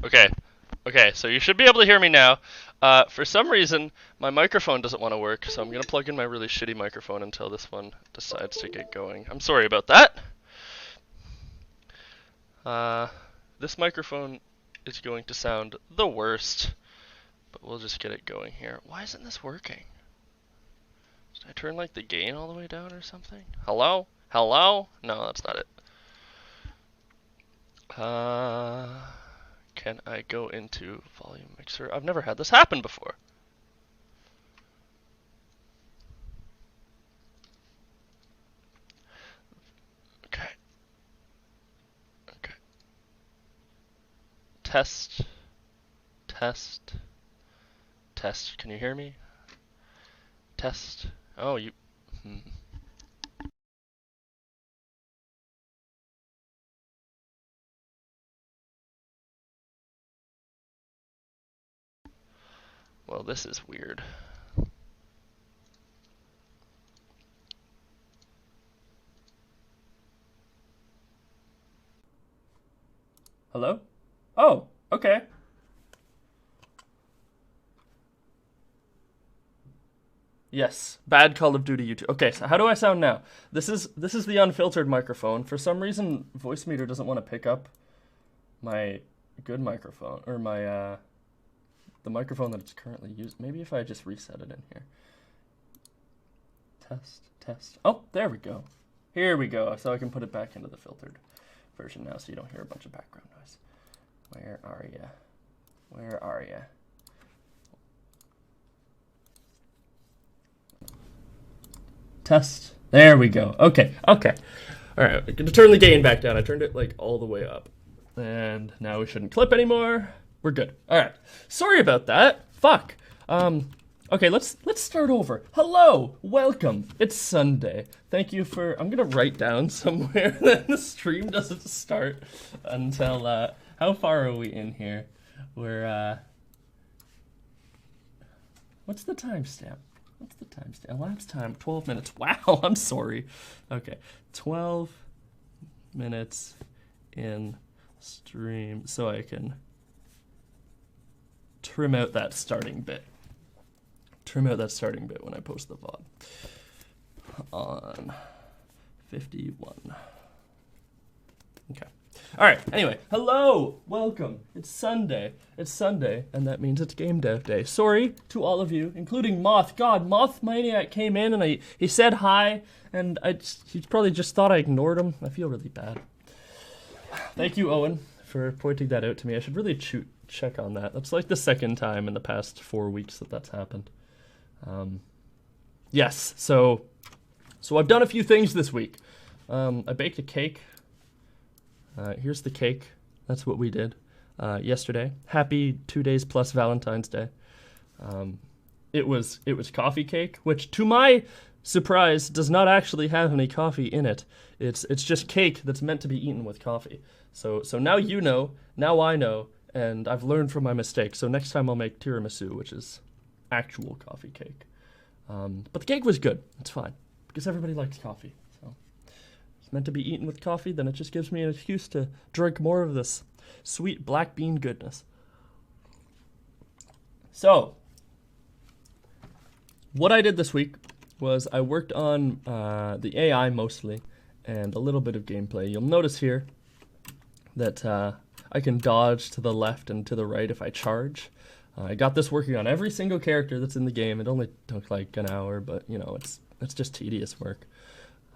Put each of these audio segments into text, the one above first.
Okay. Okay, so you should be able to hear me now. For some reason, my microphone doesn't want to work, so I'm going to plug in my really shitty microphone until this one decides to get going. I'm sorry about that. Uh, this microphone is going to sound the worst, but we'll just get it going here. Why isn't this working? Did I turn like the gain all the way down or something? Hello? Hello? No, that's not it. Can I go into volume mixer? I've never had this happen before. Okay. Okay. Test. Test. Test. Can you hear me? Test. Oh, you. Hmm. Well, this is weird. Hello? Oh, okay. Yes, bad Call of Duty YouTube. Okay, so how do I sound now? This is the unfiltered microphone. For some reason, Voicemeeter doesn't want to pick up my good microphone or my the microphone that it's currently used. Maybe if I just reset it in here. Test, test. Oh, there we go. Here we go. So I can put it back into the filtered version now, so you don't hear a bunch of background noise. Where are ya? Where are ya? Test. There we go. Okay, okay. All right, I'm gonna turn the gain back down. I turned it like all the way up, and now we shouldn't clip anymore. We're good. All right. Sorry about that. Fuck. Okay, let's start over. Hello, welcome. It's Sunday. Thank you for. I'm gonna write down somewhere that the stream doesn't start until. How far are we in here? We're. What's the timestamp? What's the timestamp? Elapsed time 12 minutes. Wow, I'm sorry. Okay, 12 minutes in stream, so I can trim out that starting bit. Trim out that starting bit when I post the VOD. On 51. Okay. All right. Anyway, hello, welcome. It's Sunday. It's Sunday, and that means it's Game Dev Day. Sorry to all of you, including Moth. God, Moth Maniac came in and he said hi, and he probably just thought I ignored him. I feel really bad. Thank you, Owen, for pointing that out to me. I should really check on that. That's like the second time in the past 4 weeks that that's happened. Yes, so I've done a few things this week. I baked a cake. Here's the cake. That's what we did yesterday. Happy 2 days plus Valentine's Day. It was coffee cake, which to my surprise does not actually have any coffee in it. It's just cake that's meant to be eaten with coffee. So now you know, now I know, and I've learned from my mistake. So next time I'll make tiramisu, which is actual coffee cake. But the cake was good. It's fine because everybody likes coffee. So it's meant to be eaten with coffee. Then it just gives me an excuse to drink more of this sweet black bean goodness. So what I did this week was I worked on the AI mostly and a little bit of gameplay. You'll notice here that I can dodge to the left and to the right if I charge. I got this working on every single character that's in the game. It only took like an hour, but you know, it's just tedious work.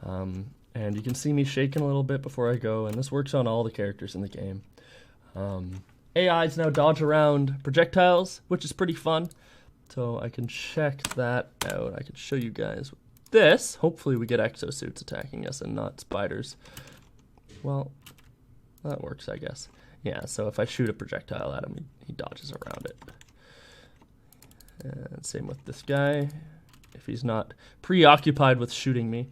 And you can see me shaking a little bit before I go, and this works on all the characters in the game. AIs now dodge around projectiles, which is pretty fun. So I can check that out. I can show you guys this. Hopefully we get exosuits attacking us and not spiders. Well, that works, I guess. Yeah, so if I shoot a projectile at him, he dodges around it. And same with this guy, if he's not preoccupied with shooting me.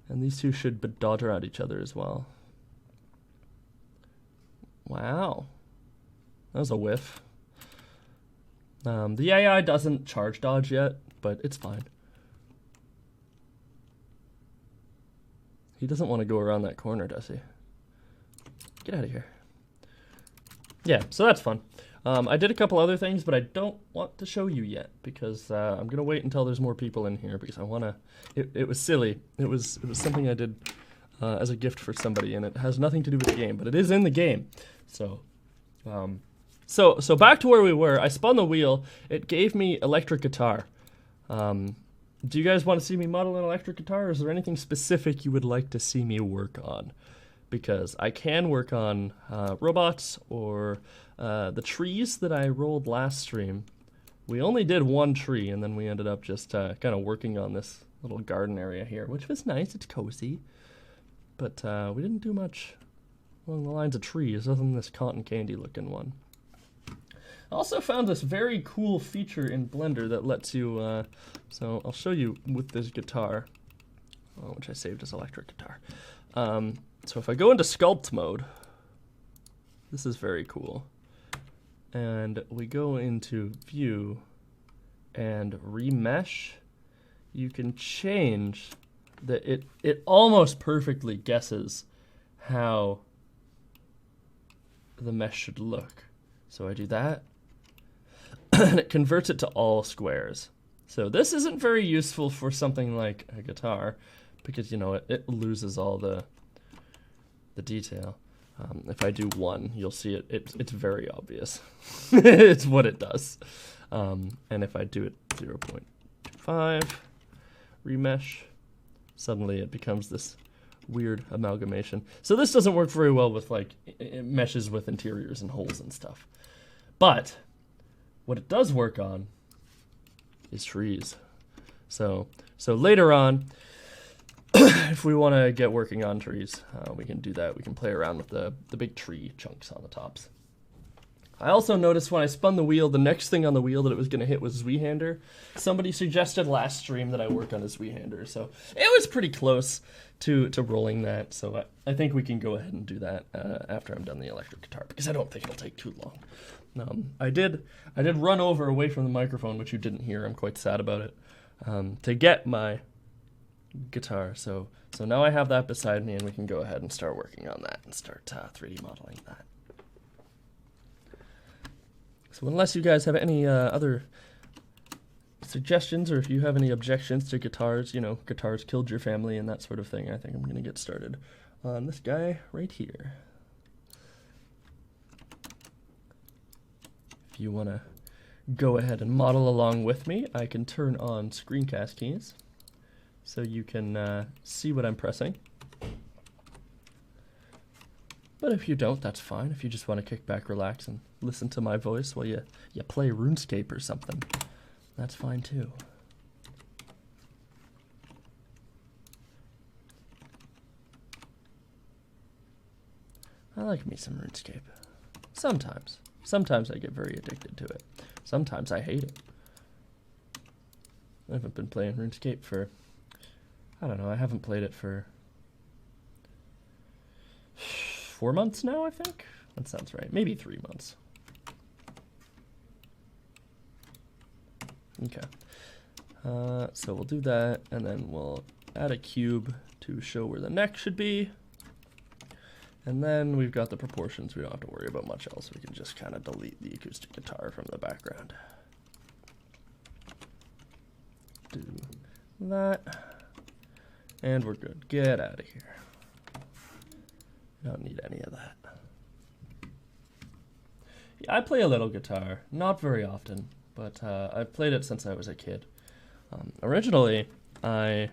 And these two should dodge around each other as well. Wow. That was a whiff. The AI doesn't charge dodge yet, but it's fine. He doesn't want to go around that corner, does he? Get out of here. Yeah, so that's fun. I did a couple other things, but I don't want to show you yet because I'm gonna wait until there's more people in here because I wanna. It was silly. It was something I did as a gift for somebody, and it has nothing to do with the game, but it is in the game. So, so back to where we were. I spun the wheel. It gave me electric guitar. Do you guys want to see me model an electric guitar, or is there anything specific you would like to see me work on? Because I can work on robots or the trees that I rolled last stream. We only did one tree, and then we ended up just kind of working on this little garden area here, which was nice. It's cozy. But we didn't do much along the lines of trees, other than this cotton candy looking one. I also found this very cool feature in Blender that lets you, so I'll show you with this guitar, which I saved as electric guitar. So if I go into sculpt mode, this is very cool. And we go into view and remesh, you can change that it almost perfectly guesses how the mesh should look. So I do that, and it converts it to all squares. So this isn't very useful for something like a guitar, because you know it loses all the detail. If I do 1, you'll see it's very obvious. It's what it does. And if I do it 0.25 remesh, suddenly it becomes this weird amalgamation. So this doesn't work very well with like it meshes with interiors and holes and stuff. But what it does work on is trees. So later on, if we want to get working on trees, we can do that. We can play around with the big tree chunks on the tops. I also noticed when I spun the wheel, the next thing on the wheel that it was going to hit was Zweihander. Somebody suggested last stream that I work on a Zweihander, so it was pretty close to rolling that. So I think we can go ahead and do that after I'm done the electric guitar, because I don't think it'll take too long. I did run over away from the microphone, which you didn't hear. I'm quite sad about it, to get my guitar. So now I have that beside me, and we can go ahead and start working on that and start 3D modeling that. So unless you guys have any other suggestions, or if you have any objections to guitars, you know, guitars killed your family and that sort of thing, I think I'm going to get started on this guy right here. If you want to go ahead and model along with me, I can turn on screencast keys so you can see what I'm pressing. But if you don't, that's fine. If you just want to kick back, relax, and listen to my voice while you play RuneScape or something, that's fine too. I like me some RuneScape. Sometimes. Sometimes I get very addicted to it. Sometimes I hate it. I haven't been playing RuneScape for, I don't know, I haven't played it for 4 months now, I think? That sounds right. Maybe 3 months. Okay. So we'll do that, and then we'll add a cube to show where the neck should be. And then we've got the proportions. We don't have to worry about much else. We can just kind of delete the acoustic guitar from the background. Do that. And we're good. Get out of here. Don't need any of that. Yeah, I play a little guitar. Not very often, but I've played it since I was a kid. Originally, I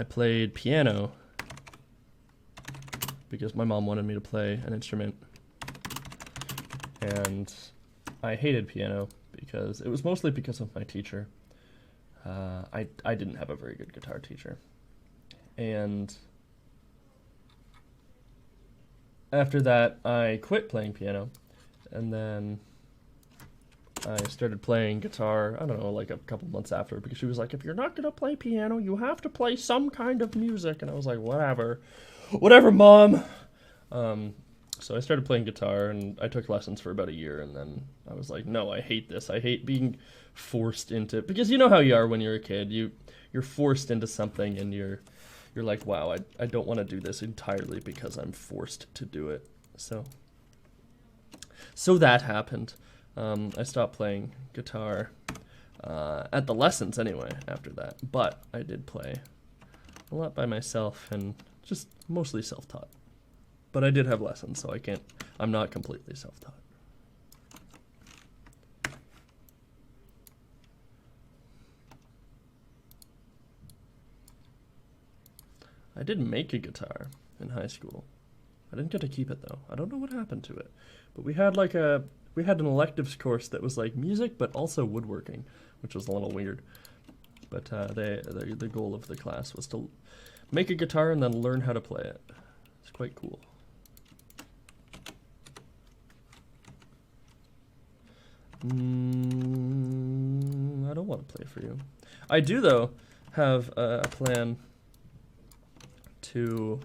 played piano because my mom wanted me to play an instrument, and I hated piano because it was mostly because of my teacher. I didn't have a very good guitar teacher, and after that I quit playing piano, and then I started playing guitar, I don't know, like a couple months after, because she was like, if you're not gonna play piano, you have to play some kind of music. And I was like, whatever, Mom. So I started playing guitar, and I took lessons for about a year, and then I was like, no, I hate this. I hate being forced into, because you know how you are when you're a kid. You're forced into something, and you're like, wow, I don't want to do this entirely because I'm forced to do it. So So that happened. I stopped playing guitar at the lessons anyway after that, but I did play a lot by myself and just mostly self-taught. But I did have lessons, so I'm not completely self-taught. I did make a guitar in high school. I didn't get to keep it though. I don't know what happened to it. But we had an electives course that was like music but also woodworking, which was a little weird. But the goal of the class was to make a guitar and then learn how to play it. It's quite cool. I don't want to play for you. I do though have a plan to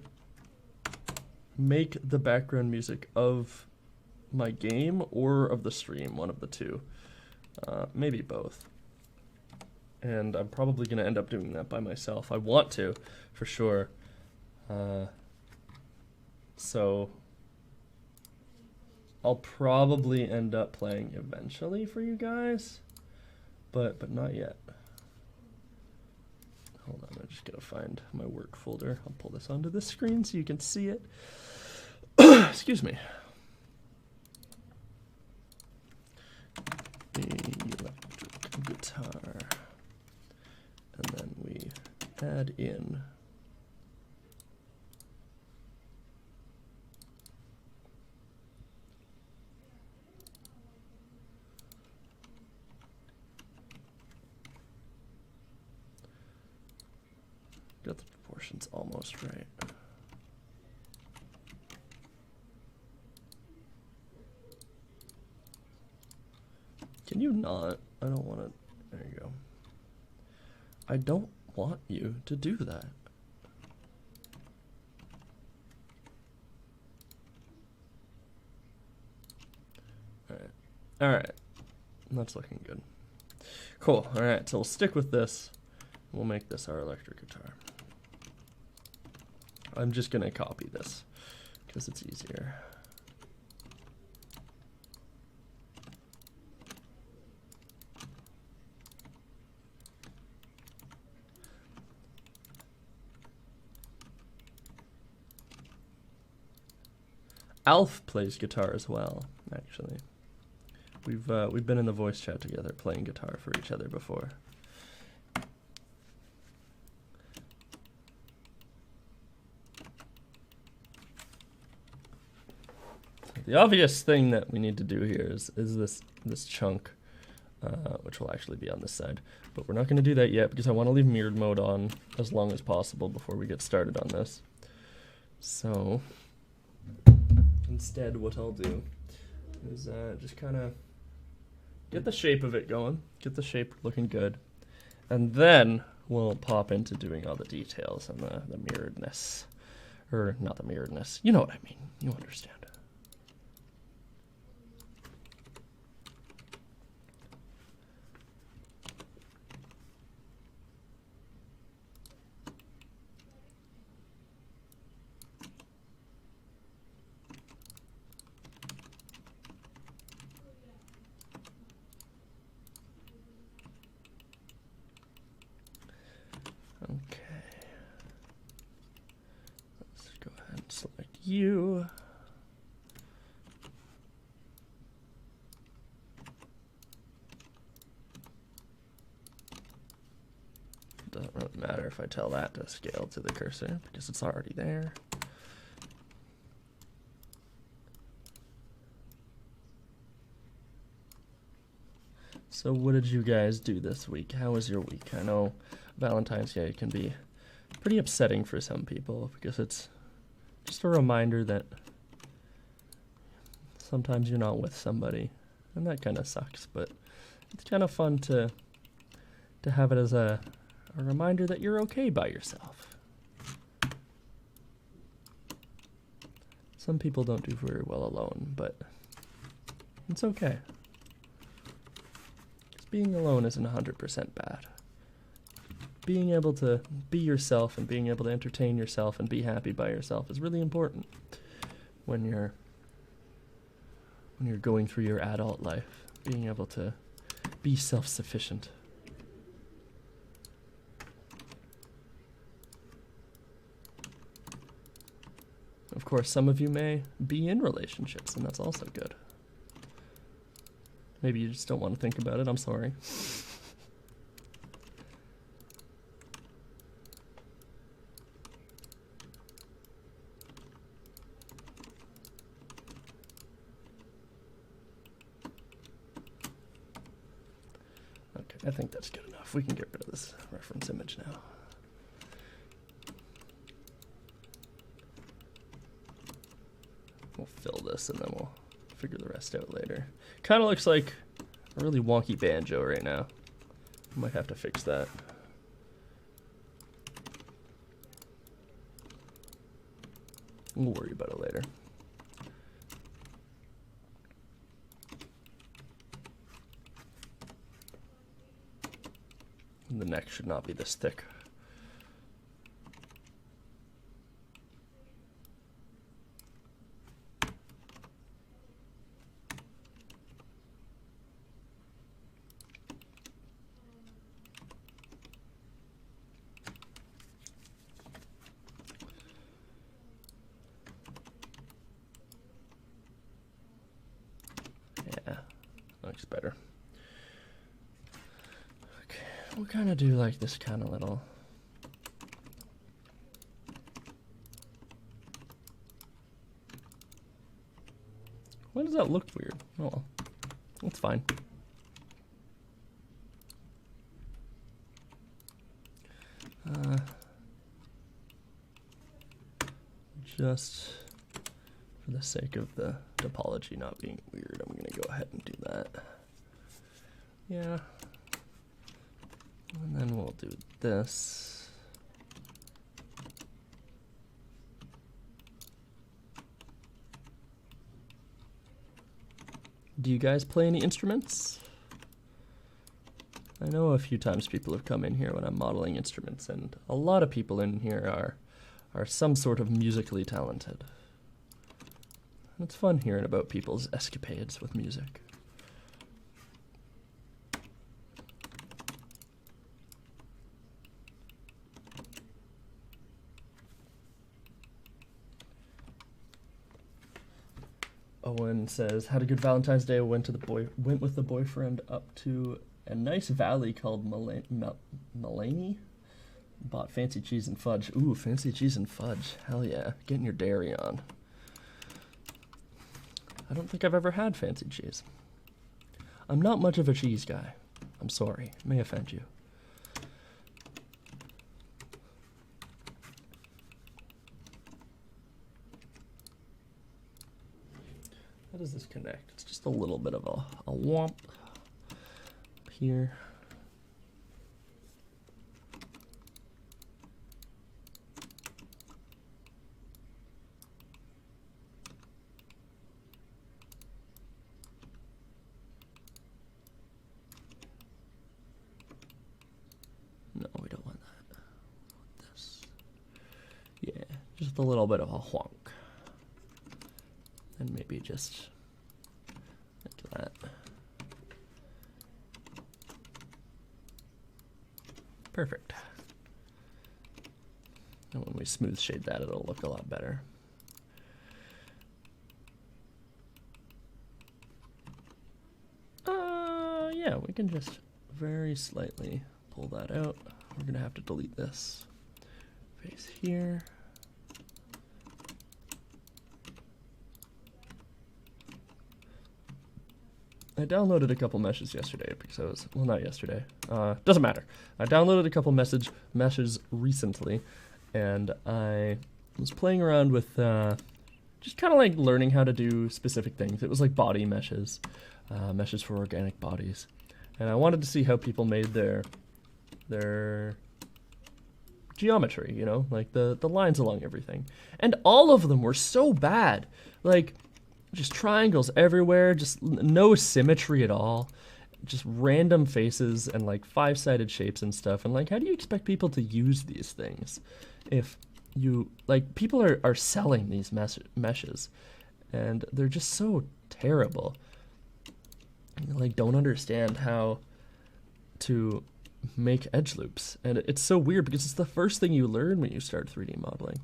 make the background music of my game or of the stream, one of the two. Maybe both. And I'm probably going to end up doing that by myself. I want to, for sure. So I'll probably end up playing eventually for you guys, but not yet. Hold on, I'm just gonna find my work folder. I'll pull this onto the screen so you can see it. Excuse me. The electric guitar. And then we add in got the proportions almost right. Can you not? I don't want to. There you go. I don't want you to do that. Alright. Alright. That's looking good. Cool. Alright, so we'll stick with this. We'll make this our electric guitar. I'm just going to copy this because it's easier. Alf plays guitar as well, actually. We've been in the voice chat together playing guitar for each other before. The obvious thing that we need to do here is this chunk, which will actually be on this side. But we're not going to do that yet because I want to leave mirrored mode on as long as possible before we get started on this. So instead what I'll do is just kind of get the shape of it going, get the shape looking good, and then we'll pop into doing all the details and the mirroredness. Or not the mirroredness, you know what I mean, you understand. Select you. Doesn't really matter if I tell that to scale to the cursor because it's already there. So what did you guys do this week? How was your week? I know Valentine's Day can be pretty upsetting for some people because it's just a reminder that sometimes you're not with somebody, and that kind of sucks, but it's kind of fun to have it as a reminder that you're okay by yourself. Some people don't do very well alone, but it's okay. 'Cause being alone isn't 100% bad. Being able to be yourself and being able to entertain yourself and be happy by yourself is really important when you're when you're going through your adult life, being able to be self-sufficient. Of course, some of you may be in relationships, and that's also good. Maybe you just don't want to think about it. I'm sorry. Okay, I think that's good enough. We can get rid of this reference image now. We'll fill this and then we'll figure the rest out later. Kind of looks like a really wonky banjo right now. Might have to fix that. We'll worry about it later. And the neck should not be this thick. Yeah, looks better. Okay, we'll kind of do like this kind of little. Why does that look weird? Oh, well, that's fine. Just for the sake of the topology not being weird, I'm going to go ahead and do that. Yeah. And then we'll do this. Do you guys play any instruments? I know a few times people have come in here when I'm modeling instruments, and a lot of people in here are some sort of musically talented. It's fun hearing about people's escapades with music. Owen says, had a good Valentine's Day, went with the boyfriend up to a nice valley called Mulaney. Bought fancy cheese and fudge. Ooh, fancy cheese and fudge. Hell yeah. Getting your dairy on. I don't think I've ever had fancy cheese. I'm not much of a cheese guy. I'm sorry. It may offend you. How does this connect? It's just a little bit of a womp here. No, we don't want that. We want this. Yeah, just a little bit of a honk. And maybe just like that. Perfect. And when we smooth shade that, it'll look a lot better. Yeah, we can just very slightly pull that out. We're gonna have to delete this face here. I downloaded a couple meshes yesterday because I was, well, not yesterday, doesn't matter. I downloaded a couple meshes recently, and I was playing around with just kind of like learning how to do specific things. It was like body meshes, meshes for organic bodies, and I wanted to see how people made their geometry, you know, like the lines along everything. And all of them were so bad, like just triangles everywhere, just no symmetry at all, just random faces and like 5-sided shapes and stuff. And like, how do you expect people to use these things if you, like, people are selling these meshes and they're just so terrible. I, like, don't understand how to make edge loops, and it's so weird because it's the first thing you learn when you start 3D modeling,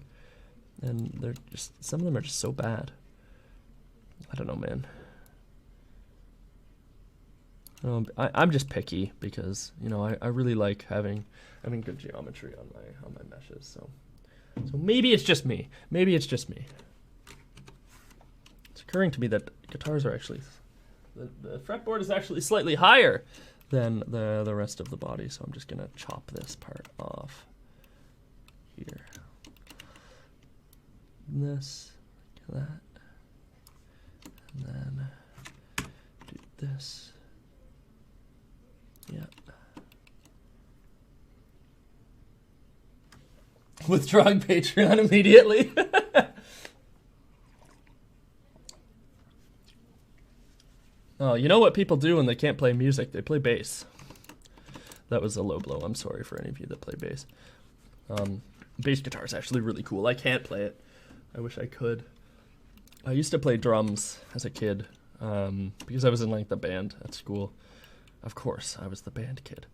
and they're just, some of them are just so bad. I don't know, man. I'm just picky because, you know, I really like having good geometry on my meshes. So maybe it's just me. Maybe it's just me. It's occurring to me that guitars are actually, the fretboard is actually slightly higher than the rest of the body. So I'm just gonna chop this part off here. This, like that, and then do this. Yeah. Withdrawing Patreon immediately. Oh, you know what people do when they can't play music? They play bass. That was a low blow. I'm sorry for any of you that play bass. Bass guitar is actually really cool. I can't play it. I wish I could. I used to play drums as a kid because I was in like the band at school. Of course, I was the band kid.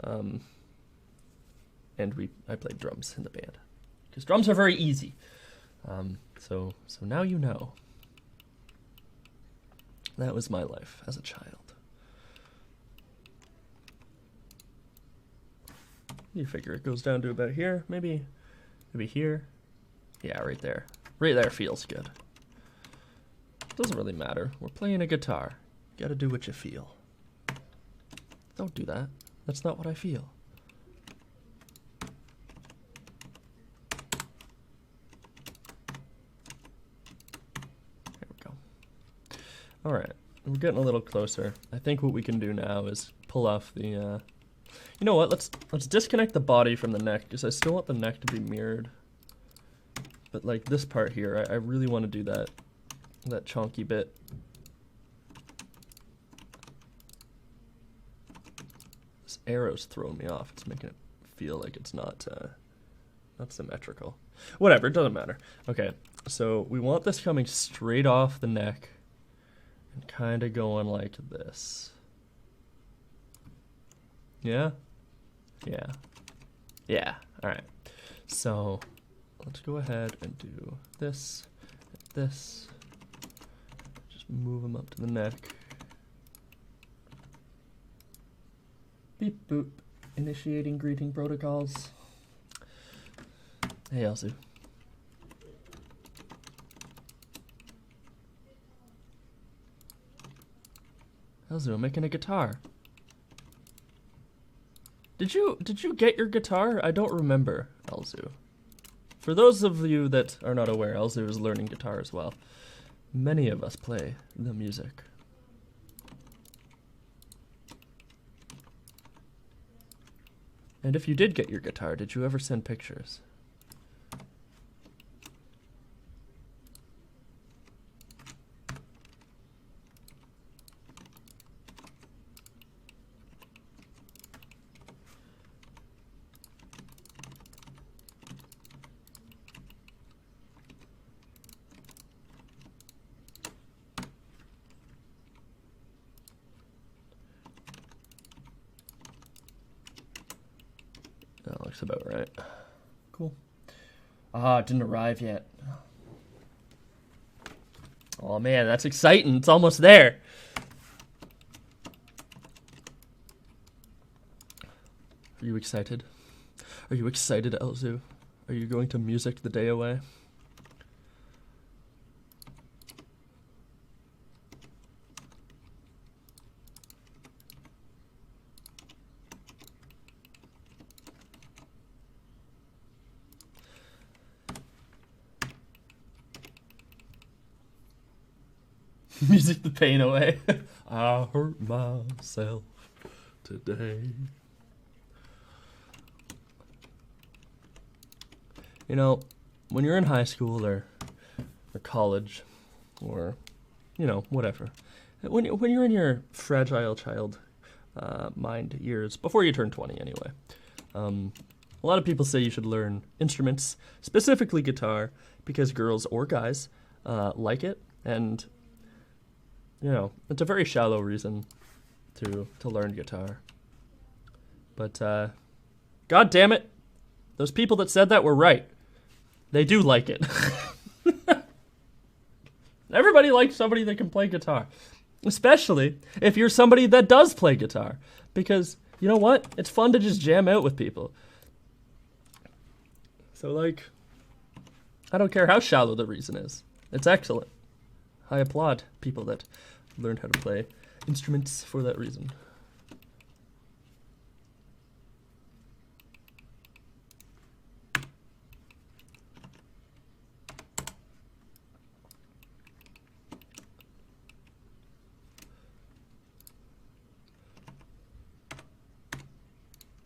And I played drums in the band. Because drums are very easy. So now you know. That was my life as a child. You figure it goes down to about here, maybe here. Yeah, right there. Right there feels good. Doesn't really matter. We're playing a guitar. You gotta do what you feel. Don't do that. That's not what I feel. There we go. All right, we're getting a little closer. I think what we can do now is pull off the, you know what, let's disconnect the body from the neck, because I still want the neck to be mirrored. But like this part here, I really want to do that chunky bit. This arrow's throwing me off. It's making it feel like it's not symmetrical. Whatever, it doesn't matter. Okay, so we want this coming straight off the neck and kind of going like this. Yeah? Yeah. Yeah, all right. So let's go ahead and do this, this. Just move them up to the neck. Beep boop. Initiating greeting protocols. Hey, Elsie. Elsie, I'm making a guitar. Did you get your guitar? I don't remember, Elzu. For those of you that are not aware, Elzu is learning guitar as well. Many of us play the music. And if you did get your guitar, did you ever send pictures? That looks about right. Cool. Ah, it didn't arrive yet. Oh man, that's exciting. It's almost there. Are you excited? Are you excited, Elzu? Are you going to music the day away? Music the pain away. I hurt myself today. You know, when you're in high school or college or, you know, whatever, when you're in your fragile child mind years, before you turn 20 anyway, a lot of people say you should learn instruments, specifically guitar, because girls or guys like it, and you know, it's a very shallow reason to learn guitar. But God damn it, those people that said that were right. They do like it. Everybody likes somebody that can play guitar, especially if you're somebody that does play guitar, because you know what? It's fun to just jam out with people. So like, I don't care how shallow the reason is. It's excellent. I applaud people that learned how to play instruments for that reason.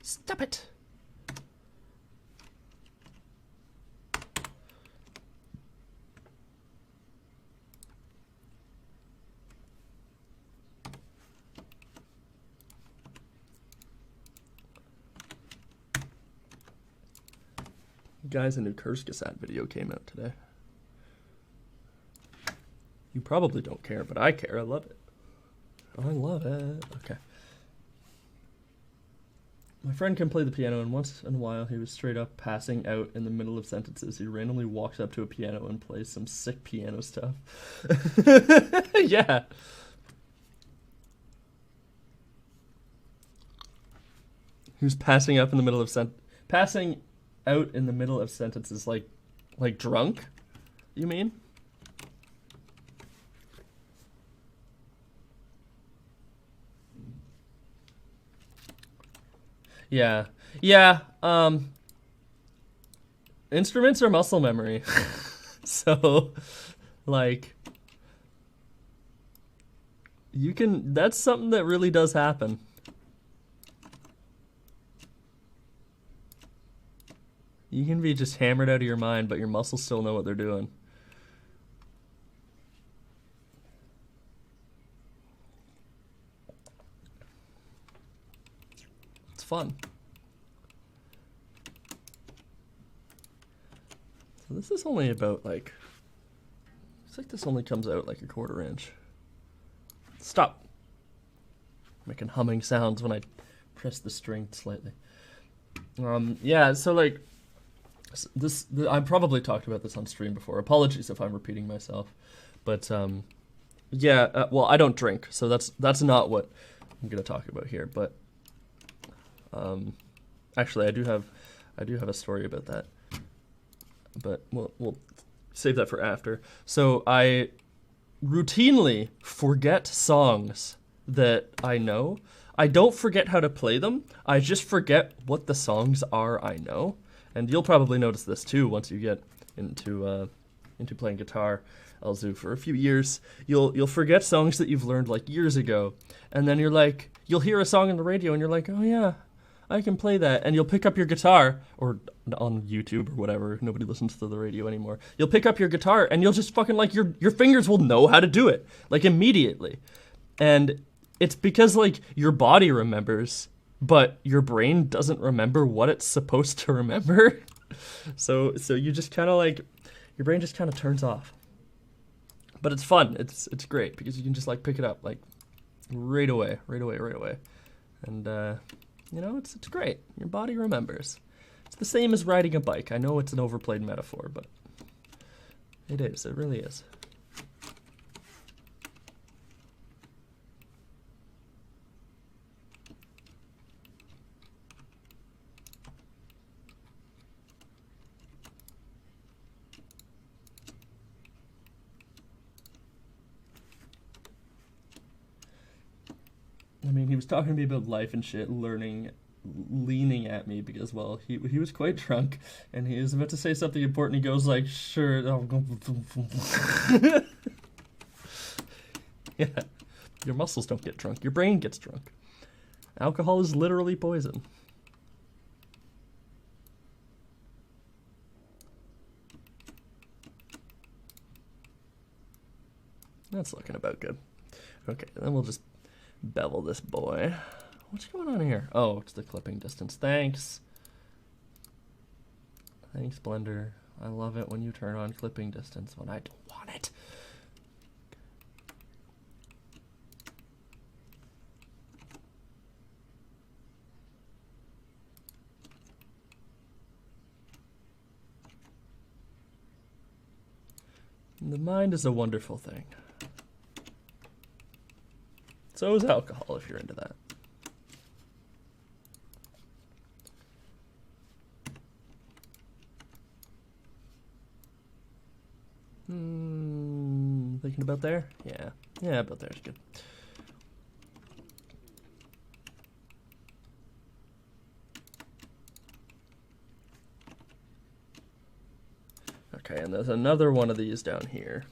Stop it. Guys, a new Kurzgesagt video came out today. You probably don't care, but I care. I love it. I love it. Okay. My friend can play the piano, and once in a while he was straight up passing out in the middle of sentences. He randomly walks up to a piano and plays some sick piano stuff. Yeah. He was passing up in the middle of passing out in the middle of sentences, like drunk, you mean? Yeah. Yeah, instruments are muscle memory. So, like, you can, that's something that really does happen. You can be just hammered out of your mind, but your muscles still know what they're doing. It's fun. So this is only about like, it's like this only comes out like a 1/4 inch. Stop. Making humming sounds when I press the string slightly. Yeah, so like, I probably talked about this on stream before. Apologies if I'm repeating myself, but yeah. Well, I don't drink, so that's not what I'm gonna talk about here. But actually, I do have a story about that, but we'll save that for after. So I routinely forget songs that I know. I don't forget how to play them. I just forget what the songs are I know. And you'll probably notice this too once you get into playing guitar, Elzu, for a few years. You'll forget songs that you've learned like years ago, and then you're like, you'll hear a song on the radio and you're like, oh yeah, I can play that. And you'll pick up your guitar, or on YouTube or whatever, nobody listens to the radio anymore. You'll pick up your guitar and you'll just fucking like, your fingers will know how to do it, like immediately. And it's because like your body remembers, but your brain doesn't remember what it's supposed to remember. So you just kind of like, your brain just kind of turns off. But it's fun. It's great because you can just like pick it up like right away. And you know, it's great. Your body remembers. It's the same as riding a bike. I know it's an overplayed metaphor, but it is. It really is. I mean, he was talking to me about life and shit, learning, leaning at me because, well, he was quite drunk, and he was about to say something important. He goes like, sure. Yeah, your muscles don't get drunk. Your brain gets drunk. Alcohol is literally poison. That's looking about good. Okay, then we'll just bevel this boy. What's going on here? Oh, it's the clipping distance. Thanks. Thanks, Blender. I love it when you turn on clipping distance when I don't want it. The mind is a wonderful thing. So is alcohol, if you're into that. Thinking about there? Yeah. Yeah, about there's good. Okay, and there's another one of these down here.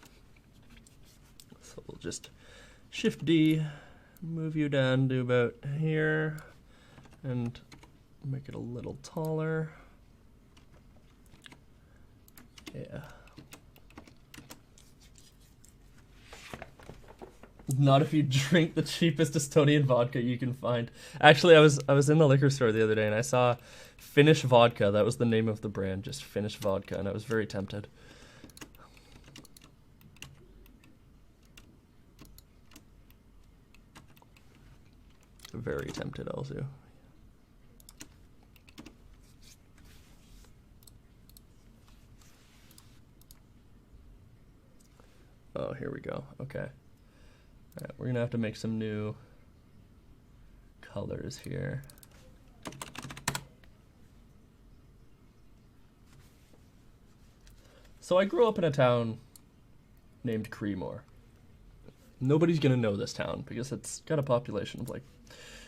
So we'll just Shift D, move you down to about here, and make it a little taller. Yeah. Not if you drink the cheapest Estonian vodka you can find. Actually, I was in the liquor store the other day and I saw Finnish vodka. That was the name of the brand, just Finnish vodka, and I was very tempted. Very tempted also. Oh, here we go. Okay. All right, we're gonna have to make some new colors here. So I grew up in a town named MikeMoore. Nobody's gonna know this town because it's got a population of like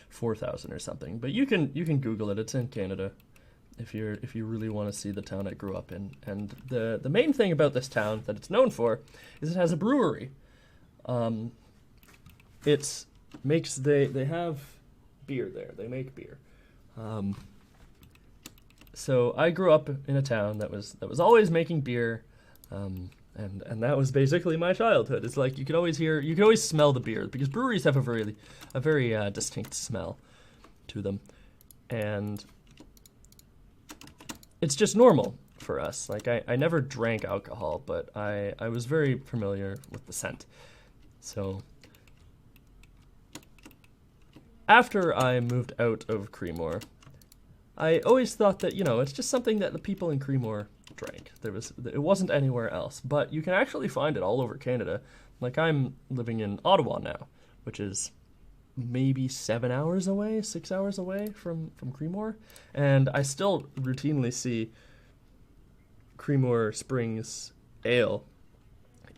4,000 or something. But you can Google it. It's in Canada if you really want to see the town I grew up in. And the main thing about this town that it's known for is it has a brewery. They have beer there. They make beer. So I grew up in a town that was always making beer, and that was basically my childhood. It's like you could always smell the beer because breweries have a very distinct smell to them, and it's just normal for us. Like I never drank alcohol, but I was very familiar with the scent. So after I moved out of MikeMoore, I always thought that, it's just something that the people in MikeMoore drank. It wasn't anywhere else, but you can actually find it all over Canada. Like I'm living in Ottawa now, which is maybe 6 hours away from MikeMoore, and I still routinely see MikeMoore Springs Ale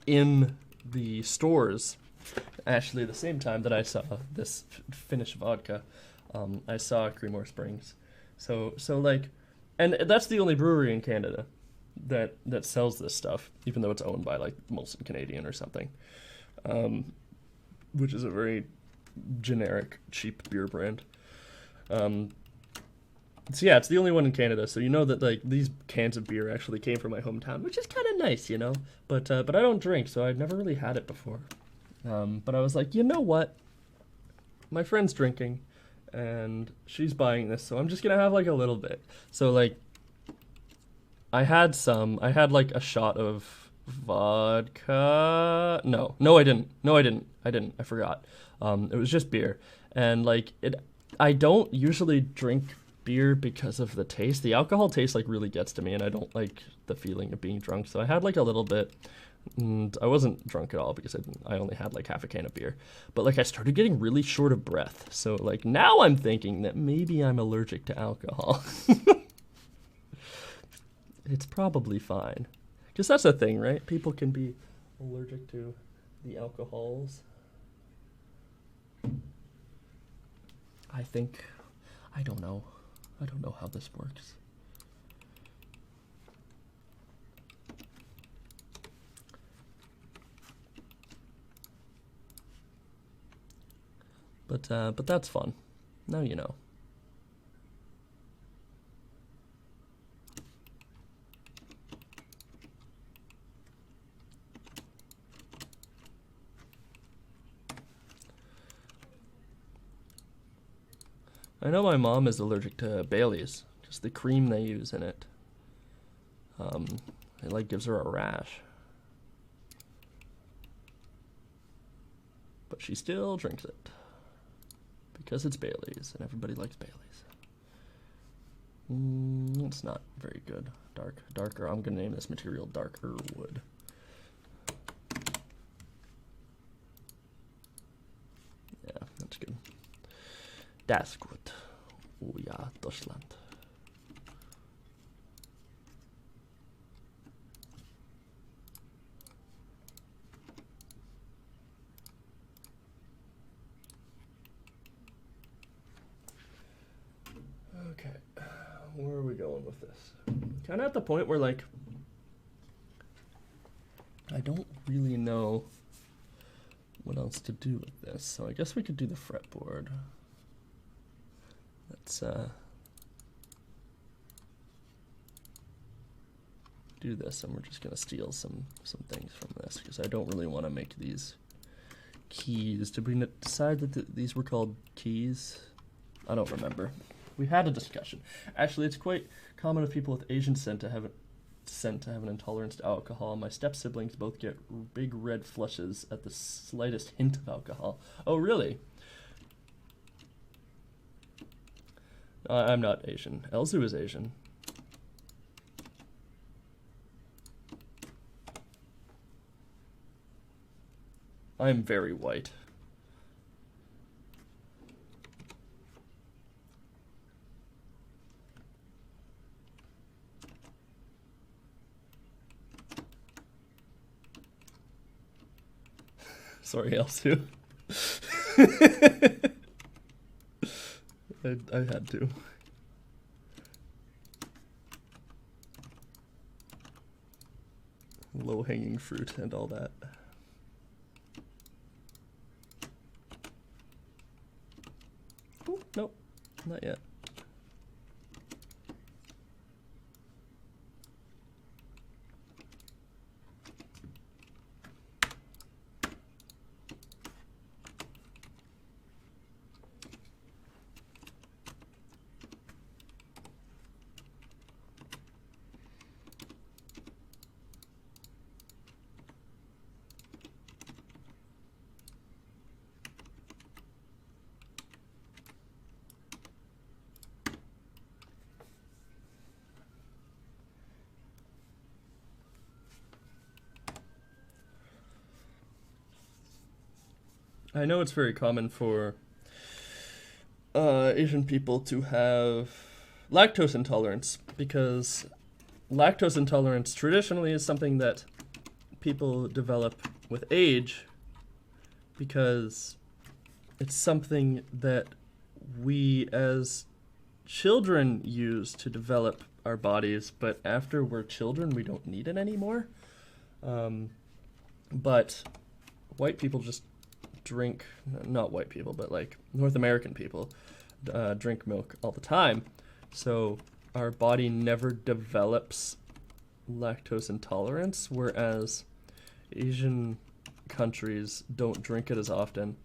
in the stores. Actually, the same time that I saw this Finnish vodka, I saw MikeMoore Springs. So like, and that's the only brewery in Canada that sells this stuff, even though it's owned by like Molson Canadian or something, which is a very generic, cheap beer brand. So yeah, it's the only one in Canada. So you know that like these cans of beer actually came from my hometown, which is kind of nice, But I don't drink, so I've never really had it before. But I was like, you know what? My friend's drinking, and she's buying this, so I'm just gonna have like a little bit. So like, I had like a shot of vodka. No, I didn't. I forgot. It was just beer, and like I don't usually drink beer because of the taste. The alcohol taste like really gets to me, and I don't like the feeling of being drunk. So I had like a little bit. And I wasn't drunk at all because I only had like half a can of beer. But like I started getting really short of breath. So like now I'm thinking that maybe I'm allergic to alcohol. It's probably fine. Because that's the thing, right? People can be allergic to the alcohols. I don't know. I don't know how this works. But that's fun. Now you know. I know my mom is allergic to Bailey's, just the cream they use in it. It like gives her a rash. But she still drinks it. Because it's Bailey's, and everybody likes Bailey's. It's not very good. Darker. I'm gonna name this material darker wood. That's good. Das gut. Oh ja, Deutschland. Okay, where are we going with this? Kind of at the point where, like, I don't really know what else to do with this, so I guess we could do the fretboard. Let's do this, and we're just gonna steal some things from this because I don't really want to make these keys. Did we decide that these were called keys? I don't remember. We had a discussion. Actually, it's quite common of people with Asian descent to have an intolerance to alcohol. My step-siblings both get big red flushes at the slightest hint of alcohol. Oh, really? I'm not Asian. Elzu is Asian. I'm very white. Sorry, Elsu. I had to. Low-hanging fruit and all that. Ooh, nope, not yet. I know it's very common for Asian people to have lactose intolerance because lactose intolerance traditionally is something that people develop with age because it's something that we as children use to develop our bodies, but after we're children we don't need it anymore. But white people just drink, not white people, but like North American people drink milk all the time, so our body never develops lactose intolerance, whereas Asian countries don't drink it as often,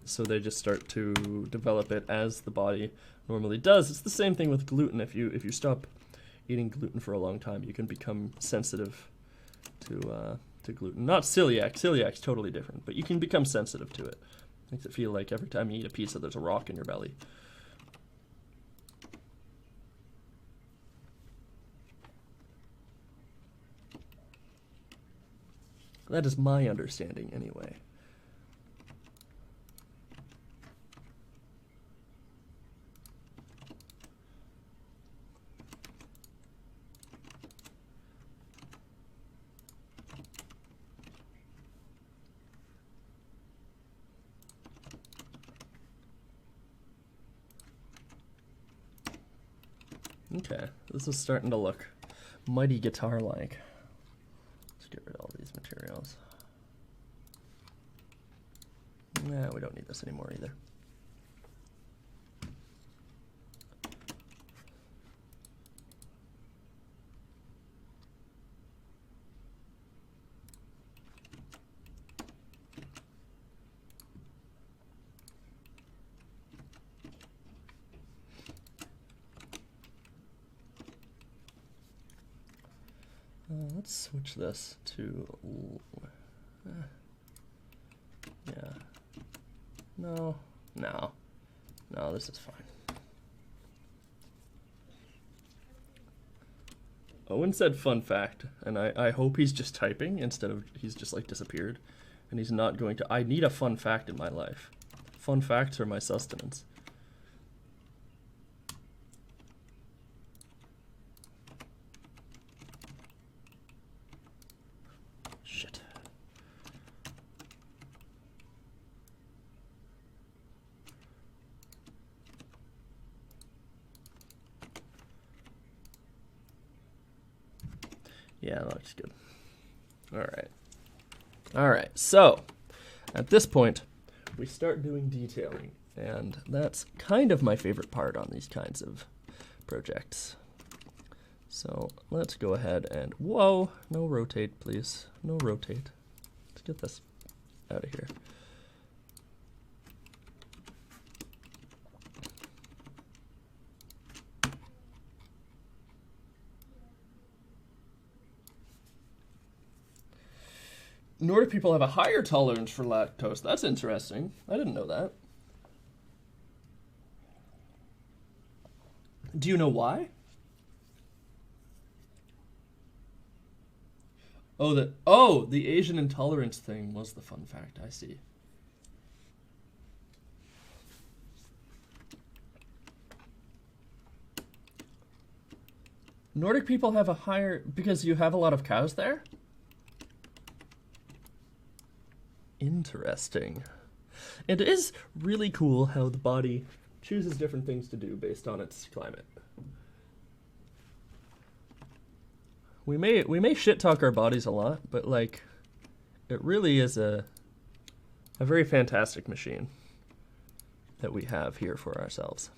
so they just start to develop it as the body normally does. It's the same thing with gluten. If you stop eating gluten for a long time, you can become sensitive to gluten. Not celiac. Celiac's totally different, but you can become sensitive to it. Makes it feel like every time you eat a pizza, there's a rock in your belly. That is my understanding, anyway. Okay, this is starting to look mighty guitar-like. Let's get rid of all these materials. Nah, we don't need this anymore either. Let's switch this to, yeah, no, this is fine. Owen said fun fact, and I hope he's just typing instead of he's just like disappeared, and he's not going to, I need a fun fact in my life. fun facts or my sustenance? Shit. Yeah, that looks good. All right. All right, so at this point, we start doing detailing, and that's kind of my favorite part on these kinds of projects. So let's go ahead and, whoa, no rotate, please. No rotate. Let's get this out of here. Nordic people have a higher tolerance for lactose. That's interesting. I didn't know that. Do you know why? Oh, the Asian intolerance thing was the fun fact. I see. Nordic people have a higher, because you have a lot of cows there? Interesting. It is really cool how the body chooses different things to do based on its climate. We may shit talk our bodies a lot, but like, it really is a very fantastic machine that we have here for ourselves.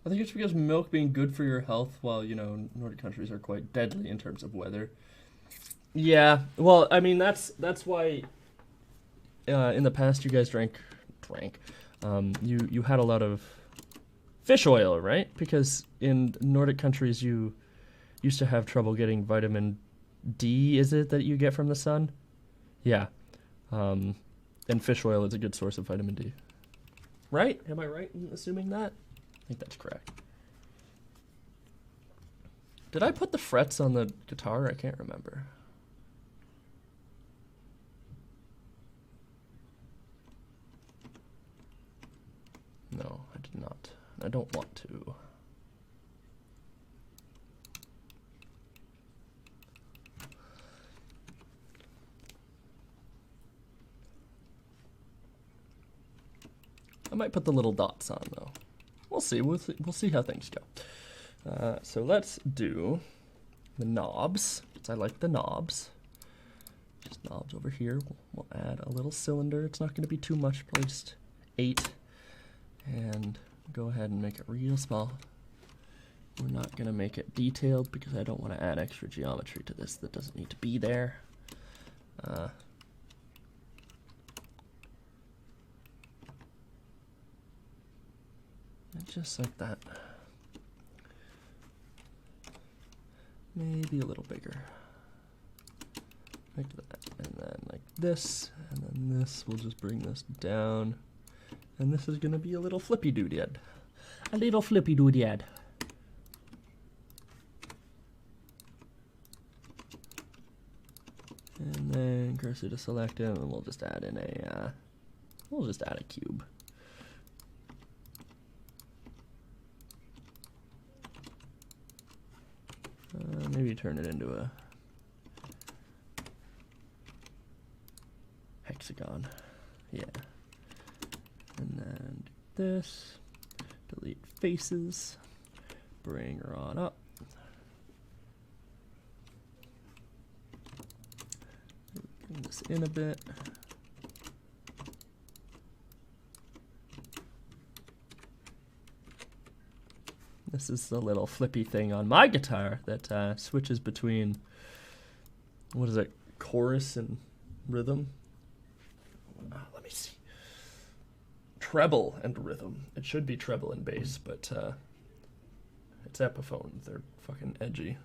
I think it's because milk being good for your health, while, you know, Nordic countries are quite deadly in terms of weather. Yeah, well, I mean, that's why in the past you guys drank, you had a lot of fish oil, right? Because in Nordic countries you used to have trouble getting vitamin D, is it, that you get from the sun? Yeah. And fish oil is a good source of vitamin D. Right? Am I right in assuming that? I think that's correct. Did I put the frets on the guitar? I can't remember. No, I did not. I don't want to. I might put the little dots on though. We'll see. We'll see how things go. So let's do the knobs. I like the knobs. Just knobs over here. We'll add a little cylinder. It's not going to be too much, probably just 8. And go ahead and make it real small. We're not going to make it detailed because I don't want to add extra geometry to this that doesn't need to be there. Just like that. Maybe a little bigger. Like that. And then like this. And then this, we'll just bring this down. And this is going to be a little flippy doodad. A little flippy doodad. And then cursor to select it, and we'll just add in a cube. Maybe turn it into a hexagon. Yeah. And then this, delete delete faces, bring her on up. Bring this in a bit. This is the little flippy thing on my guitar that switches between, what is it, chorus and rhythm? Let me see. Treble and rhythm. It should be treble and bass, but it's Epiphone. They're fucking edgy.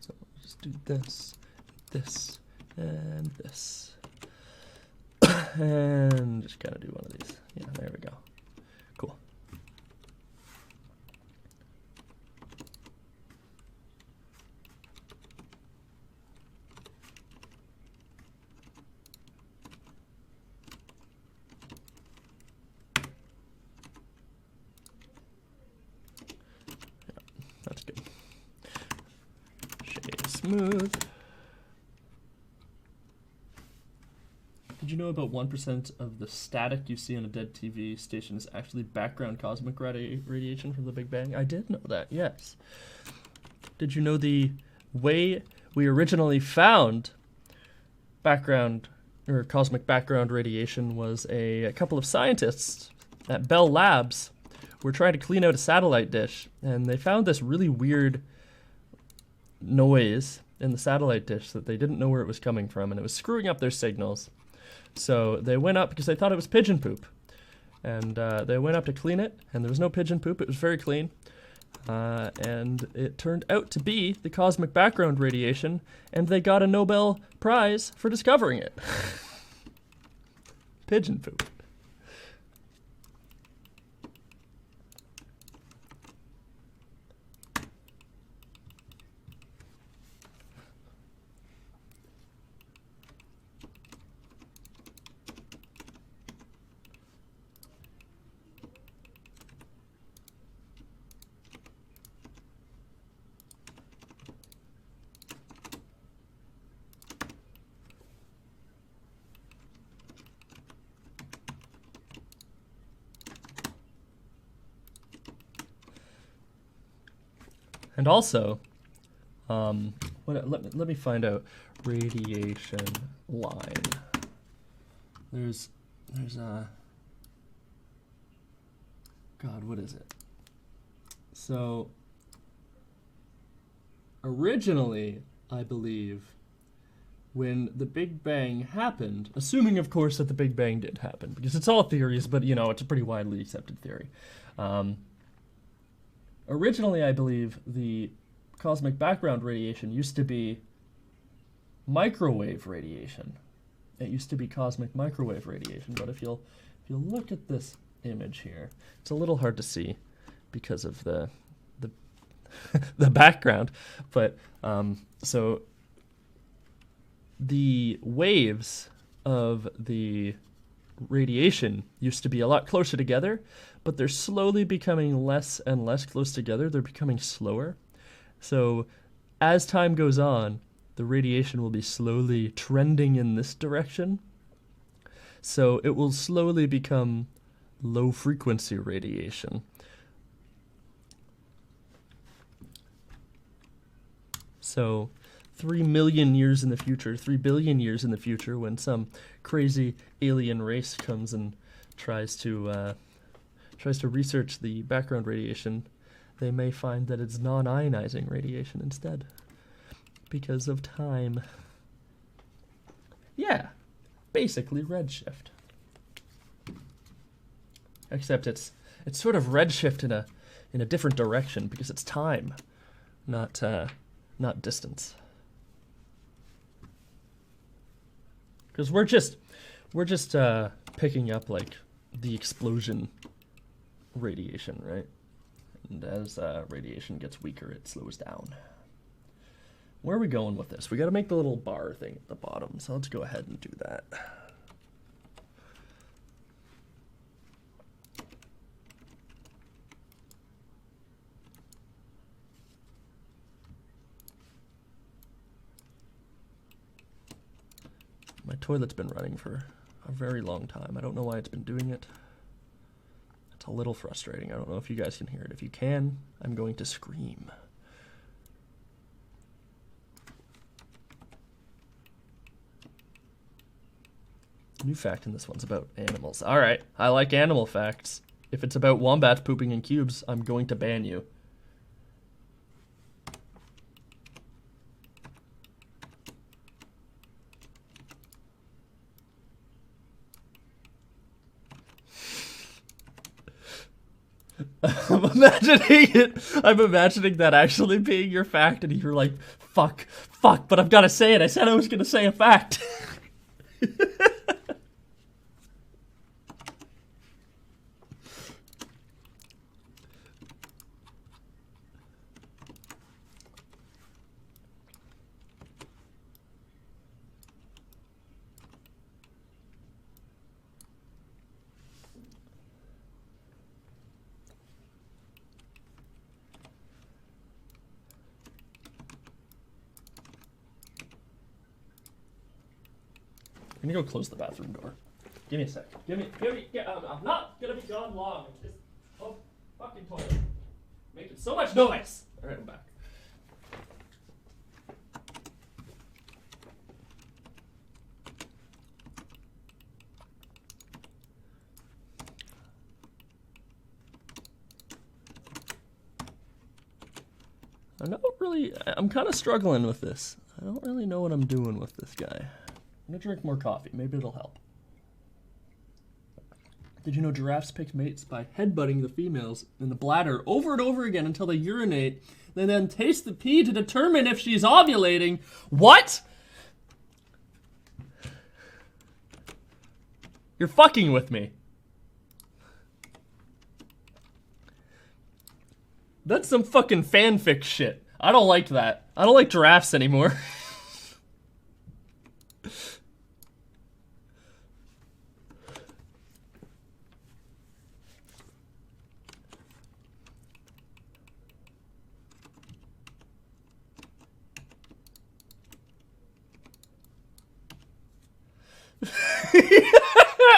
So I'll just do this, this, and this. And just kind of do one of these. Yeah, there we go. Cool. Yeah, that's good. Shade smooth. Did you know about 1% of the static you see on a dead TV station is actually background cosmic radiation from the Big Bang? I did know that, yes. Did you know the way we originally found background or cosmic background radiation was a couple of scientists at Bell Labs were trying to clean out a satellite dish, and they found this really weird noise in the satellite dish that they didn't know where it was coming from, and it was screwing up their signals. So they went up because they thought it was pigeon poop. And they went up to clean it, and there was no pigeon poop. It was very clean. And it turned out to be the cosmic background radiation, and they got a Nobel Prize for discovering it. Pigeon poop. And also, let me find out radiation line. There's a, God, what is it? So, originally, I believe, when the Big Bang happened, assuming, of course, that the Big Bang did happen, because it's all theories, but, you know, it's a pretty widely accepted theory. Originally, I believe, the cosmic background radiation used to be microwave radiation. It used to be cosmic microwave radiation, but if you'll look at this image here, it's a little hard to see because of the the background, but so the waves of the radiation used to be a lot closer together, but they're slowly becoming less and less close together. They're becoming slower. So as time goes on, the radiation will be slowly trending in this direction. So it will slowly become low frequency radiation. So 3 million years in the future, 3 billion years in the future, when some crazy alien race comes and tries to research the background radiation, they may find that it's non-ionizing radiation instead because of time. Yeah, basically redshift. Except it's sort of redshift in a different direction because it's time, not distance. Because we're just picking up like the explosion radiation, right? And as radiation gets weaker, it slows down. Where are we going with this? We got to make the little bar thing at the bottom, so let's go ahead and do that. My toilet's been running for a very long time. I don't know why it's been doing it. It's a little frustrating. I don't know if you guys can hear it. If you can, I'm going to scream. New fact in this one's about animals. All right, I like animal facts. If it's about wombats pooping in cubes, I'm going to ban you. I'm imagining that actually being your fact, and you're like, fuck, but I've got to say it. I said I was going to say a fact. I'm gonna go close the bathroom door. Give me a sec. I'm not gonna be gone long. It's just, fucking toilet. Making so much noise. All right, I'm back. I'm kind of struggling with this. I don't really know what I'm doing with this guy. I'm gonna drink more coffee. Maybe it'll help. Did you know giraffes pick mates by headbutting the females in the bladder over and over again until they urinate, and then taste the pee to determine if she's ovulating? What? You're fucking with me. That's some fucking fanfic shit. I don't like that. I don't like giraffes anymore.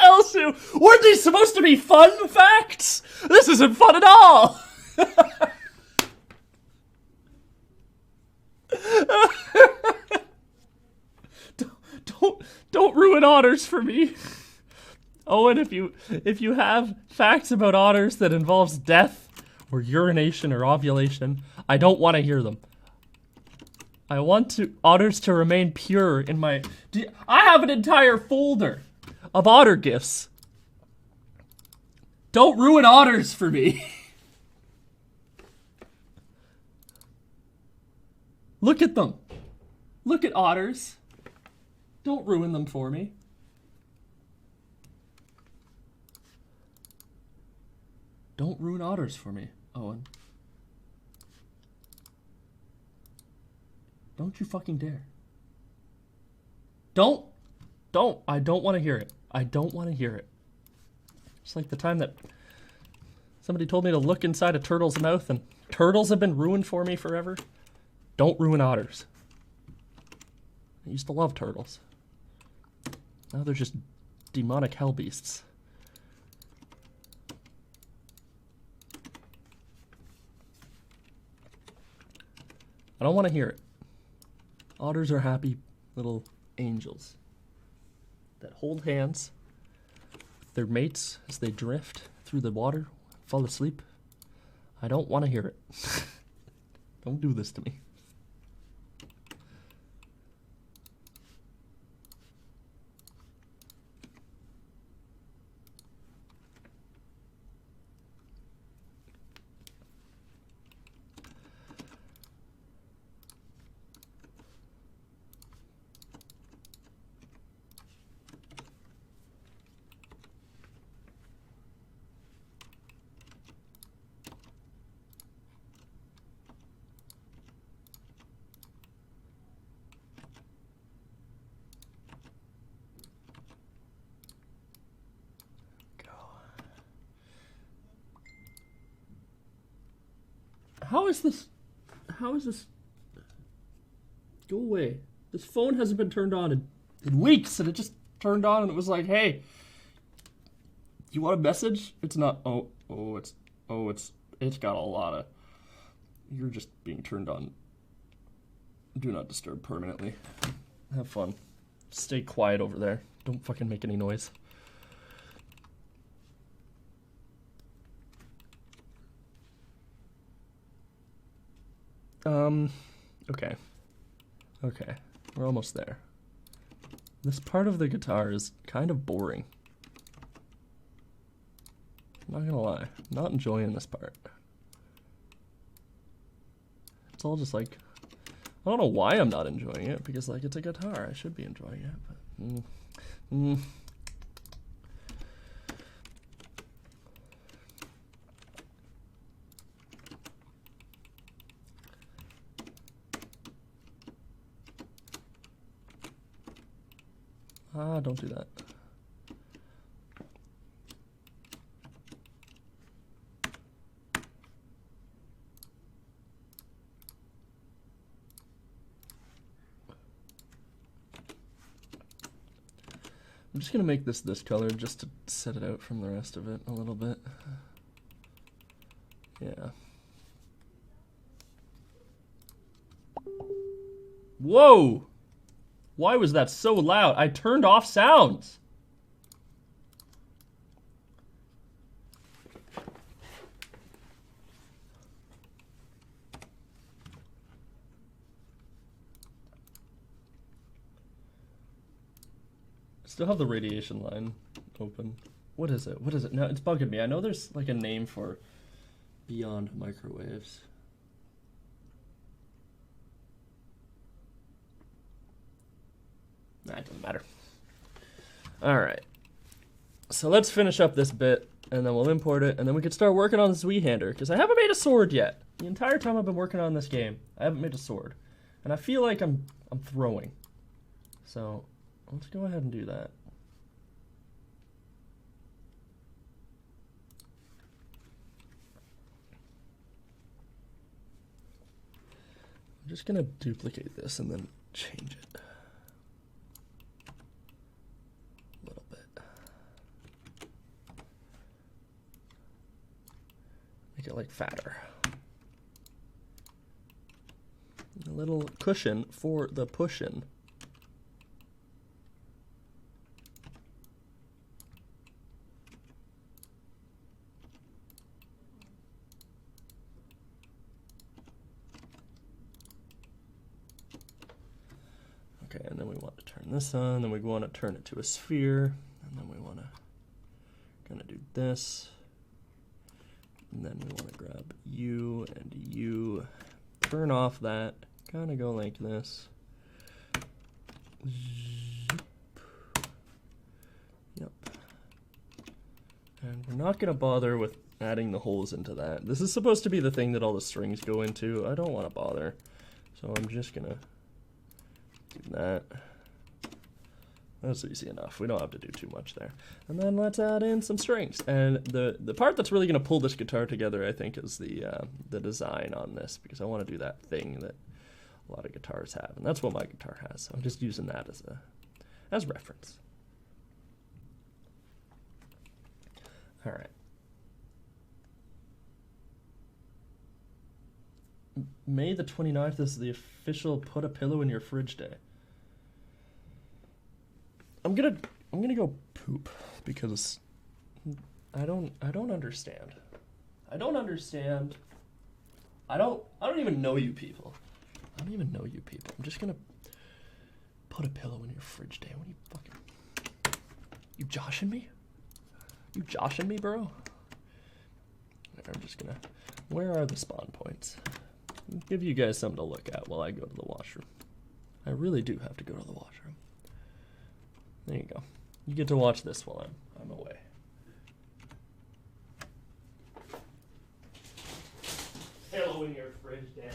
Elsu, weren't these supposed to be fun facts? This isn't fun at all. Don't ruin otters for me. Oh, and if you have facts about otters that involves death or urination or ovulation, I don't want to hear them. I want otters to remain pure in my... I have an entire folder of otter gifts. Don't ruin otters for me. Look at them. Look at otters. Don't ruin them for me. Don't ruin otters for me, Owen. Don't you fucking dare. Don't. I don't want to hear it. I don't want to hear it. It's like the time that somebody told me to look inside a turtle's mouth, and turtles have been ruined for me forever. Don't ruin otters. I used to love turtles. Now they're just demonic hell beasts. I don't want to hear it. Otters are happy little angels that hold hands with their mates as they drift through the water, fall asleep. I don't want to hear it. Don't do this to me. How is this? Go away. This phone hasn't been turned on in in weeks, and it just turned on, and it was like, hey, you want a message? It's not. It's got a lot of. You're just being turned on. Do not disturb permanently. Have fun. Stay quiet over there. Don't fucking make any noise. Okay. Okay. We're almost there. This part of the guitar is kind of boring. I'm not gonna lie. I'm not enjoying this part. It's all just like, I don't know why I'm not enjoying it, because like it's a guitar. I should be enjoying it, but don't do that. I'm just gonna make this color just to set it out from the rest of it a little bit. Yeah. Whoa! Why was that so loud? I turned off sounds. Still have the radiation line open. What is it? What is it? No, it's bugging me. I know there's like a name for beyond microwaves. Nah, it doesn't matter. All right. So let's finish up this bit, and then we'll import it, and then we can start working on this Z-hander, because I haven't made a sword yet. The entire time I've been working on this game, I haven't made a sword. And I feel like I'm throwing. So let's go ahead and do that. I'm just gonna duplicate this and then change it a little bit. Make it like fatter. A little cushion for the pushin'. Okay, and then we want to turn this on, then we want to turn it to a sphere, and then we want to kind of do this, and then we want to grab you and you, turn off that, kind of go like this. Yep. And we're not going to bother with adding the holes into that. This is supposed to be the thing that all the strings go into. I don't want to bother, so I'm just going to do that. That's easy enough. We don't have to do too much there. And then let's add in some strings. And the part that's really going to pull this guitar together, I think, is the design on this, because I want to do that thing that a lot of guitars have, and that's what my guitar has. So I'm just using that as reference. All right. May the 29th is the official put a pillow in your fridge day. I'm gonna go poop, because I don't understand. I don't understand. I don't even know you people. I don't even know you people. I'm just gonna put a pillow in your fridge day. What are you fucking? You joshing me? You joshing me, bro? I'm just gonna. Where are the spawn points? I'll give you guys something to look at while I go to the washroom. I really do have to go to the washroom. There you go. You get to watch this while I'm away. Pillow in your fridge, Dan.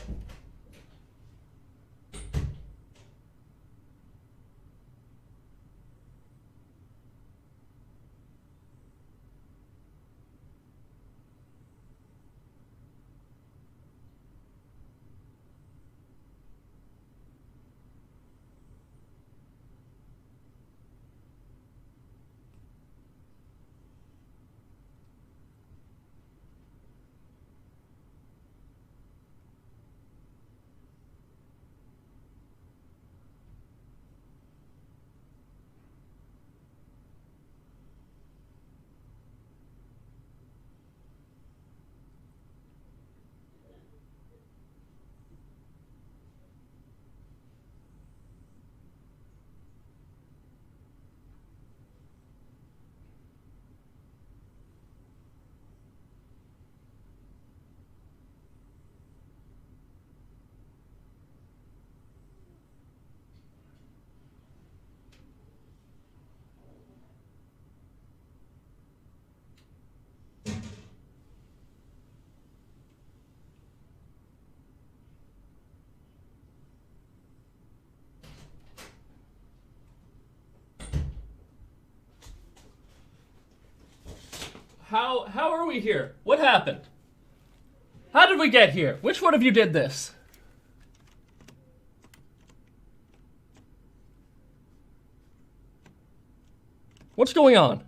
How are we here? What happened? How did we get here? Which one of you did this? What's going on?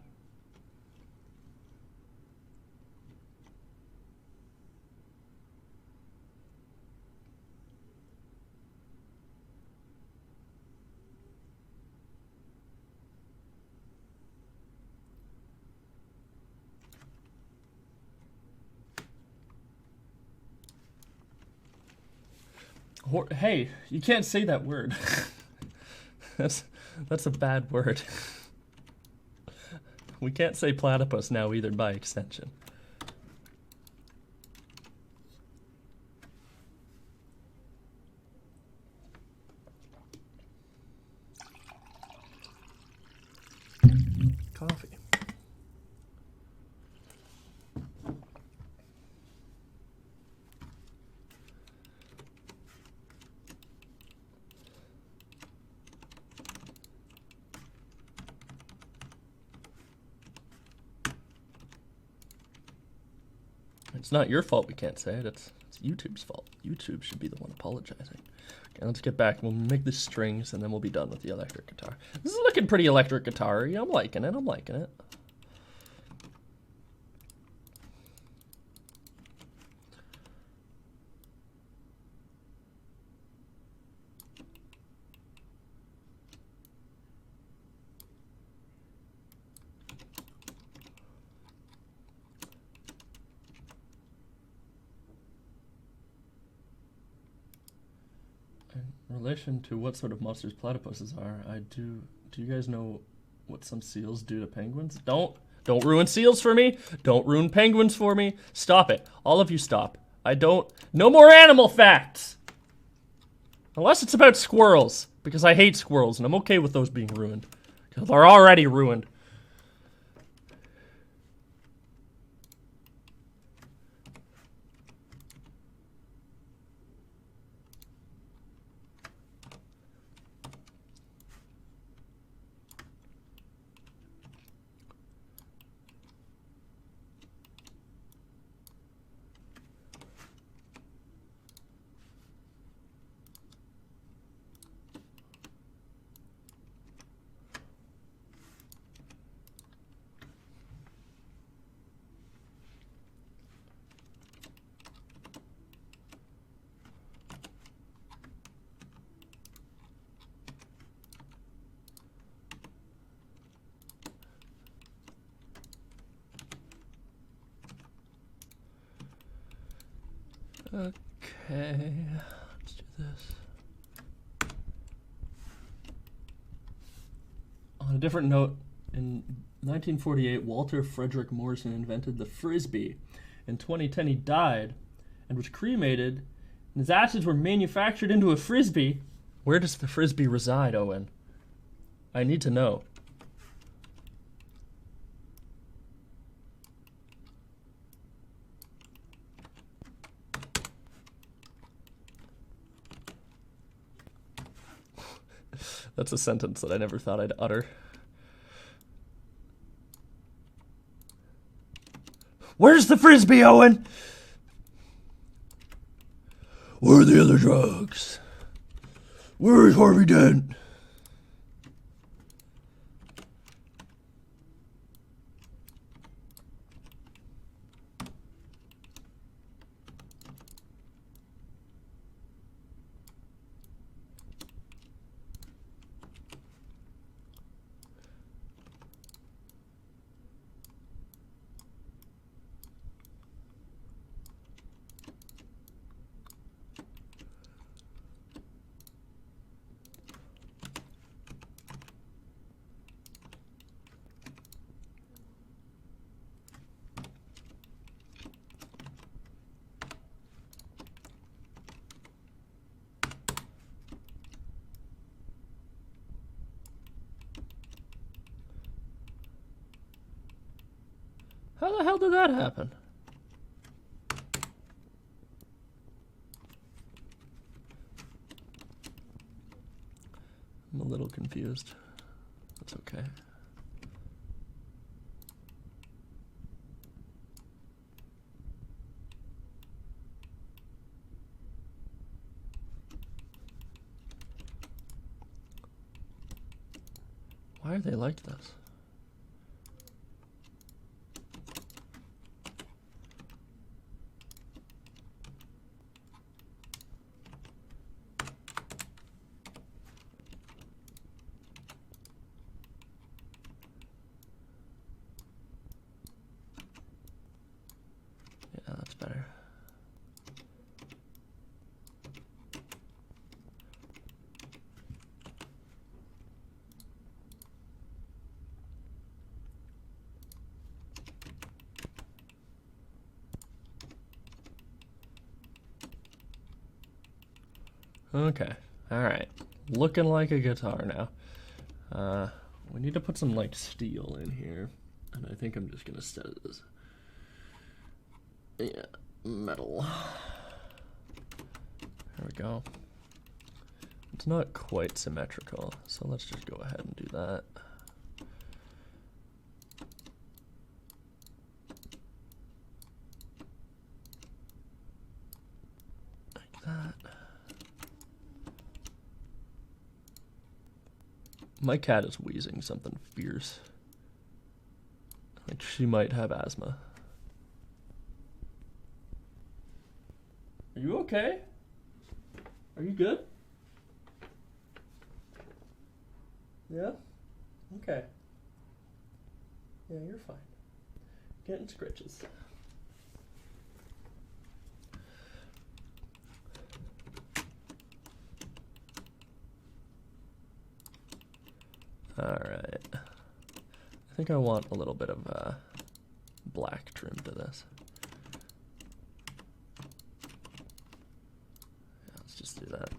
Hey, you can't say that word. that's a bad word. We can't say platypus now either by extension. Coffee. It's not your fault we can't say it, it's YouTube's fault. YouTube should be the one apologizing. Okay, let's get back. We'll make the strings and then we'll be done with the electric guitar. This is looking pretty electric guitar-y. I'm liking it, I'm liking it. In relation to what sort of monsters platypuses are, do you guys know what some seals do to penguins? Don't ruin seals for me. Don't ruin penguins for me. Stop it. All of you stop. No more animal facts. Unless it's about squirrels, because I hate squirrels and I'm okay with those being ruined. Because they're already ruined. Okay, let's do this. On a different note, in 1948, Walter Frederick Morrison invented the Frisbee. In 2010, he died and was cremated, and his ashes were manufactured into a Frisbee. Where does the Frisbee reside, Owen? I need to know. That's a sentence that I never thought I'd utter. Where's the Frisbee, Owen? Where are the other drugs? Where is Harvey Dent? How the hell did that happen? I'm a little confused. That's okay. Why are they like this? Yeah, that's better. Okay, alright. Looking like a guitar now. We need to put some like steel in here. And I think I'm just gonna set it as, yeah, metal. There we go. It's not quite symmetrical, so let's just go ahead and do that. Like that. My cat is wheezing something fierce. Like she might have asthma. Are you okay? Are you good? Yeah? Okay. Yeah, you're fine. Getting scritches. Alright. I think I want a little bit of black trim to this. Yeah, let's just do that.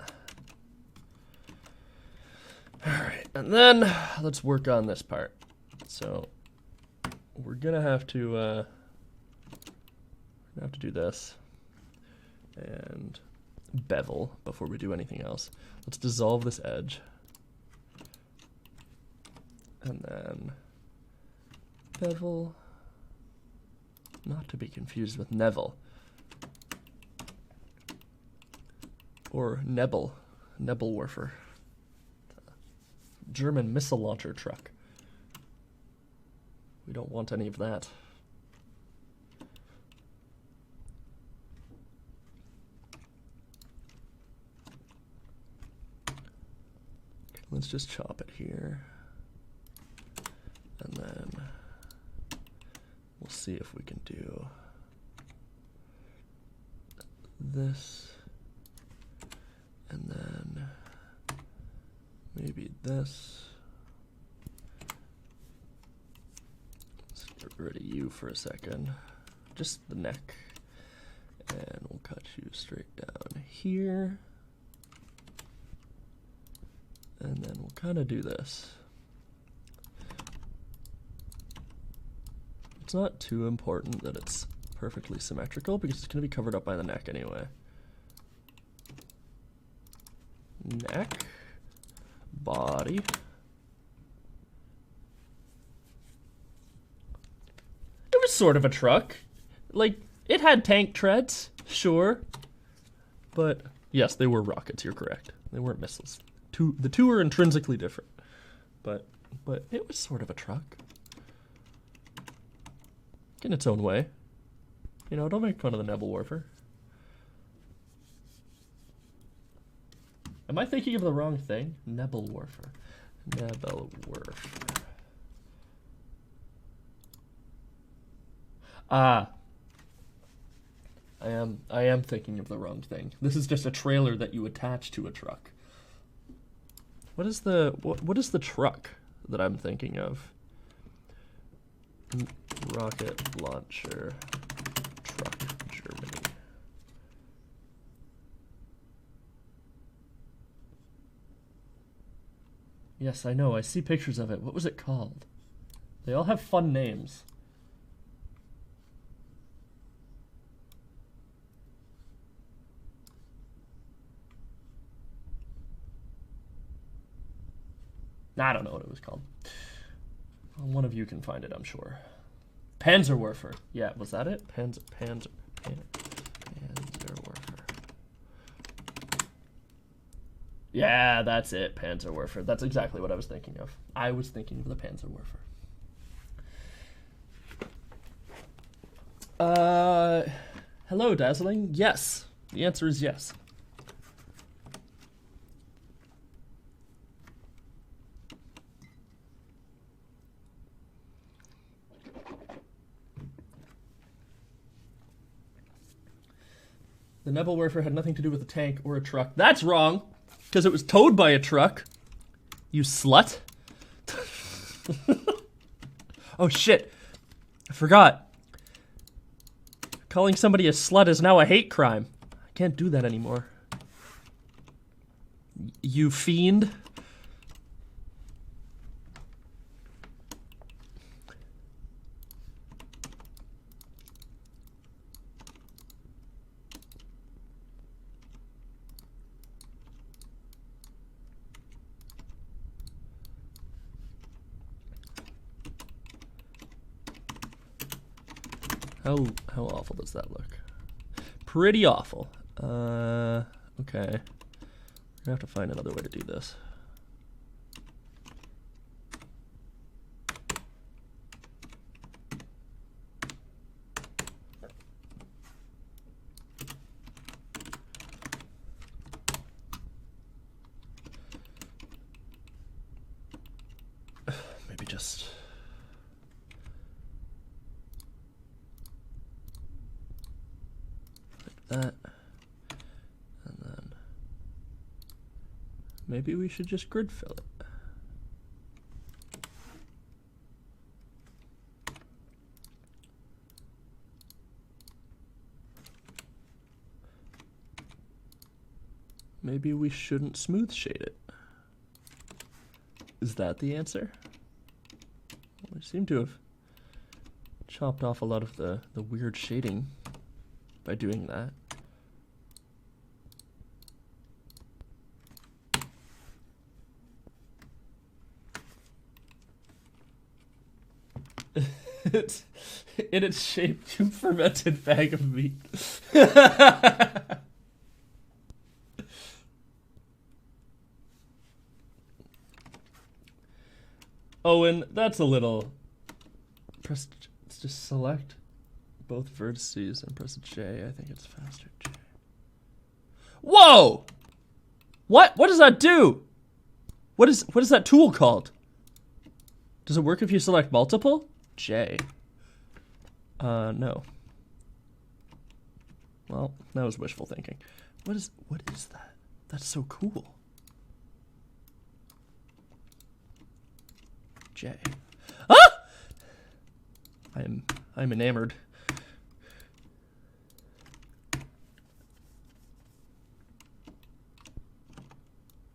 Alright, and then let's work on this part. So we're gonna have to do this and bevel before we do anything else. Let's dissolve this edge. And then bevel, not to be confused with Neville. Or Nebel, Nebelwerfer. German missile launcher truck. We don't want any of that. Let's just chop it here. And then we'll see if we can do this. And then maybe this. Let's get rid of you for a second. Just the neck. And we'll cut you straight down here. And then we'll kind of do this. It's not too important that it's perfectly symmetrical because it's going to be covered up by the neck anyway. Neck, body. It was sort of a truck. Like, it had tank treads, sure. But yes, they were rockets, you're correct. They weren't missiles. The two are intrinsically different. But it was sort of a truck. In its own way. You know, don't make fun of the Nebelwerfer. Am I thinking of the wrong thing? Nebelwerfer. Nebelwerfer. Ah. I am thinking of the wrong thing. This is just a trailer that you attach to a truck. What is the truck that I'm thinking of? Rocket launcher truck, Germany. Yes, I know. I see pictures of it. What was it called? They all have fun names. I don't know what it was called. Well, one of you can find it, I'm sure. Panzerwerfer. Yeah, was that it? Panzerwerfer. Yeah, that's it, Panzerwerfer. That's exactly what I was thinking of. I was thinking of the Panzerwerfer. Hello, Dazzling. Yes. The answer is yes. The Nebelwerfer had nothing to do with a tank or a truck. That's wrong, because it was towed by a truck. You slut. Oh, shit. I forgot. Calling somebody a slut is now a hate crime. I can't do that anymore. You fiend. How awful does that look? Pretty awful. Okay. We're gonna have to find another way to do this. Maybe just... that, and then maybe we should just grid fill it. Maybe we shouldn't smooth shade it. Is that the answer? Well, we seem to have chopped off a lot of the weird shading by doing that. In its shape, to fermented bag of meat. Owen, that's a little... Press, let's just select both vertices and press J. I think it's faster. J. Whoa! What? What does that do? What is that tool called? Does it work if you select multiple? J. No. Well, that was wishful thinking. What is that? That's so cool. J. Ah! I'm enamored.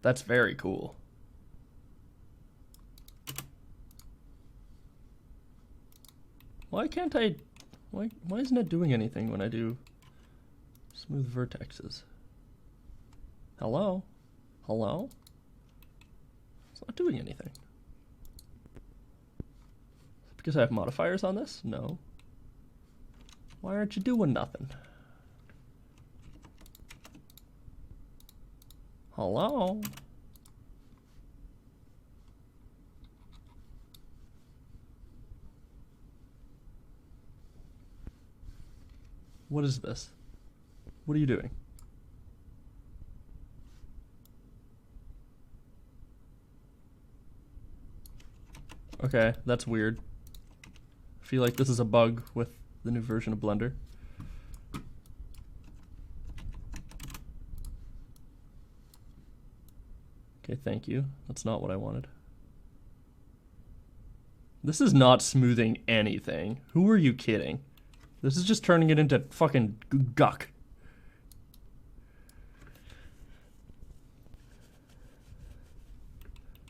That's very cool. Why can't I... Why isn't it doing anything when I do smooth vertexes? Hello? Hello? It's not doing anything. Because I have modifiers on this? No. Why aren't you doing nothing? Hello? What is this? What are you doing? Okay, that's weird. I feel like this is a bug with the new version of Blender. Okay, thank you. That's not what I wanted. This is not smoothing anything. Who are you kidding? This is just turning it into fucking guck.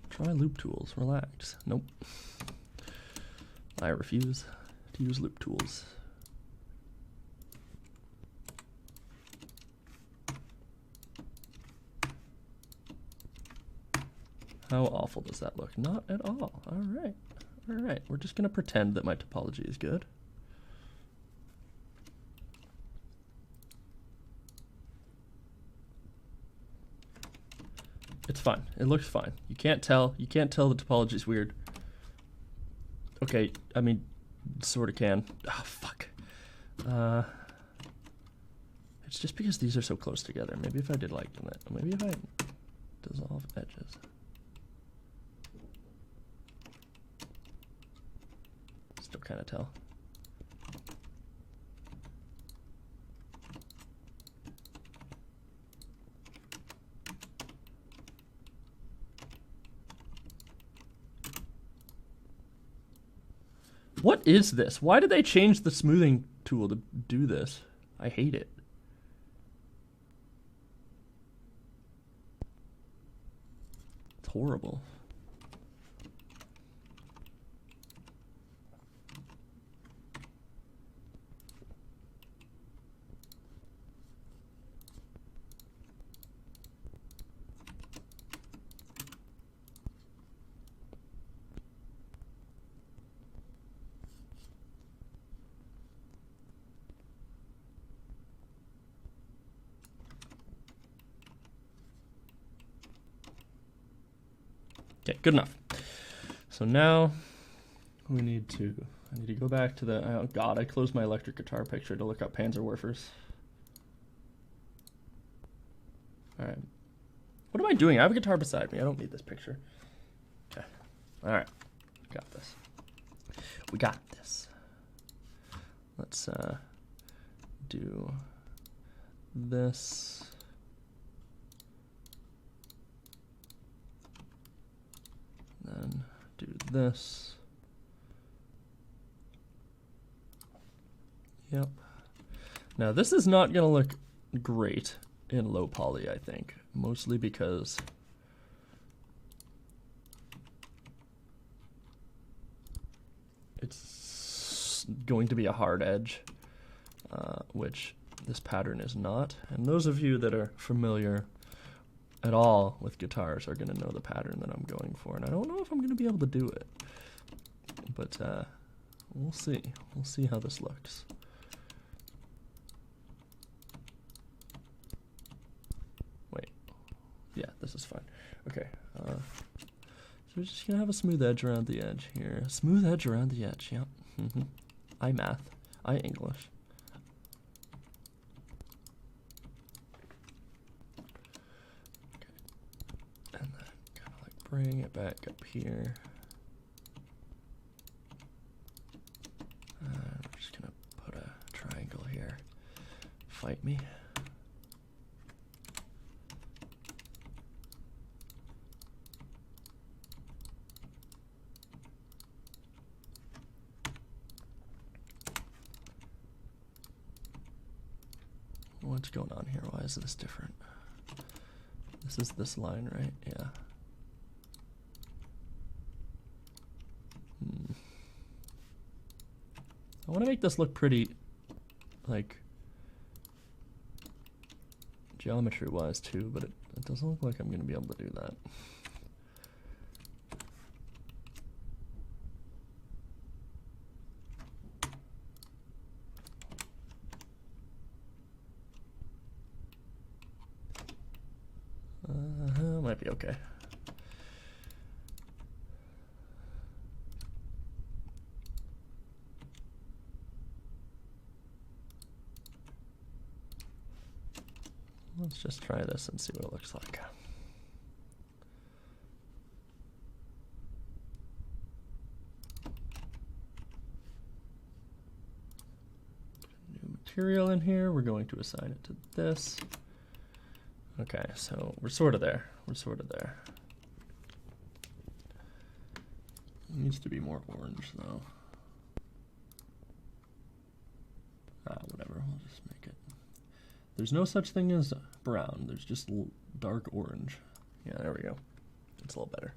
Try loop tools. Relax. Nope. I refuse to use loop tools. How awful does that look? Not at all. All right. All right. We're just going to pretend that my topology is good. It's fine. It looks fine. You can't tell. You can't tell the topology is weird. Okay, I mean, sort of can. Oh, fuck. It's just because these are so close together. Maybe if I did like that. Maybe if I dissolve edges. Still kind of tell. What is this? Why did they change the smoothing tool to do this? I hate it. It's horrible. Okay, good enough. So now I need to go back to the, oh god, I closed my electric guitar picture to look up Panzerwerfers. Alright. What am I doing? I have a guitar beside me. I don't need this picture. Okay. Alright. Got this. We got this. Let's do this. Then do this. Yep. Now this is not going to look great in low poly, I think. Mostly because it's going to be a hard edge, which this pattern is not. And those of you that are familiar at all with guitars are going to know the pattern that I'm going for, and I don't know if I'm going to be able to do it, but we'll see. We'll see how this looks. Wait, yeah, this is fine. Okay, so we're just going to have a smooth edge around the edge here. A smooth edge around the edge, yep. I math, I English. Bring it back up here. I'm just gonna put a triangle here. Fight me. What's going on here? Why is this different? This is this line, right? Yeah. I want to make this look pretty, like, geometry-wise too, but it doesn't look like I'm going to be able to do that. Might be okay. Let's just try this and see what it looks like. New material in here. We're going to assign it to this. Okay, so we're sort of there. We're sort of there. It needs to be more orange though. Whatever, we'll just make it. There's no such thing as brown. There's just dark orange. Yeah, there we go. It's a little better.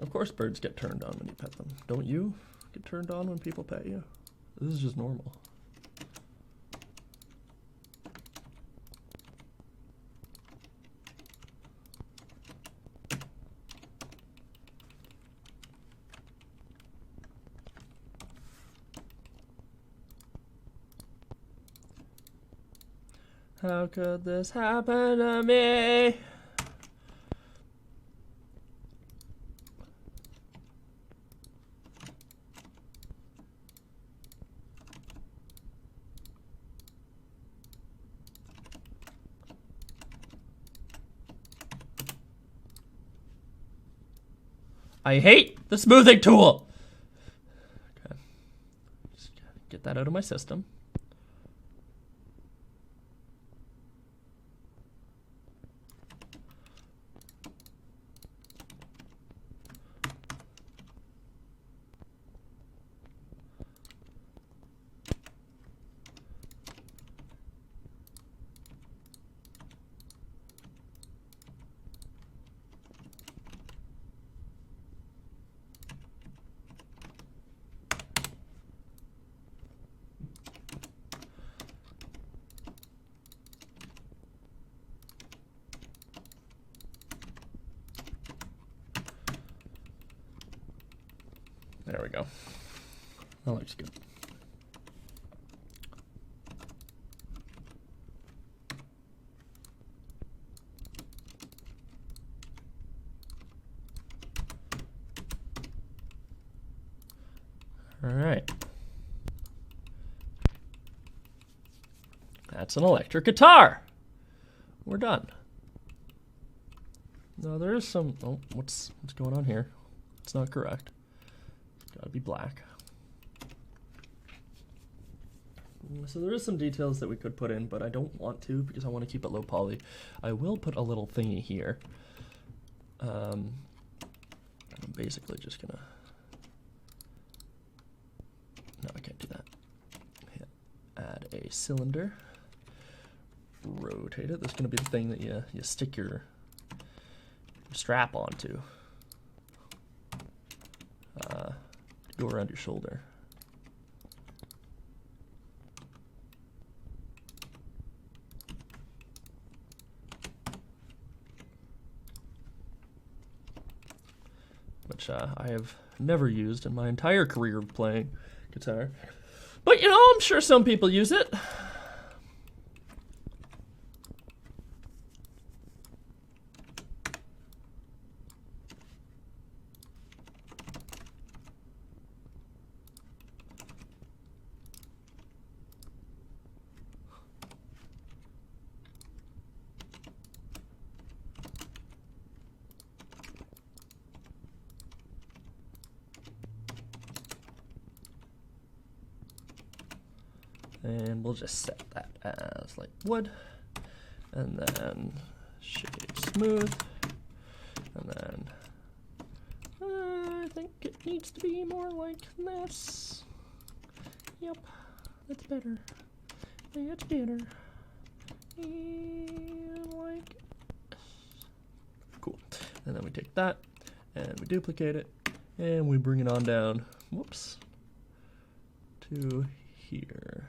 Of course birds get turned on when you pet them. Don't you get turned on when people pet you? This is just normal. How could this happen to me? I hate the smoothing tool. Okay. Just get that out of my system. There we go. That looks good. All right. That's an electric guitar. We're done. Now there is some, oh, what's going on here? It's not correct. Gotta be black. So there is some details that we could put in, but I don't want to because I want to keep it low poly. I will put a little thingy here. I'm basically just gonna, no, I can't do that. Hit add a cylinder, rotate it. That's gonna be the thing that you stick your strap onto. Go around your shoulder. Which I have never used in my entire career of playing guitar. But you know, I'm sure some people use it. And we'll just set that as like wood, and then shade smooth, and then I think it needs to be more like this. Yep, that's better. That's better. And like, cool. And then we take that and we duplicate it, and we bring it on down. Whoops, to here.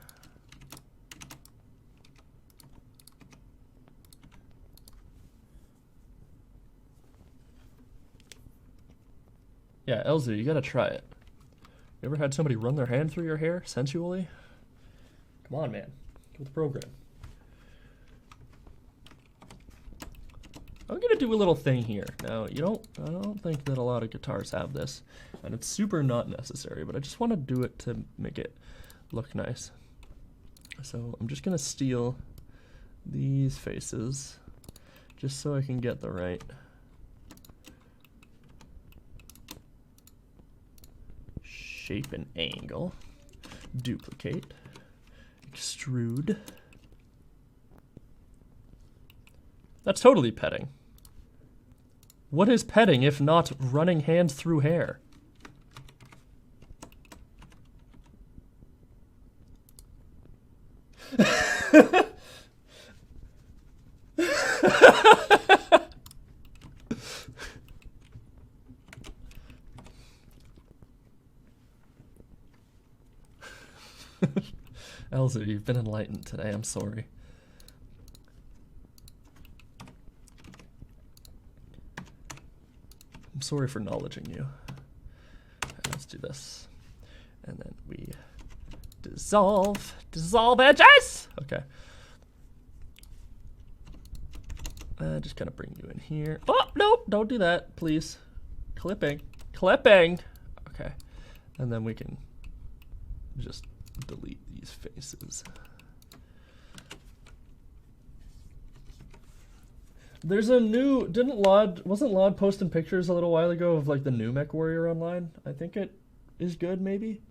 Yeah, Elzu, you gotta try it. You ever had somebody run their hand through your hair sensually? Come on, man. Get with the program. I'm gonna do a little thing here. Now, I don't think that a lot of guitars have this, and it's super not necessary, but I just want to do it to make it look nice. So I'm just gonna steal these faces, just so I can get the right shape and angle. Duplicate, extrude. That's totally petting. What is petting if not running hands through hair? Elzu, you've been enlightened today. I'm sorry. I'm sorry for knowledging you. Right, let's do this. And then we dissolve edges! Okay. Just kind of bring you in here. Oh, no, don't do that, please. Clipping. Okay. And then we can just delete these faces. There's a new, wasn't Lod posting pictures a little while ago of like the new MechWarrior online? I think it is good, maybe?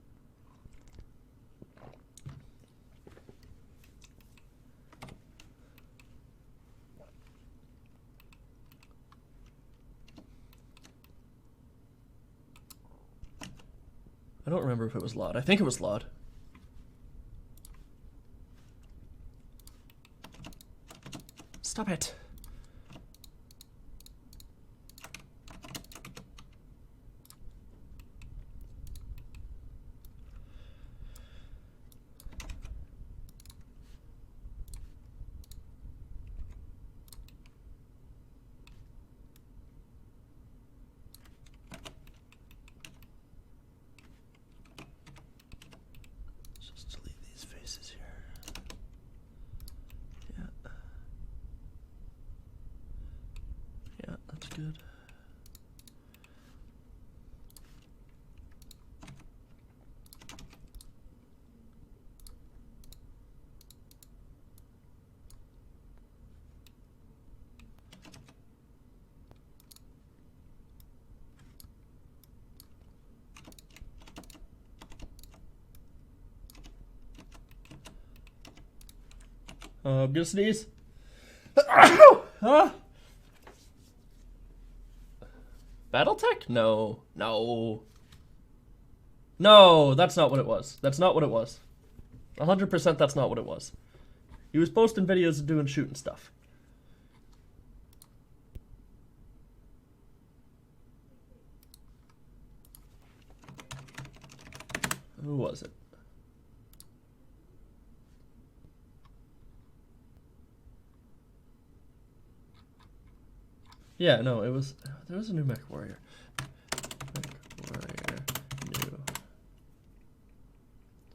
I don't remember if it was Lod. I think it was Lod. Stop it. Good. I'm gonna sneeze. Huh? Battletech? No. No. No, that's not what it was. That's not what it was. 100% that's not what it was. He was posting videos of doing shooting stuff. Who was it? Yeah, no, it was, there was a new MechWarrior. MechWarrior new.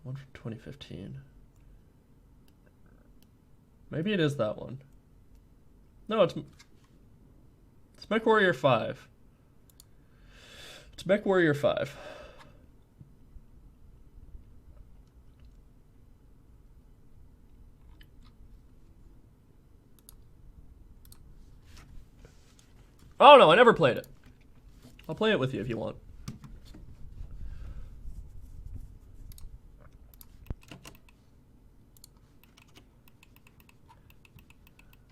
One from 2015. Maybe it is that one. No, it's MechWarrior 5. It's MechWarrior 5. Oh no, I never played it. I'll play it with you if you want.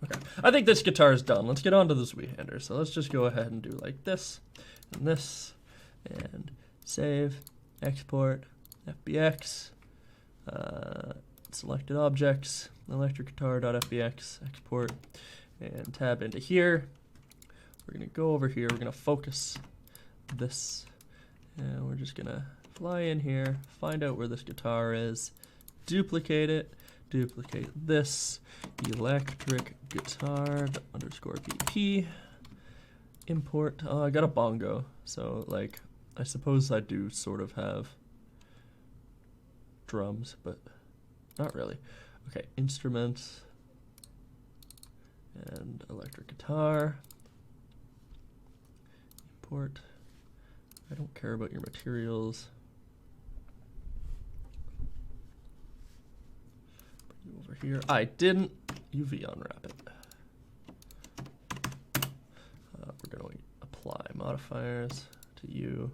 Okay, I think this guitar is done. Let's get on to the Zweehander. So let's just go ahead and do like this, and save, export, FBX, selected objects, electric guitar.fbx, export, and tab into here. We're gonna go over here, we're gonna focus this, and we're just gonna fly in here, find out where this guitar is, duplicate it, duplicate this, electric guitar underscore BP, import. Oh, I got a bongo, so like, I suppose I do sort of have drums, but not really. Okay, instruments, and electric guitar. Import. I don't care about your materials. Put you over here. I didn't UV unwrap it. We're going to apply modifiers to you.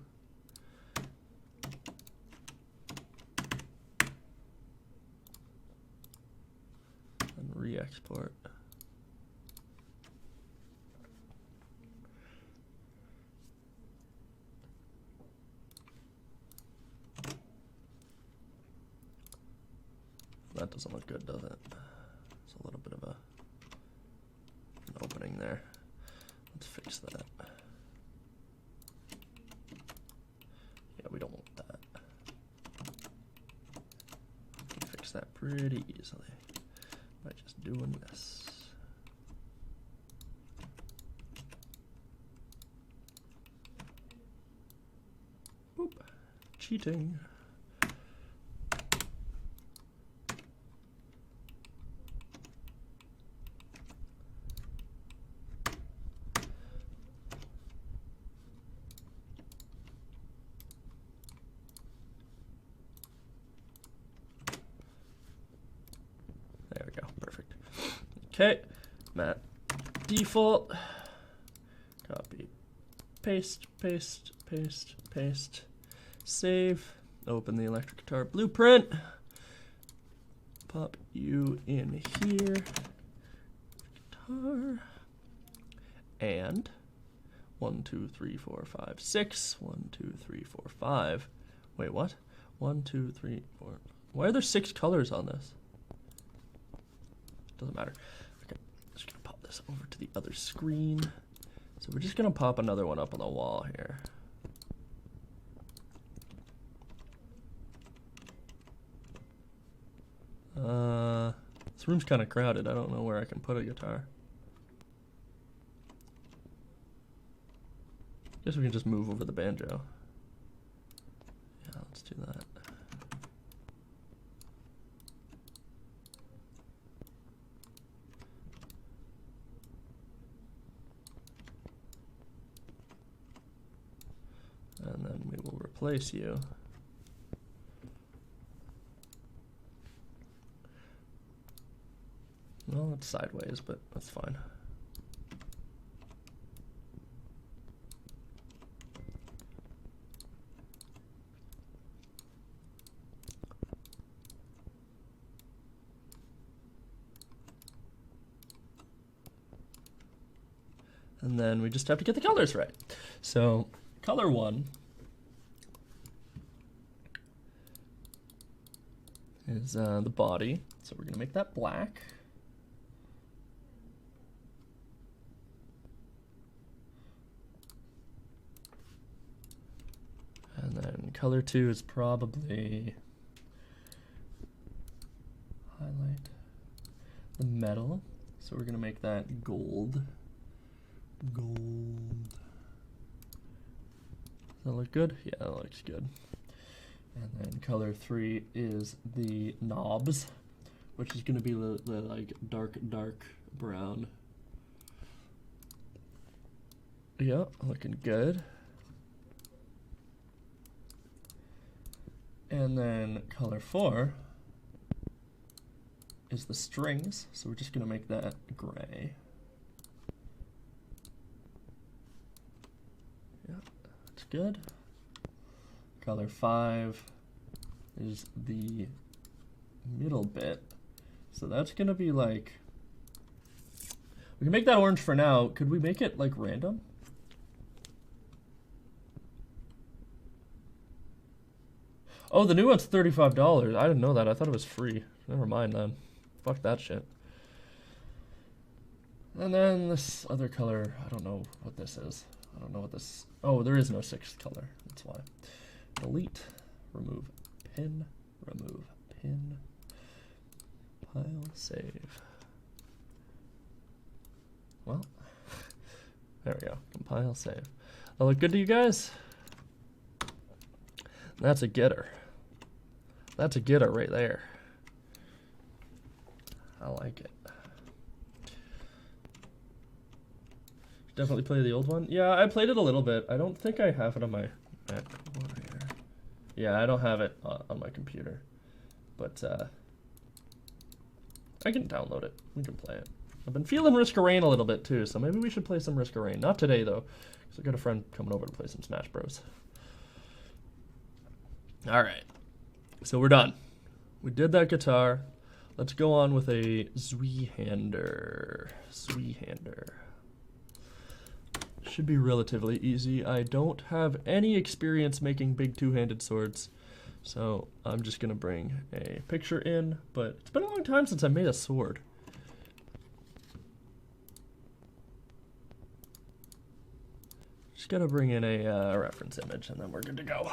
And re-export. That doesn't look good, does it? There's a little bit of an opening there. Let's fix that. Yeah, we don't want that. Fix that pretty easily by just doing this. Boop. Cheating. There we go, perfect. Okay, matte default, copy, paste, paste, paste, paste, save, open the electric guitar blueprint, pop you in here, guitar, and 1, 2, 3, 4, 5, 6, 1, 2, 3, 4, 5, wait, what? 1, 2, 3, 4, why are there 6 colors on this? Doesn't matter. Okay, just gonna pop this over to the other screen. So we're just gonna pop another one up on the wall here. This room's kind of crowded. I don't know where I can put a guitar. Guess we can just move over the banjo. Yeah, let's do that. And then we will replace you. Well, it's sideways, but that's fine. And then we just have to get the colors right. So color 1 is the body. So we're gonna make that black. And then color 2 is probably highlight the metal. So we're gonna make that gold. Gold. Does that look good? Yeah, that looks good. And then color 3 is the knobs, which is going to be the like dark brown. Yeah, looking good. And then color 4 is the strings, so we're just going to make that gray. Yeah, that's good. Color 5 is the middle bit. So that's gonna be like, we can make that orange for now. Could we make it like random? Oh, the new one's $35. I didn't know that. I thought it was free. Never mind then. Fuck that shit. And then this other color, I don't know what this is. I don't know what this, oh, there is no 6th color. That's why. Delete, remove pin, pile, save. Well, there we go, compile, save. That look good to you guys? That's a getter. That's a getter right there. I like it. Definitely play the old one. Yeah, I played it a little bit. I don't think I have it on my Mac. Yeah, I don't have it on my computer, but I can download it. We can play it. I've been feeling Risk of Rain a little bit too, so maybe we should play some Risk of Rain. Not today though, because I got a friend coming over to play some Smash Bros. All right, so we're done. We did that guitar. Let's go on with a Zweihander. Should be relatively easy. I don't have any experience making big two-handed swords, so I'm just gonna bring a picture in, but it's been a long time since I made a sword. Just gotta bring in a reference image and then we're good to go.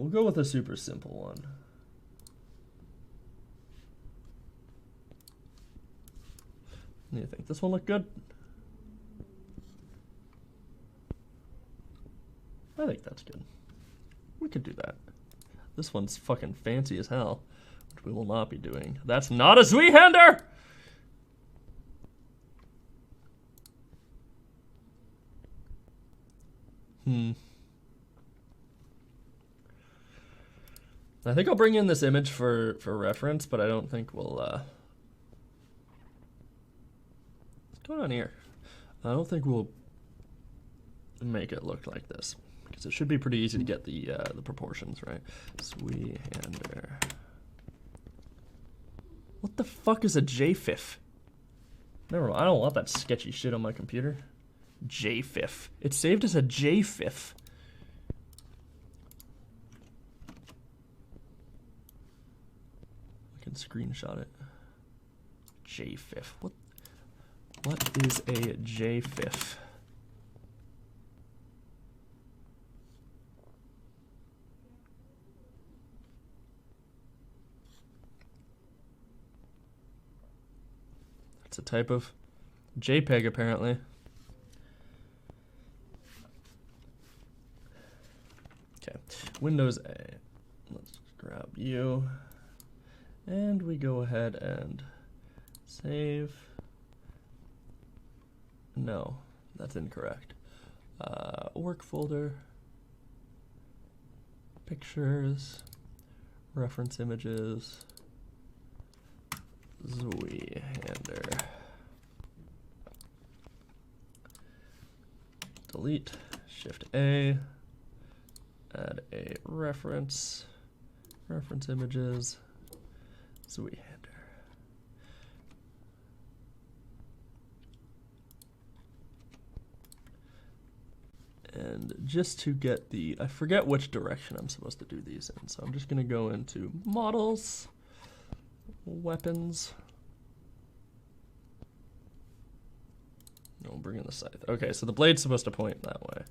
we'll go with a super simple one. What do you think? This one look good? I think that's good. We could do that. This one's fucking fancy as hell, which we will not be doing. That's not a Zweihander! I think I'll bring in this image for reference, but I don't think we'll, what's going on here? I don't think we'll make it look like this, because it should be pretty easy to get the proportions right. Zweihander. What the fuck is a JFIF? Never mind, I don't want that sketchy shit on my computer. JFIF. It's saved as a JFIF. I can screenshot it. JFIF. What is a JFIF? It's a type of JPEG apparently. Okay, Windows A. Let's grab you. And we go ahead and save. No, that's incorrect. Work folder, pictures, reference images, Zweihander. Delete, Shift A, add a reference, reference images, Zweihander. And just to get the, I forget which direction I'm supposed to do these in, so I'm just going to go into models, weapons. We'll bring in the scythe. Okay, so the blade's supposed to point that way.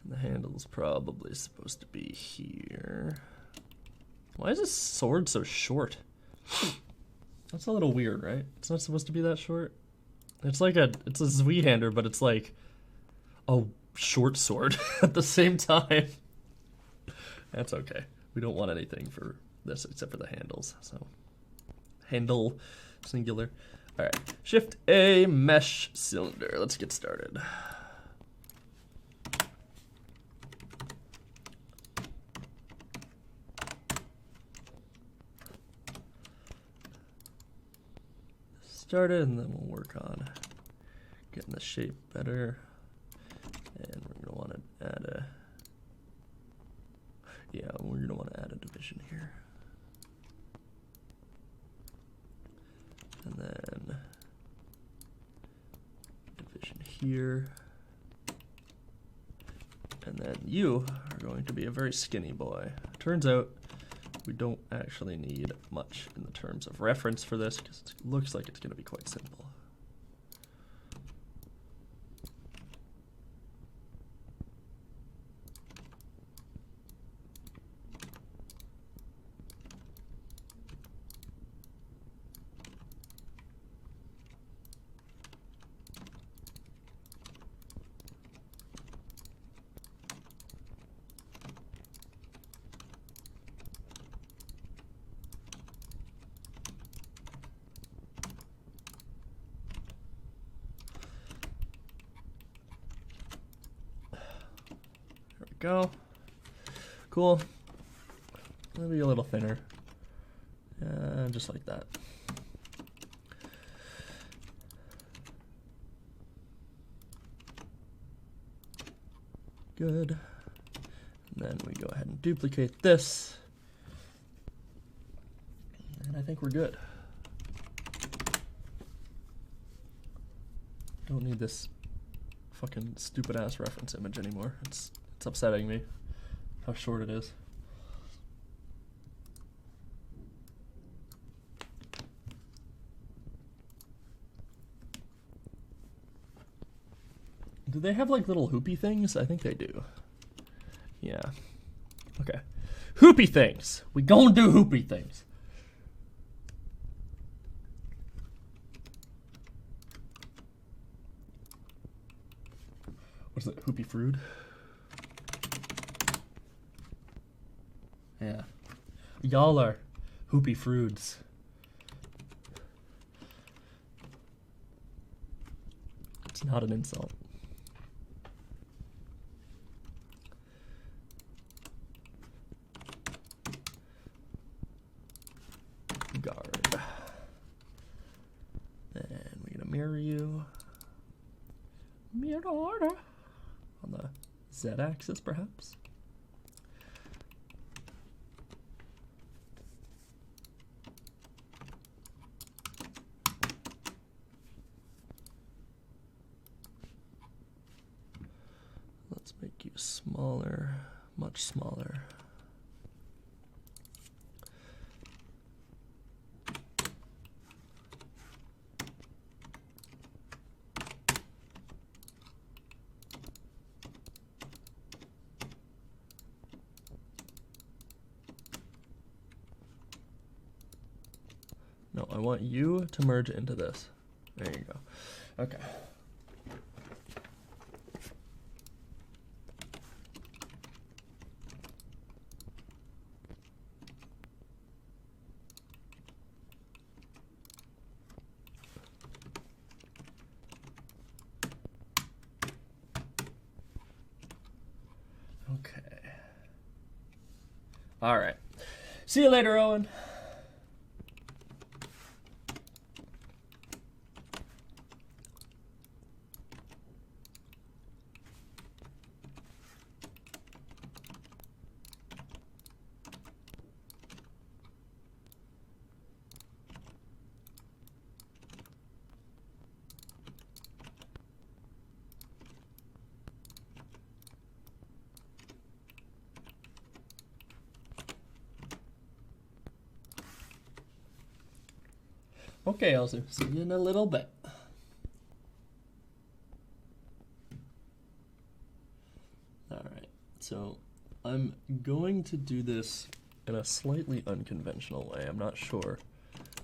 And the handle's probably supposed to be here. Why is this sword so short? That's a little weird, right? It's not supposed to be that short. It's like it's a Zweihander, but it's like a short sword at the same time. That's okay. We don't want anything for this except for the handles. So, handle, singular. All right, Shift A, mesh cylinder. Let's get started. Started, and then we'll work on getting the shape better. And we're gonna want to add a, yeah, we're gonna want to add a division here. And then division here. And then you are going to be a very skinny boy. Turns out we don't actually need much in the terms of reference for this because it looks like it's going to be quite simple. Go. Cool. Maybe a little thinner. Just like that. Good. And then we go ahead and duplicate this. And I think we're good. Don't need this fucking stupid ass reference image anymore. It's upsetting me how short it is. Do they have like little hoopy things? I think they do. Yeah. Okay. Hoopy things. We gonna do hoopy things. What's it? Hoopy fruit? Yeah. Y'all are hoopy fruits. It's not an insult. Guard. Then we're gonna mirror you. Mirror on the Z-axis, perhaps. Let's make you smaller, much smaller. No, I want you to merge into this. There you go. Okay. Okay. All right. See you later, Owen. Okay, Elsie. See you in a little bit. Alright, so I'm going to do this in a slightly unconventional way. I'm not sure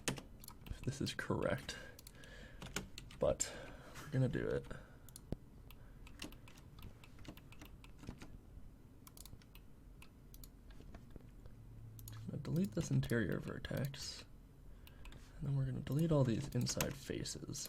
if this is correct, but we're gonna do it. I'm gonna delete this interior vertex. And then we're going to delete all these inside faces.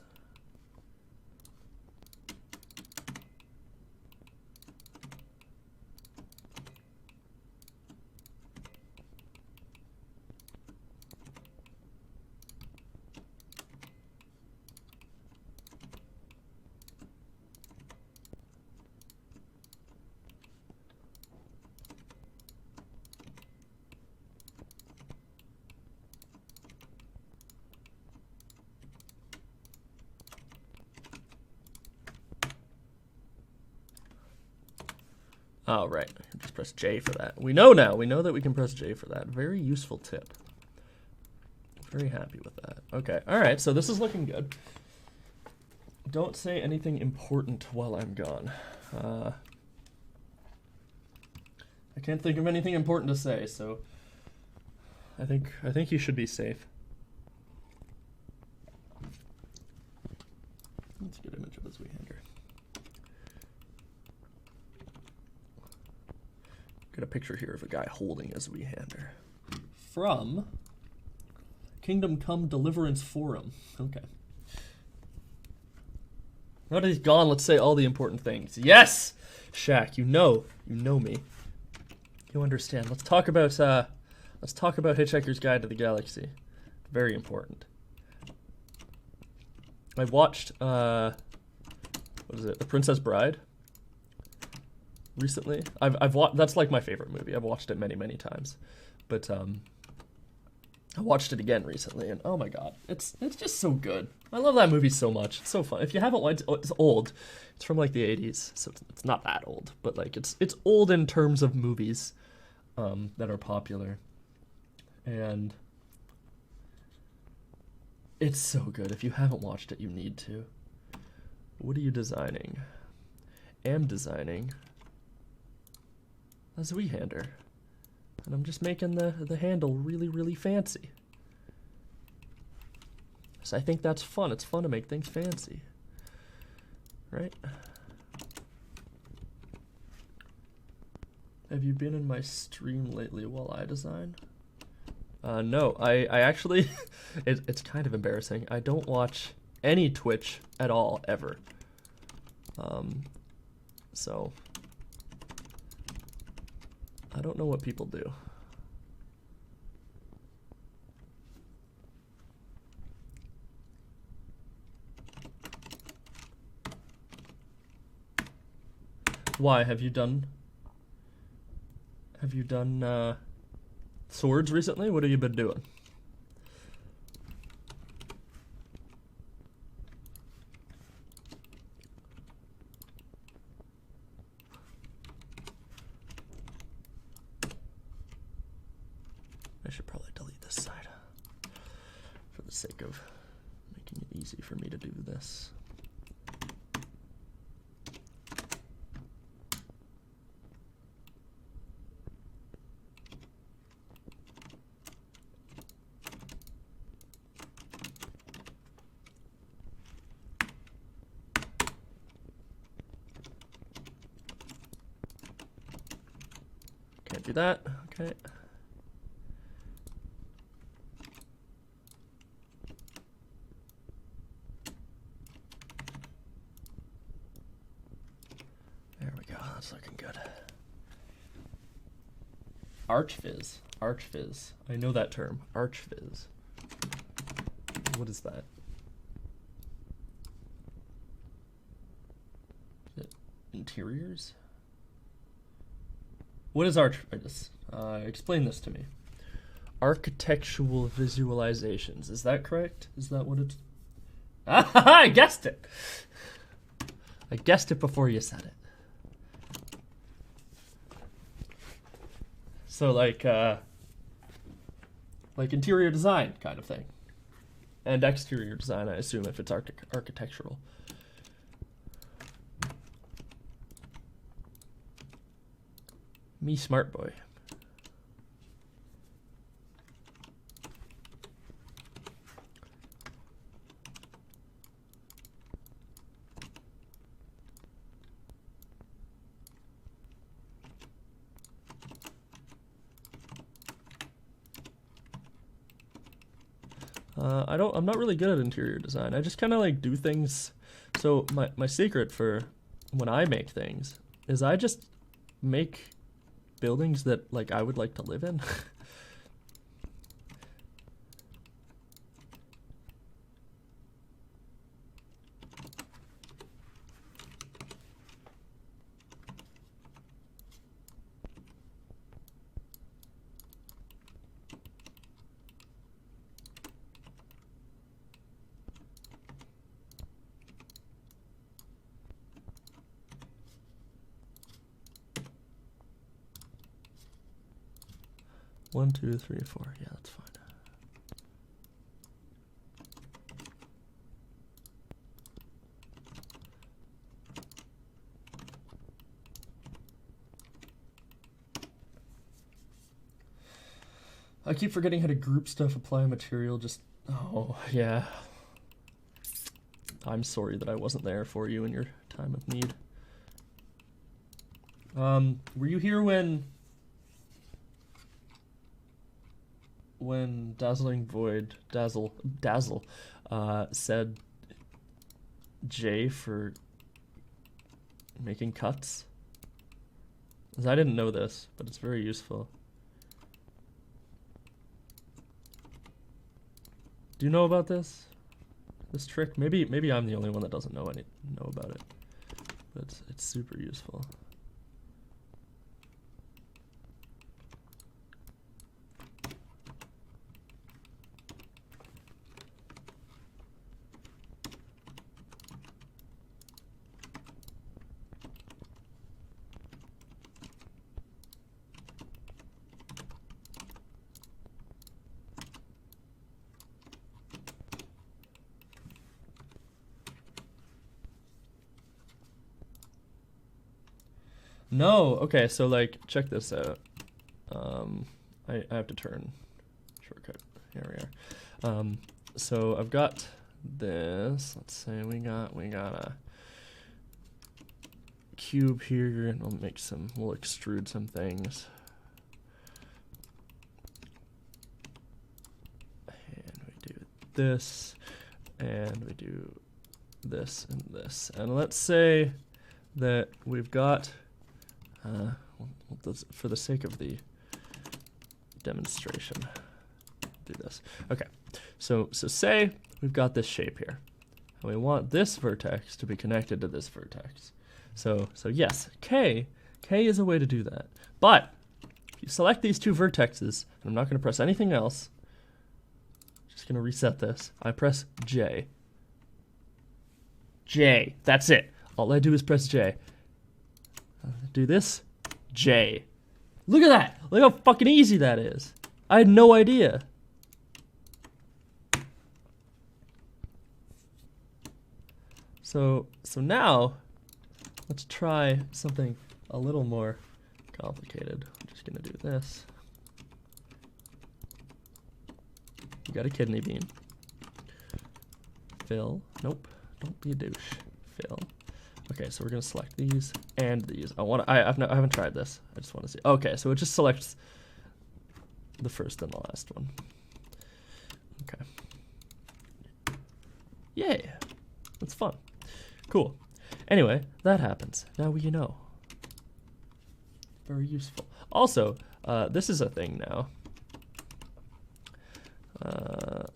Oh, right. Just press J for that. We know now. We know that we can press J for that. Very useful tip. Very happy with that. Okay. All right. So this is looking good. Don't say anything important while I'm gone. I can't think of anything important to say, so I think you should be safe. That's a good image of this Weehander. Got a picture here of a guy holding a Weehander. From Kingdom Come Deliverance Forum. Okay. Now that he's gone, let's say all the important things. Yes! Shaq, you know me. You understand. Let's talk about Hitchhiker's Guide to the Galaxy. Very important. I watched what is it? The Princess Bride recently. I've watched, that's like my favorite movie. I've watched it many times. But I watched it again recently and oh my god, it's just so good. I love that movie so much. It's so fun. If you haven't watched it's old. It's from like the 80s, so it's not that old, but like it's old in terms of movies that are popular. And it's so good. If you haven't watched it, you need to. What are you designing? am designing a Zweihander. And I'm just making the handle really, really fancy. So I think that's fun. It's fun to make things fancy. Right? Have you been in my stream lately while I design? No, I actually, it's kind of embarrassing. I don't watch any Twitch at all, ever. So, I don't know what people do. Why, have you done swords recently? What have you been doing? I should probably delete this side for the sake of making it easy for me to do this. Can't do that. Okay. There we go. That's looking good. Archviz. Archviz. I know that term. Archviz. What is that? Is it interiors? What is Archviz? Explain this to me. Architectural visualizations. Is that correct? Is that what it's... Ah, I guessed it! I guessed it before you said it. So like interior design kind of thing. And exterior design, I assume, if it's architectural. Me smart boy. I'm not really good at interior design. I just kind of like do things. So my secret for when I make things is I just make buildings that like I would like to live in. One, two, three, four. Yeah, that's fine. I keep forgetting how to group stuff, apply material, just... Oh, yeah. I'm sorry that I wasn't there for you in your time of need. Were you here when Dazzling Void, Dazzle, said J for making cuts? 'Cause I didn't know this, but it's very useful. Do you know about this trick? Maybe I'm the only one that doesn't know about it, but it's super useful. No, okay, so like, check this out. I have to turn shortcut. Here we are. So I've got this. Let's say we got a cube here, and we'll extrude some things. And we do this, and we do this and this. And let's say that we've got, for the sake of the demonstration, do this. Okay, so say we've got this shape here, and we want this vertex to be connected to this vertex. So yes, K is a way to do that. But if you select these two vertexes, and I'm not going to press anything else, just going to reset this. I press J. J. That's it. All I do is press J. Do this. J. Look at that. Look how fucking easy that is. I had no idea. So now, let's try something a little more complicated. I'm just gonna do this. You got a kidney bean. Fill. Nope. Don't be a douche. Fill. Okay, so we're gonna select these and these. I haven't tried this. I just want to see. Okay, so it just selects the first and the last one. Okay. Yay. That's fun. Cool. Anyway, that happens. Now we know. Very useful. Also, this is a thing now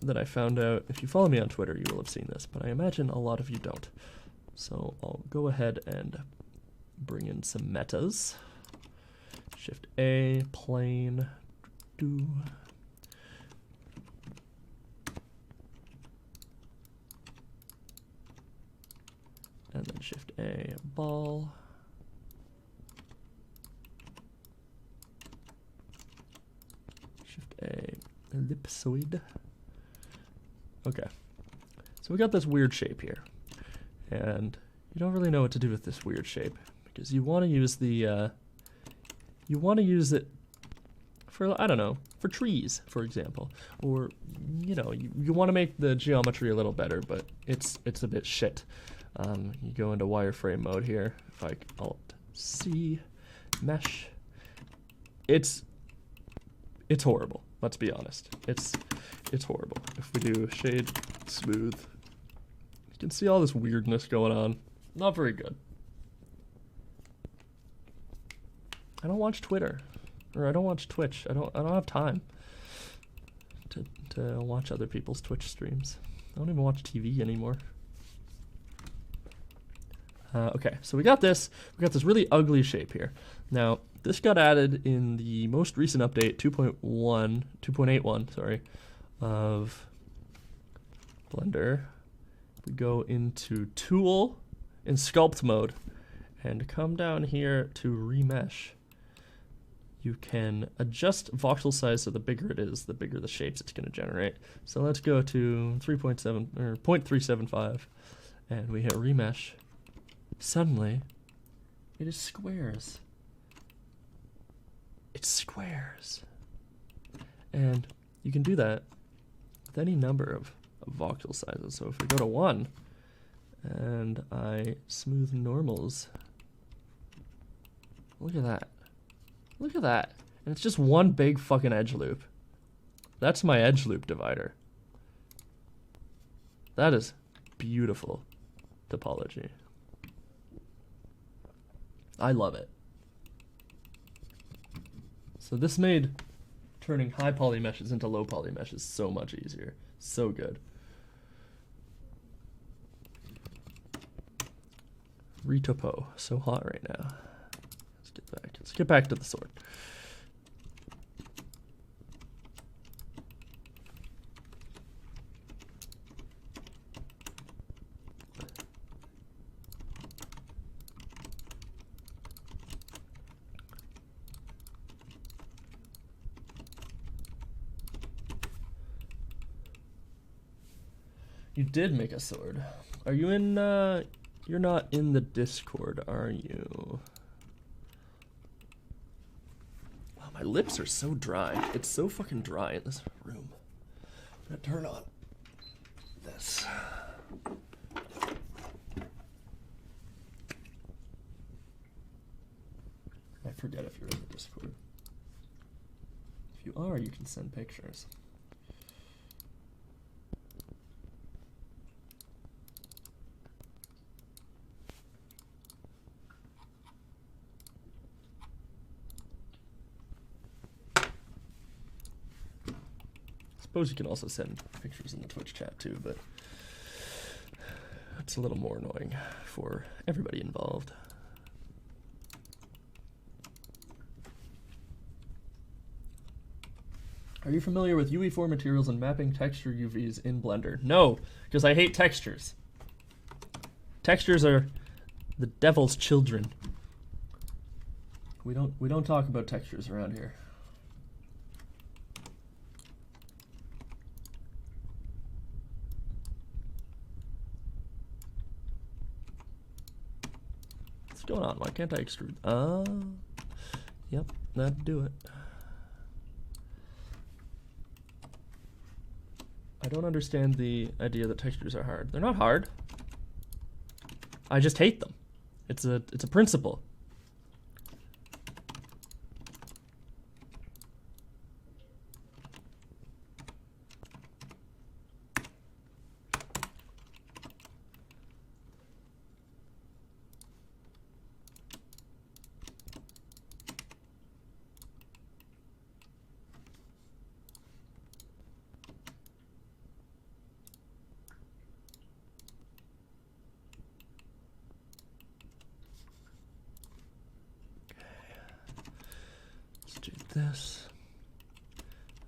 that I found out. If you follow me on Twitter, you will have seen this, but I imagine a lot of you don't. So I'll go ahead and bring in some metas. Shift A, plane, do. And then Shift A, ball. Shift A, ellipsoid. Okay. So we got this weird shape here. And you don't really know what to do with this weird shape, because you want to use the, you want to use it for, I don't know, for trees, for example. Or, you know, you want to make the geometry a little better, but it's a bit shit. You go into wireframe mode here. If I Alt-C, mesh. It's horrible. Let's be honest. It's horrible. If we do shade smooth, you can see all this weirdness going on. Not very good. I don't watch Twitter, or I don't watch Twitch. I don't have time to watch other people's Twitch streams. I don't even watch TV anymore. Okay, so we got this really ugly shape here. Now, this got added in the most recent update, 2.81, sorry, of Blender. We go into Tool in Sculpt mode and come down here to Remesh. You can adjust voxel size, so the bigger it is, the bigger the shapes it's going to generate. So let's go to 3.7 or 0.375, and we hit Remesh. Suddenly, it is squares. It's squares. And you can do that with any number of voxel sizes. So if we go to 1, and I smooth normals, look at that. Look at that. And it's just one big fucking edge loop. That's my edge loop divider. That is beautiful topology. I love it. So this made turning high poly meshes into low poly meshes so much easier. So good. Retopo. So hot right now. Let's get back to the sword. You did make a sword. Are you in, you're not in the Discord, are you? My lips are so dry. It's so fucking dry in this room. I'm gonna turn on this. I forget if you're in the Discord. If you are, you can send pictures. Suppose you can also send pictures in the Twitch chat too, but it's a little more annoying for everybody involved. Are you familiar with UE4 materials and mapping texture UVs in Blender? No, because I hate textures. Textures are the devil's children. We don't talk about textures around here. What's going on? Why can't I extrude? Yep, that'd do it. I don't understand the idea that textures are hard. They're not hard. I just hate them. It's a principle. This,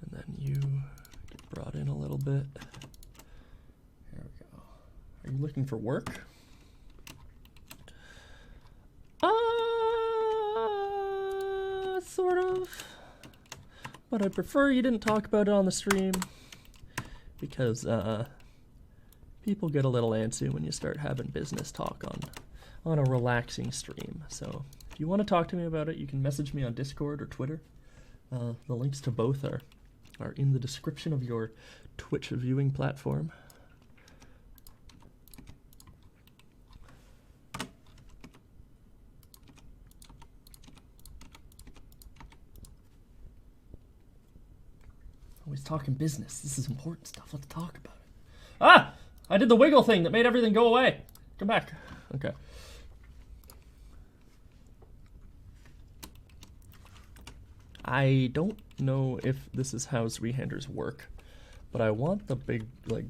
and then you get brought in a little bit. Here we go. Are you looking for work? Sort of. But I prefer you didn't talk about it on the stream because people get a little antsy when you start having business talk on a relaxing stream. So if you want to talk to me about it, you can message me on Discord or Twitter. The links to both are in the description of your Twitch viewing platform. Always talking business. This is important stuff. Let's talk about it. Ah! I did the wiggle thing that made everything go away. Come back. Okay. I don't know if this is how Z-handers work, but I want the big, like,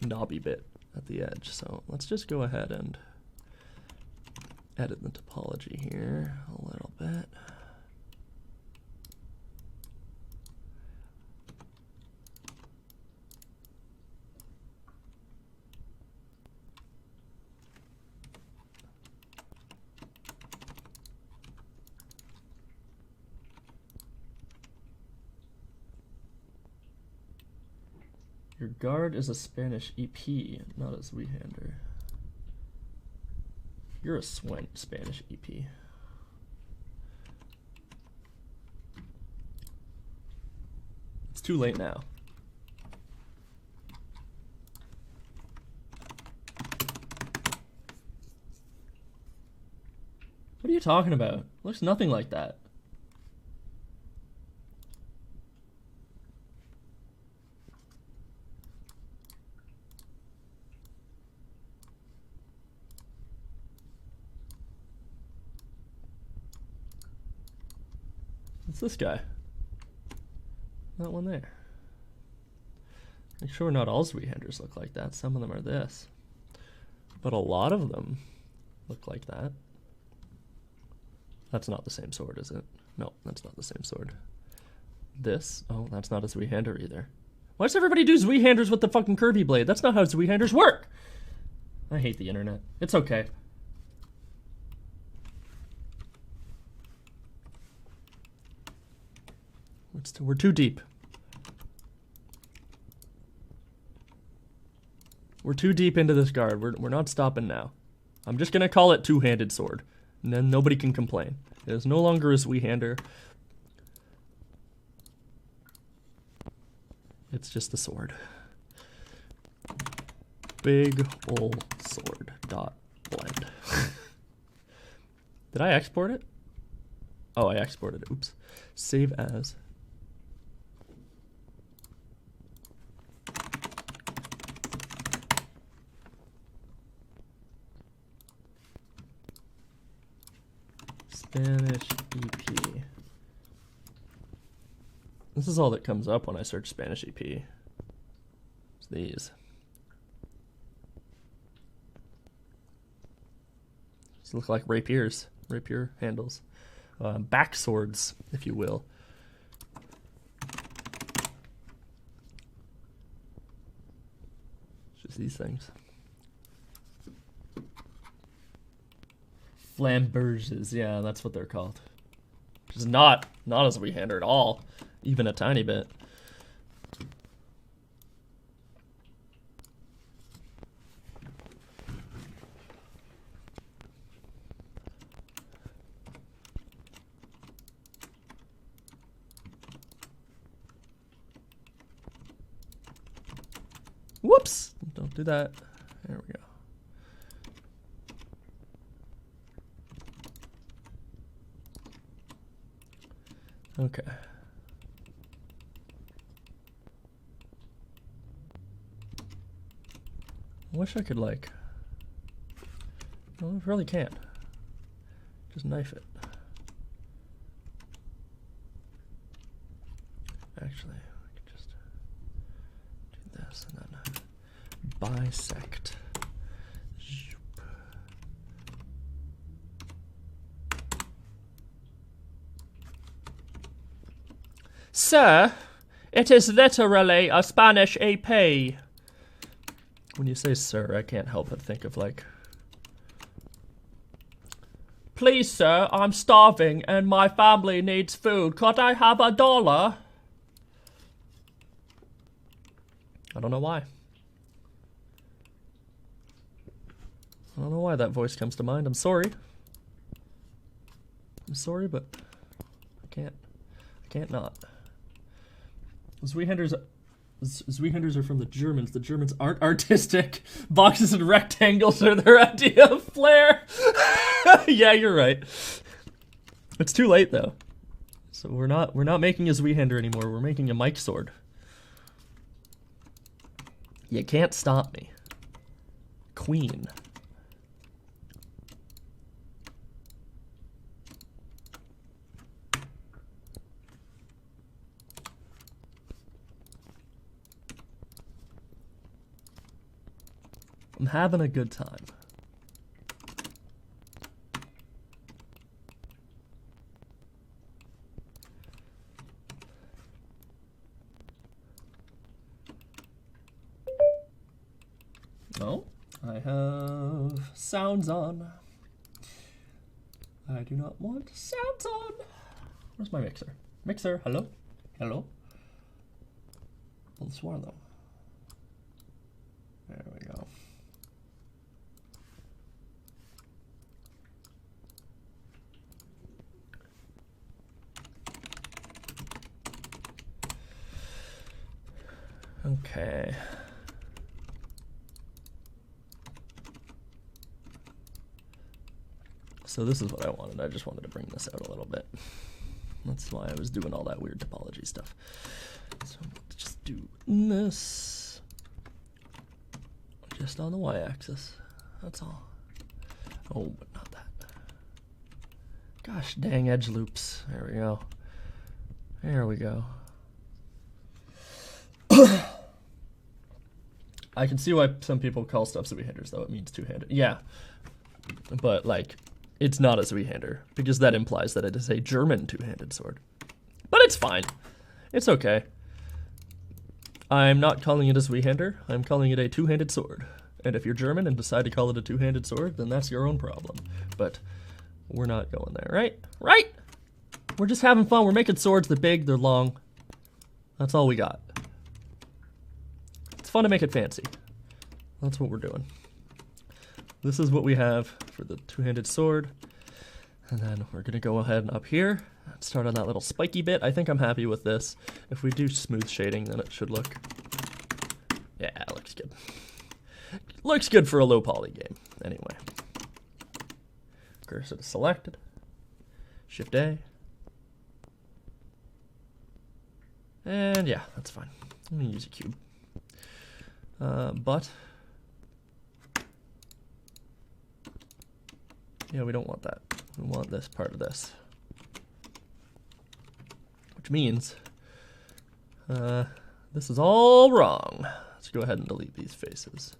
knobby bit at the edge. So let's just go ahead and edit the topology here a little bit. Your guard is a Spanish EP, not a Z-hander. You're a Spanish EP. It's too late now. What are you talking about? Looks nothing like that. It's this guy. That one there. I'm sure not all Z-handers look like that. Some of them are this. But a lot of them look like that. That's not the same sword, is it? No, that's not the same sword. This, oh, that's not a Z-hander either. Why does everybody do Z-handers with the fucking curvy blade? That's not how Z-handers work! I hate the internet. It's okay. We're too deep. We're too deep into this guard. We're not stopping now. I'm just gonna call it two-handed sword, and then nobody can complain. It is no longer a Z-hander. It's just a sword. Big ol' sword dot blend. Did I export it? Oh, I exported it. Oops. Save as. Spanish EP. This is all that comes up when I search Spanish EP. It's these. These look like rapiers, rapier handles. Back swords, if you will. Just these things. Flamberges, yeah, that's what they're called. Which is not a three-hander at all, even a tiny bit. Whoops! Don't do that. There we go. Okay. I wish I could, like... No, I really can't. Just knife it. Actually, I could just do this and then bisect. Sir, it is literally a Spanish EP. When you say sir, I can't help but think of like... Please, sir, I'm starving and my family needs food. Could I have $1? I don't know why. I don't know why that voice comes to mind. I'm sorry. I'm sorry, but I can't not. Zweihanders are from the Germans. The Germans aren't artistic. Boxes and rectangles are their idea of flair. Yeah, you're right. It's too late though. So we're not making a Zweihander anymore. We're making a Mike sword. You can't stop me. Queen. I'm having a good time. Oh, I have sounds on. I do not want sounds on. Where's my mixer? Mixer, hello? Hello? Bonsoir, though. There we go. Okay. So this is what I wanted. I just wanted to bring this out a little bit. That's why I was doing all that weird topology stuff. So let's just do this. Just on the y-axis. That's all. Oh, but not that. Gosh dang edge loops. There we go. There we go. I can see why some people call stuff Zweihanders, though. It means two-handed. Yeah. But, like, it's not a Zweihander, because that implies that it is a German two-handed sword. But it's fine. It's okay. I'm not calling it a Zweihander. I'm calling it a two-handed sword. And if you're German and decide to call it a two-handed sword, then that's your own problem. But we're not going there, right? Right? We're just having fun. We're making swords. They're big. They're long. That's all we got. It's fun to make it fancy. That's what we're doing. This is what we have for the two-handed sword. And then we're gonna go ahead and up here, start on that little spiky bit. I think I'm happy with this. If we do smooth shading, then it should look, yeah, it looks good. Looks good for a low poly game, anyway. Cursor is selected, Shift A. And yeah, that's fine. I'm gonna use a cube. But yeah, we don't want that. We want this part of this. Which means this is all wrong. Let's go ahead and delete these faces.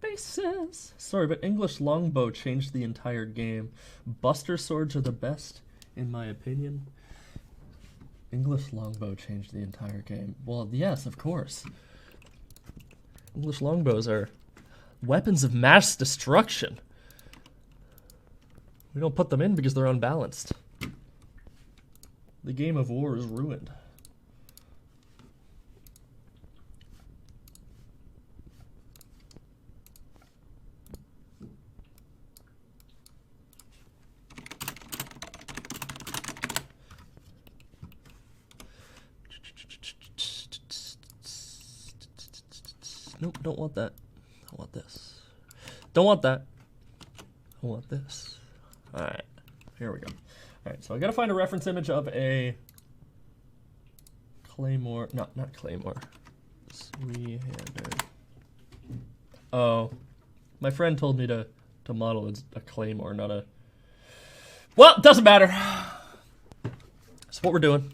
Faces! Sorry, but English longbow changed the entire game. Buster swords are the best, in my opinion. English longbow changed the entire game. Well, yes, of course. English longbows are weapons of mass destruction. We don't put them in because they're unbalanced. The game of war is ruined. Nope, don't want that. I want this. Don't want that. I want this. Alright, here we go. Alright, so I gotta find a reference image of a claymore. Not claymore. Three-handed. Oh. My friend told me to model a claymore, not a. Well, it doesn't matter. That's what we're doing.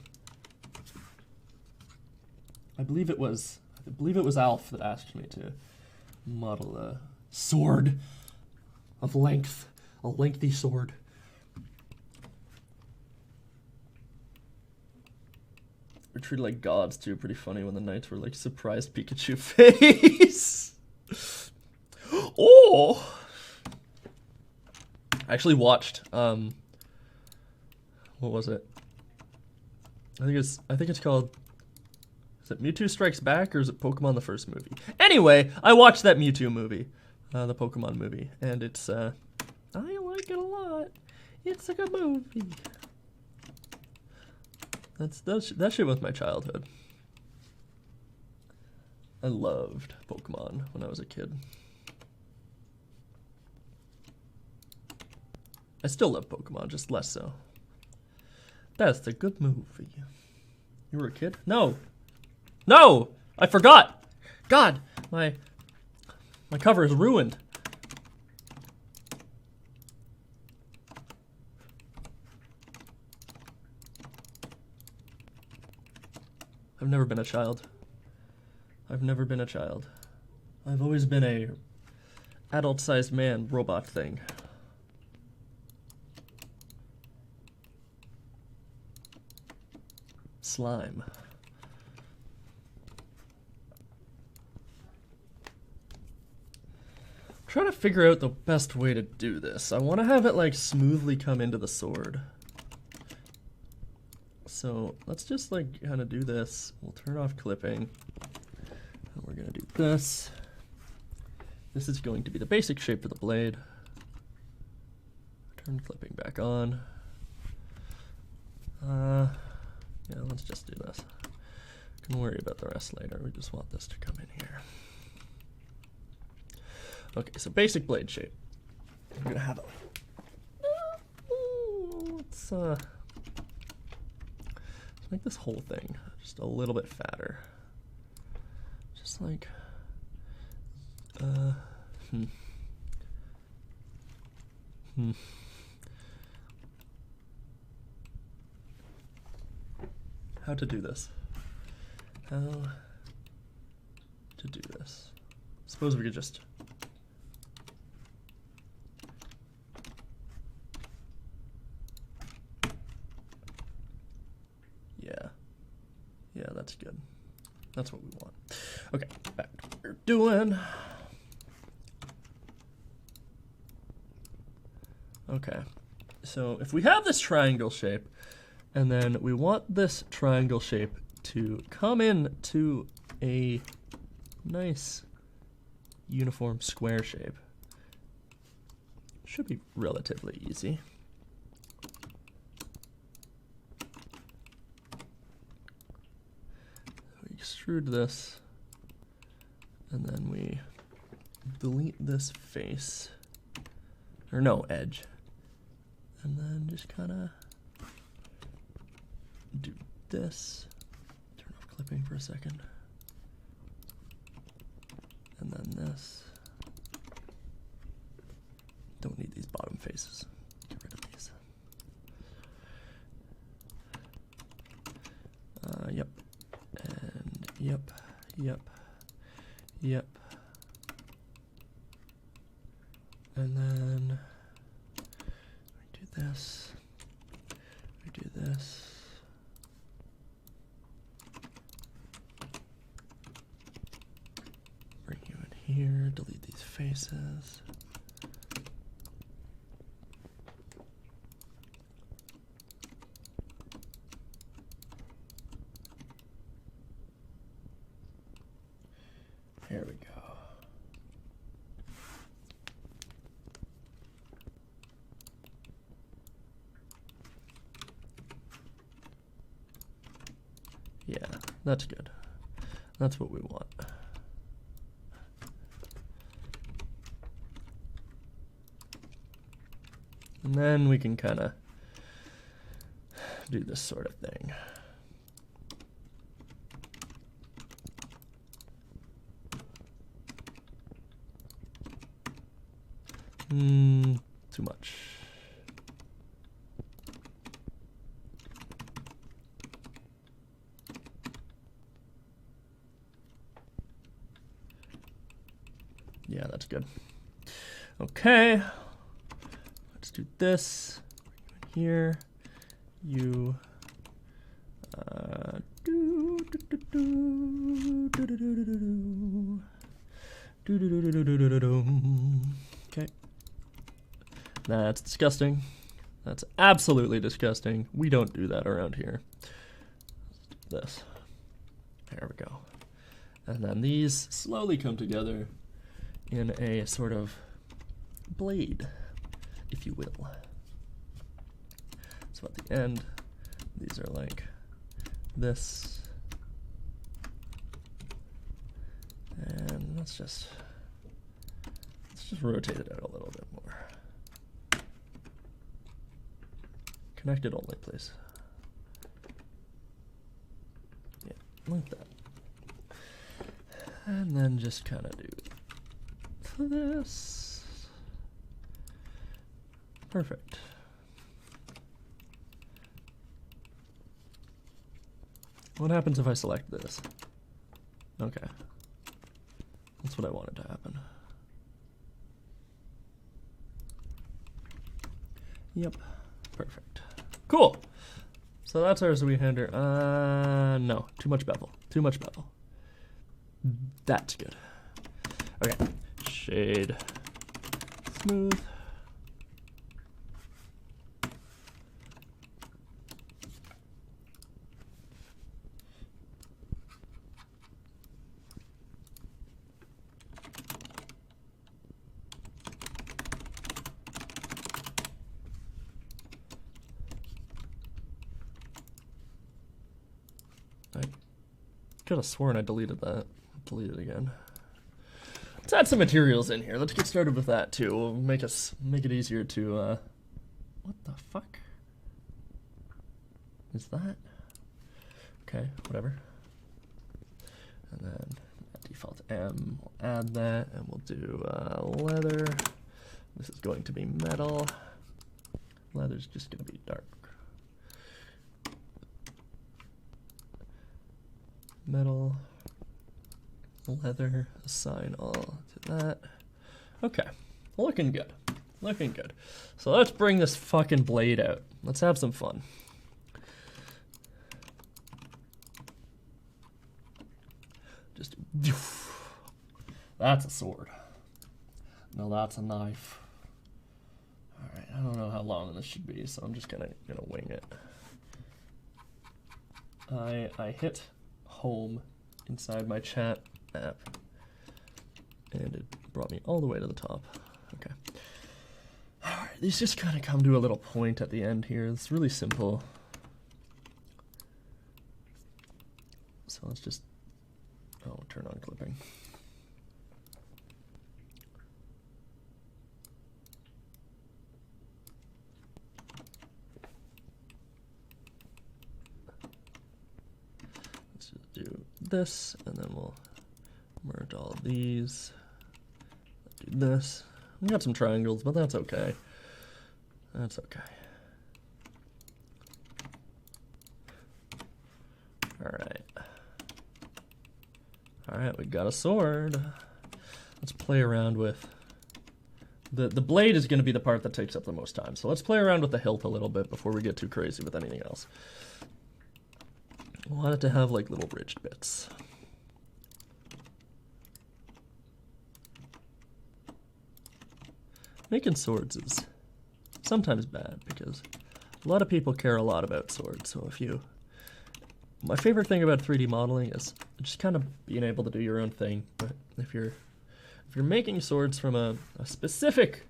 I believe it was Alf that asked me to model a sword of length, a lengthy sword. We're treated like gods too. Pretty funny when the knights were like surprised Pikachu face. Oh, I actually watched. What was it? I think it's called. Is it Mewtwo Strikes Back or is it Pokemon the first movie? Anyway, I watched that Mewtwo movie, the Pokemon movie, and it's I like it a lot. It's a good movie. That shit was my childhood. I loved Pokemon when I was a kid. I still love Pokemon, just less so. That's a good movie. You were a kid? No! No! I forgot! God! My cover is ruined. I've never been a child. I've never been a child. I've always been a adult-sized man robot thing. Slime. Trying to figure out the best way to do this. I want to have it like smoothly come into the sword. So let's just like kind of do this. We'll turn off clipping. And we're gonna do this. This is going to be the basic shape of the blade. Turn clipping back on. Yeah, let's just do this. We can worry about the rest later. We just want this to come in here. Okay, so basic blade shape. I'm gonna have it. Let's make this whole thing just a little bit fatter. Just like How to do this? How to do this? Suppose we could just Yeah, that's good. That's what we want. Okay, back to what we're doing. Okay, so if we have this triangle shape, and then we want this triangle shape to come in to a nice uniform square shape. Should be relatively easy. We extrude this, and then we delete this face, or no, edge, and then just kind of do this. Turn off clipping for a second, and then this. Don't need these bottom faces. Get rid of these. Yep. And yep. And then we do this. We do this. Bring you in here. Delete these faces. Here we go. Yeah, that's good. That's what we want. And then we can kind of do this sort of thing. Too much. Yeah, that's good. Okay. Let's do this. Bring you in here. You okay. That's disgusting. That's absolutely disgusting. We don't do that around here. This. There we go. And then these slowly come together in a sort of blade, if you will. So at the end, these are like this. And let's just rotate it out a little bit more. Connect it only, please. Yeah, like that. And then just kind of do this. Perfect. What happens if I select this? Okay. That's what I wanted to happen. Yep. Perfect. Cool. So that's our sweet-hander. No. Too much bevel. Too much bevel. That's good. Okay. Shade. Smooth. I could have sworn I deleted that. Delete it again. Let's add some materials in here. Let's get started with that too. We'll make it easier to what the fuck is that? Okay, whatever. And then default M, we'll add that, and we'll do leather. This is going to be metal. Leather's just going to be dark. Metal, leather, assign all to that. Okay, looking good, looking good. So let's bring this fucking blade out. Let's have some fun. Just, that's a sword. No, that's a knife. All right, I don't know how long this should be, so I'm just gonna wing it. I hit home inside my chat app, and it brought me all the way to the top. Okay. Alright, these just kind of come to a little point at the end here. It's really simple. So let's just, turn on clipping. Let's just do this, and then we'll merge all of these. Do this. We got some triangles, but that's okay. That's okay. Alright. Alright, we got a sword. Let's play around with... The blade is going to be the part that takes up the most time, so let's play around with the hilt a little bit before we get too crazy with anything else. I want it to have like little ridged bits. Making swords is sometimes bad because a lot of people care a lot about swords. So my favorite thing about 3D modeling is just kind of being able to do your own thing. But if you're making swords from a specific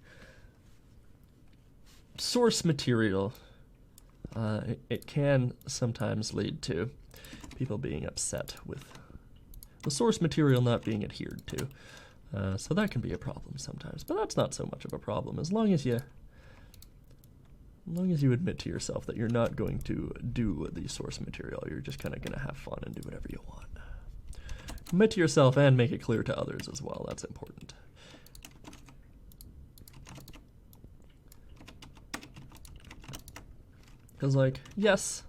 source material, it can sometimes lead to people being upset with the source material not being adhered to. So that can be a problem sometimes, but that's not so much of a problem as long as you admit to yourself that you're not going to do the source material. You're just kind of going to have fun and do whatever you want. Admit to yourself and make it clear to others as well. That's important. Because, like, yes,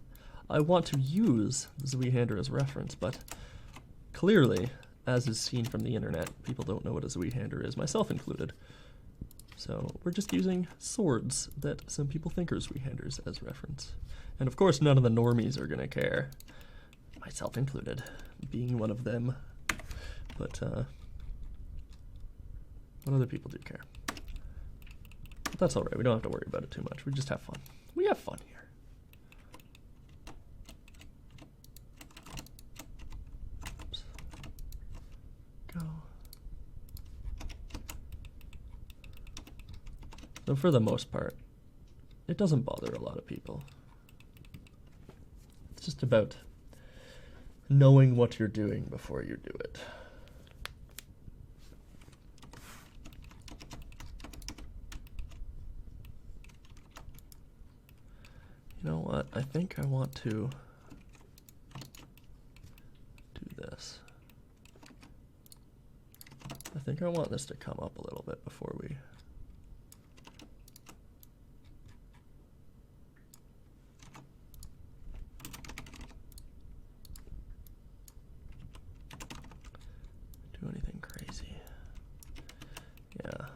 I want to use Zweihander as reference, but clearly, as is seen from the internet, people don't know what a Zweihander is, myself included. So we're just using swords that some people think are Zweihanders as reference. And of course none of the normies are gonna care, myself included, being one of them. But other people do care. But that's alright, we don't have to worry about it too much, we just have fun. We have fun here. So for the most part, it doesn't bother a lot of people. It's just about knowing what you're doing before you do it. You know what? I think I want to do this. I think I want this to come up a little bit before we... do anything crazy. Yeah.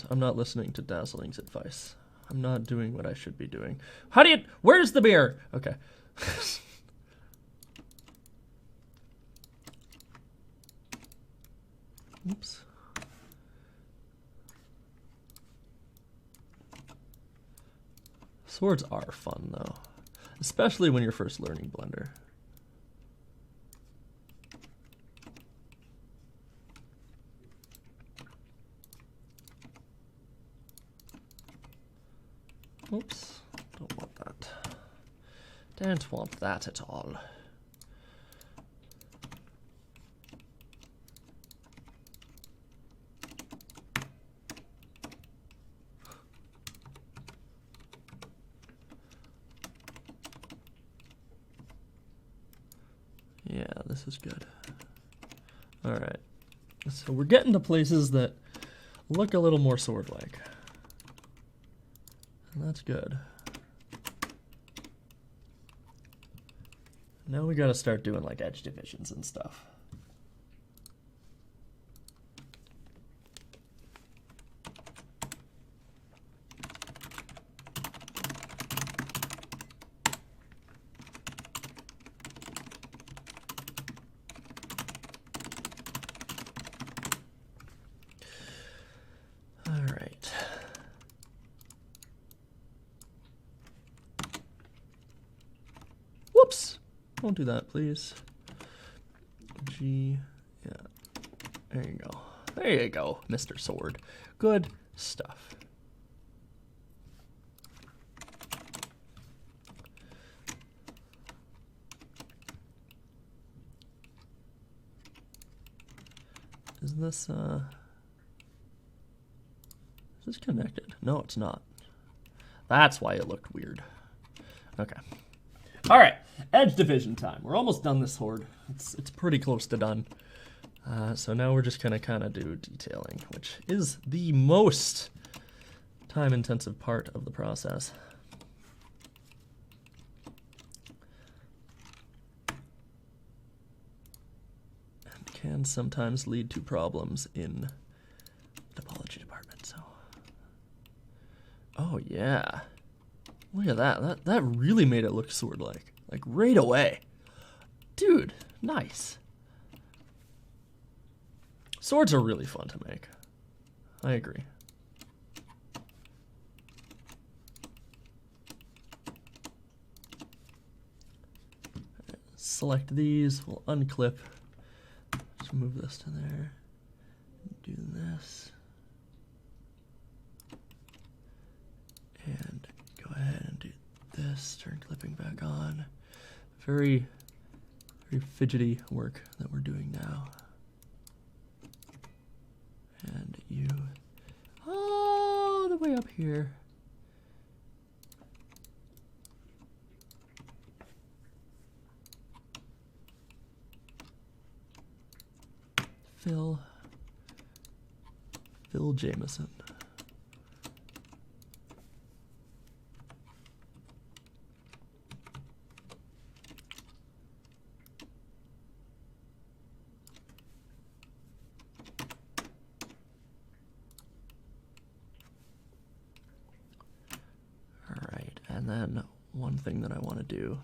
I'm not listening to Dazzling's advice. I'm not doing what I should be doing. Where's the beer? Okay. Oops. Swords are fun though, especially when you're first learning Blender. Oops, don't want that. Don't want that at all. Yeah, this is good. All right, so we're getting to places that look a little more sword-like. That's good. Now we gotta start doing like edge divisions and stuff. Don't do that, please. G, yeah. There you go. There you go, Mr. Sword. Good stuff. Is this connected? No, it's not. That's why it looked weird. Okay. All right, edge division time. We're almost done this horde. It's pretty close to done. So now we're just gonna kind of do detailing, which is the most time-intensive part of the process. And can sometimes lead to problems in the topology department. So, oh yeah. Look at that. That really made it look sword-like. Like right away. Dude, nice. Swords are really fun to make. I agree. Select these. We'll unclip. Just move this to there. Do this. And go ahead and do this, turn clipping back on. Very, very fidgety work that we're doing now. And you all the way up here. Phil Jameson. And then one thing that I want to do,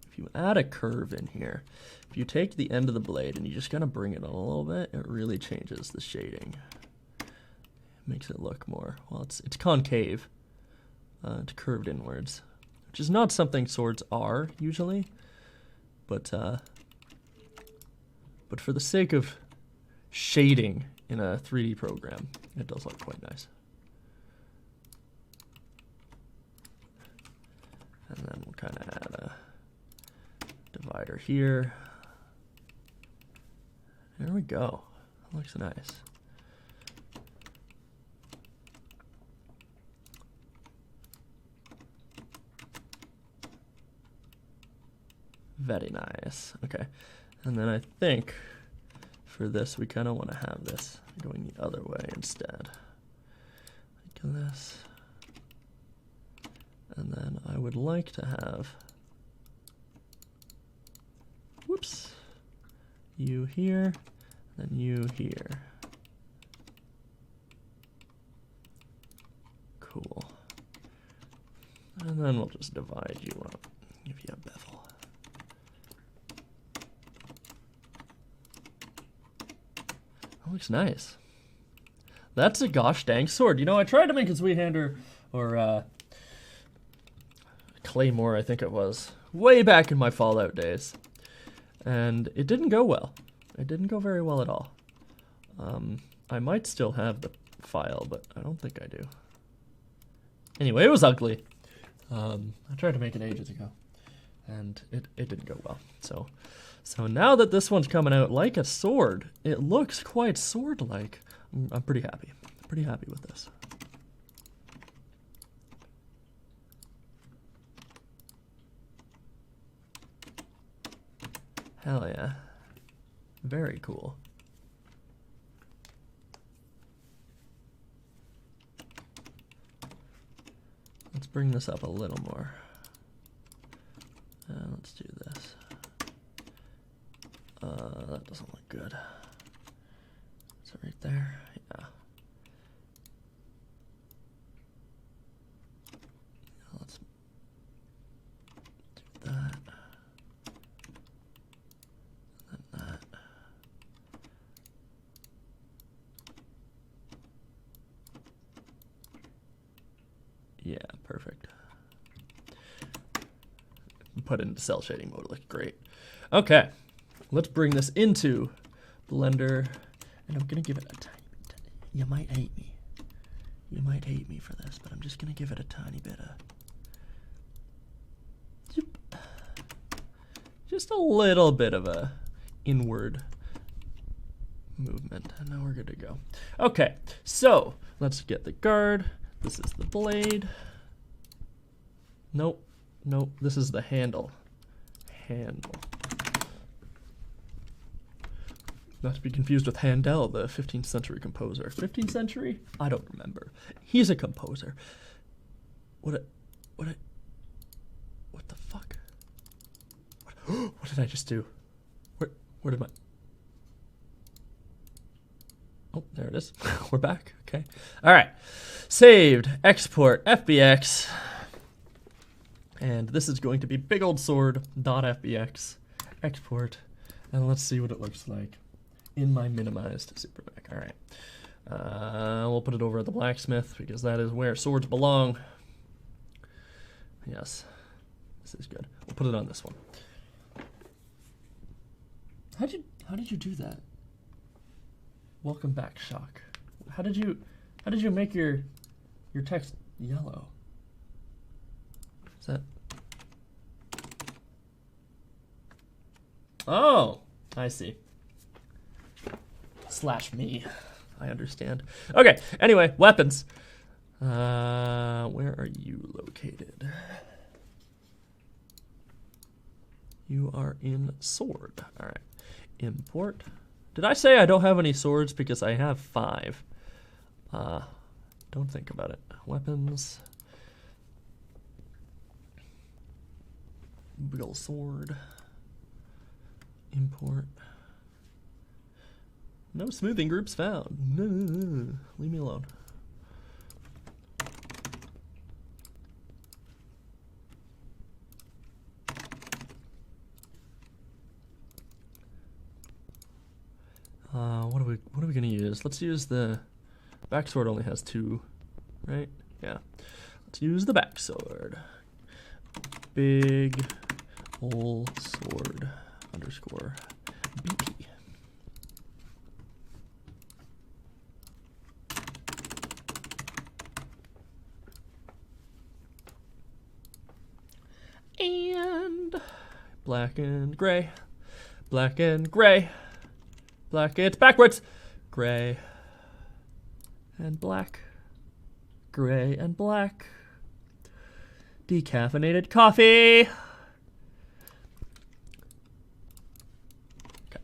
if you add a curve in here, if you take the end of the blade and you just kind of bring it on a little bit, it really changes the shading. It makes it look more, well, it's concave, it's curved inwards, which is not something swords are usually, but for the sake of shading in a 3D program, it does look quite nice. And then we'll kind of add a divider here. There we go. That looks nice. Very nice. Okay. And then I think for this, we kind of want to have this going the other way instead. Like this. And then I would like to have, whoops, you here, and then you here. Cool. And then we'll just divide you up if you have bevel. That looks nice. That's a gosh dang sword. You know, I tried to make a three-hander, or Claymore, I think it was, way back in my Fallout days, and it didn't go well. It didn't go very well at all. I might still have the file, but I don't think I do. Anyway, it was ugly. I tried to make it ages ago, and it didn't go well. So now that this one's coming out like a sword, it looks quite sword-like. I'm pretty happy. Pretty happy with this. Hell yeah. Very cool. Let's bring this up a little more. Let's do this. That doesn't look good. Is it right there? Yeah. Let's do that. put it into cell shading mode, it looked great. Okay, let's bring this into Blender, and I'm gonna give it a tiny bit. You might hate me. You might hate me for this, but I'm just gonna give it a tiny bit of, just a little bit of a inward movement, and now we're good to go. Okay, so let's get the guard. This is the blade. Nope, nope, this is the handle. Handle. Not to be confused with Handel, the 15th century composer. 15th century? I don't remember. He's a composer. What the fuck? What did I just do? Where did my... Oh, there it is. We're back. Okay. All right. Saved. Export. FBX. And this is going to be big old sword. .fbx. Export. And let's see what it looks like in my minimized Super Mac. All right. We'll put it over at the blacksmith because that is where swords belong. Yes. This is good. We'll put it on this one. How did you do that? Welcome back, Shock. How did you make your text yellow? Is that... Oh, I see. Slash me. I understand. Okay, anyway, weapons. Where are you located? You are in sword. All right. Import. Did I say I don't have any swords? Because I have 5. Don't think about it. Weapons. Big ol' sword. Import. No smoothing groups found. No, leave me alone. What are we gonna use? Let's use the backsword. Only has 2, right? Yeah. Let's use the backsword. Big ol' sword underscore BP. And black and gray, black and gray, black, it's backwards, gray and black, gray and black, decaffeinated coffee. Okay.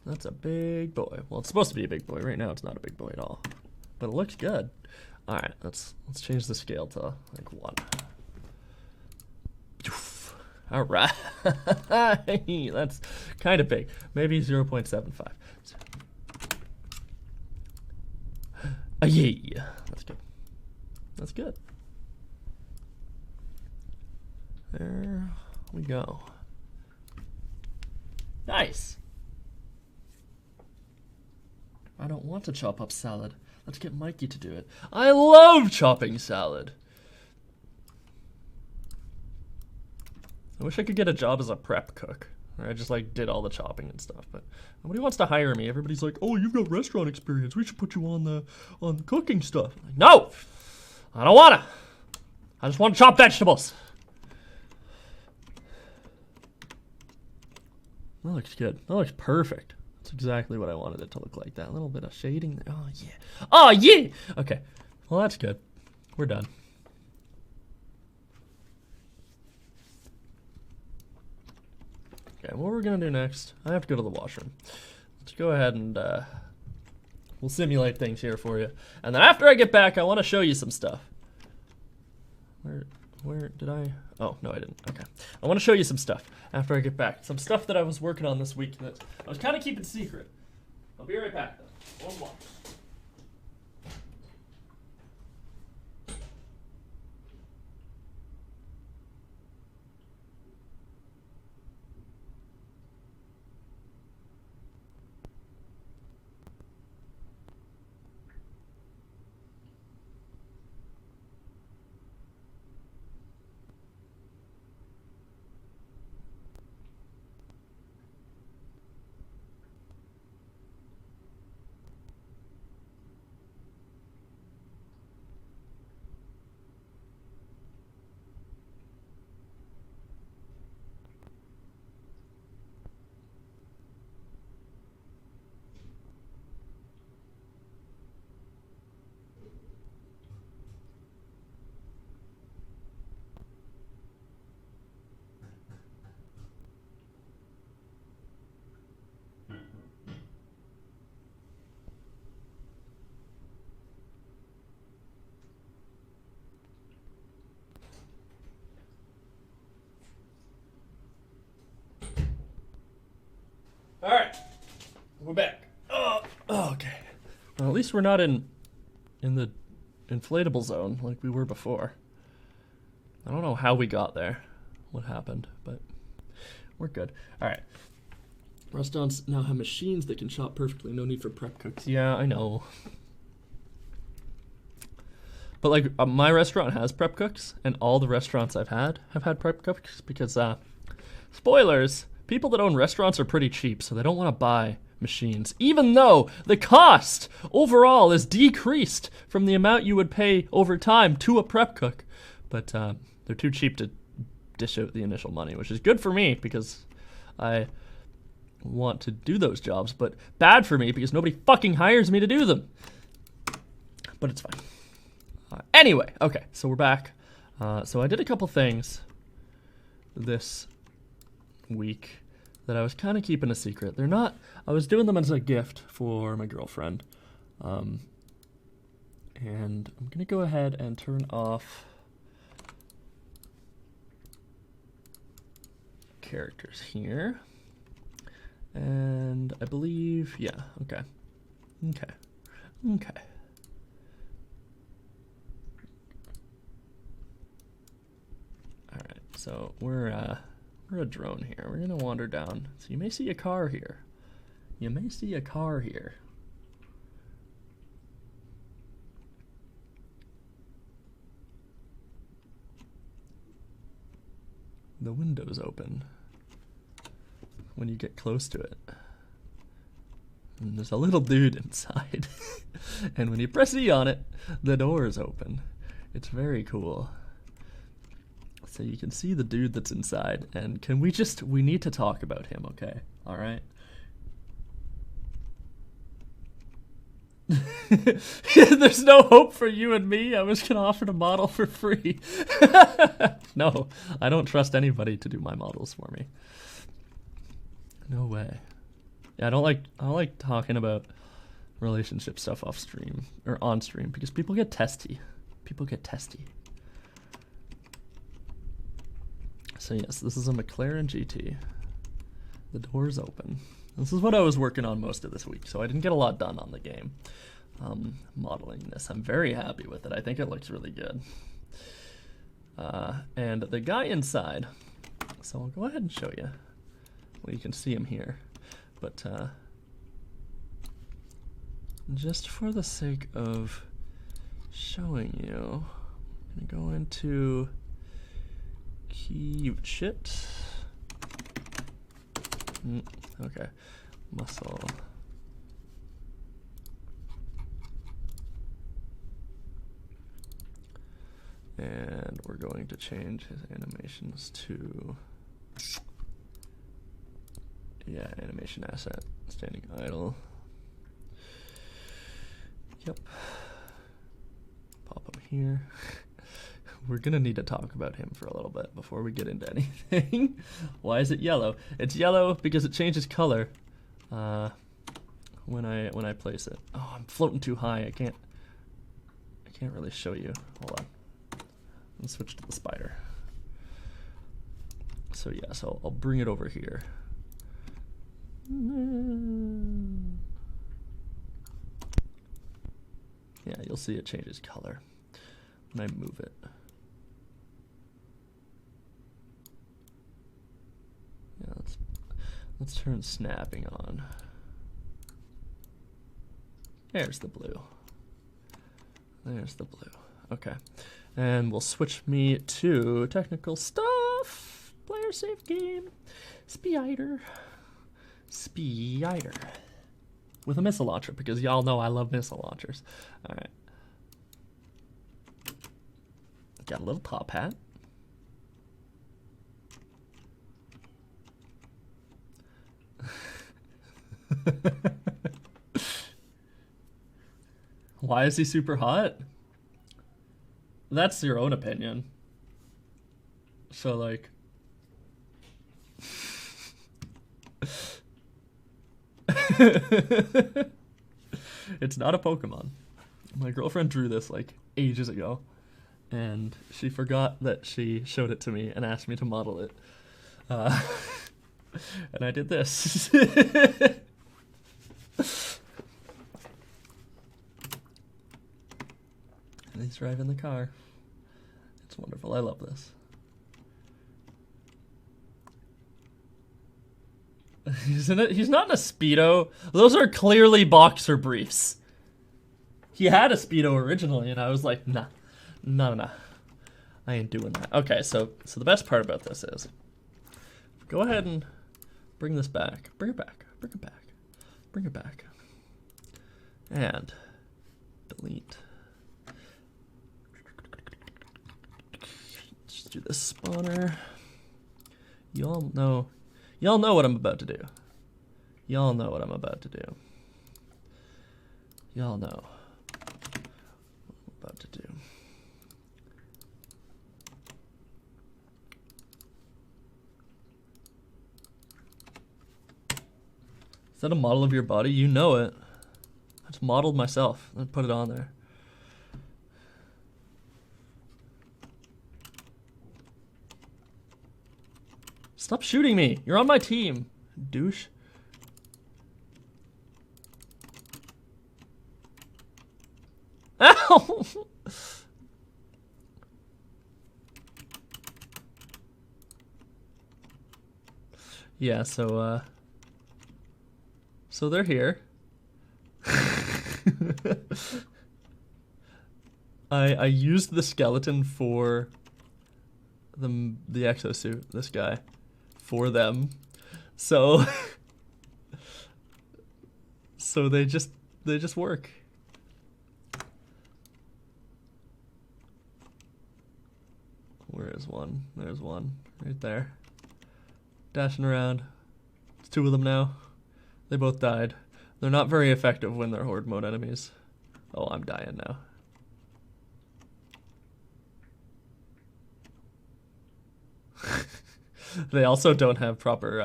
That's a big boy. Well, it's supposed to be a big boy. Right now it's not a big boy at all, but it looks good. All right, let's change the scale to like 1. All right, that's kind of big. Maybe 0.75. Yeah, that's good. That's good. There we go. Nice. I don't want to chop up salad. Let's get Mikey to do it. I love chopping salad. I wish I could get a job as a prep cook, where I just like did all the chopping and stuff, but nobody wants to hire me. Everybody's like, "Oh, you've got restaurant experience. We should put you on the cooking stuff." I'm like, no, I don't wanna. I just want to chop vegetables. That looks good. That looks perfect. That's exactly what I wanted it to look like. That little bit of shading there. Oh yeah. Oh yeah. Okay. Well, that's good. We're done. Okay, what we're gonna do next, I have to go to the washroom. Let's go ahead and we'll simulate things here for you. And then after I get back, I want to show you some stuff. Where did I? Oh, no, I didn't. Okay. I want to show you some stuff after I get back. Some stuff that I was working on this week that I was kind of keeping secret. I'll be right back, though. One more. least we're not in the inflatable zone like we were before. I don't know how we got there, what happened, but we're good. All right. Restaurants now have machines that can shop perfectly. No need for prep cooks. Yeah, I know. But like my restaurant has prep cooks, and all the restaurants I've had have had prep cooks because, spoilers, people that own restaurants are pretty cheap, so they don't want to buy machines, even though the cost overall is decreased from the amount you would pay over time to a prep cook. But they're too cheap to dish out the initial money, which is good for me because I want to do those jobs, but bad for me because nobody fucking hires me to do them. But it's fine. Anyway, okay, so we're back. So I did a couple things this week that I was kind of keeping a secret. They're not, I was doing them as a gift for my girlfriend. And I'm gonna go ahead and turn off characters here. And I believe, yeah, okay. All right, so we're a drone here. We're gonna wander down. So you may see a car here. The window's open when you get close to it. And there's a little dude inside. And when you press E on it, the door is open. It's very cool. So you can see the dude that's inside, and we need to talk about him, okay? All right? There's no hope for you and me. I was gonna offer to model for free. No, I don't trust anybody to do my models for me. No way. Yeah, I don't like talking about relationship stuff off stream or on stream because people get testy. So yes, this is a McLaren GT. The door's open. This is what I was working on most of this week, so I didn't get a lot done on the game. Modeling this, I'm very happy with it. I think it looks really good. And the guy inside, so I'll go ahead and show you. Well, you can see him here, but just for the sake of showing you, I'm gonna go into cute shit. Okay, muscle. And we're going to change his animations to, yeah, animation asset, standing idle. Yep. Pop him here. We're gonna need to talk about him for a little bit before we get into anything. Why is it yellow? It's yellow because it changes color when I place it. Oh, I'm floating too high. I can't really show you. Hold on. Let's switch to the spider. So yeah, so I'll bring it over here. Yeah, you'll see it changes color when I move it. Yeah, let's turn snapping on. There's the blue. Okay. And we'll switch me to technical stuff. Player save game. Spider. With a missile launcher, because y'all know I love missile launchers. All right. Got a little top hat. Why is he super hot? That's your own opinion. So, like... It's not a Pokemon. My girlfriend drew this, like, ages ago. And she forgot that she showed it to me and asked me to model it. And I did this. He's driving the car. It's wonderful. I love this. He's not in a Speedo. Those are clearly boxer briefs. He had a Speedo originally, and I was like, nah. I ain't doing that. Okay, so the best part about this is, go ahead and bring this back. Bring it back. Bring it back. Bring it back. And delete. Just do this spawner. Y'all know what I'm about to do. Y'all know what I'm about to do. Y'all know what I'm about to do. Is that a model of your body? You know it. I just modeled myself and put it on there. Stop shooting me. You're on my team, douche. Ow! Yeah, so they're here. I used the skeleton for the exosuit, this guy, for them. So so they just work. Where is one? There's one right there. Dashing around. It's two of them now. They both died. They're not very effective when they're horde mode enemies. Oh, I'm dying now. They also don't have proper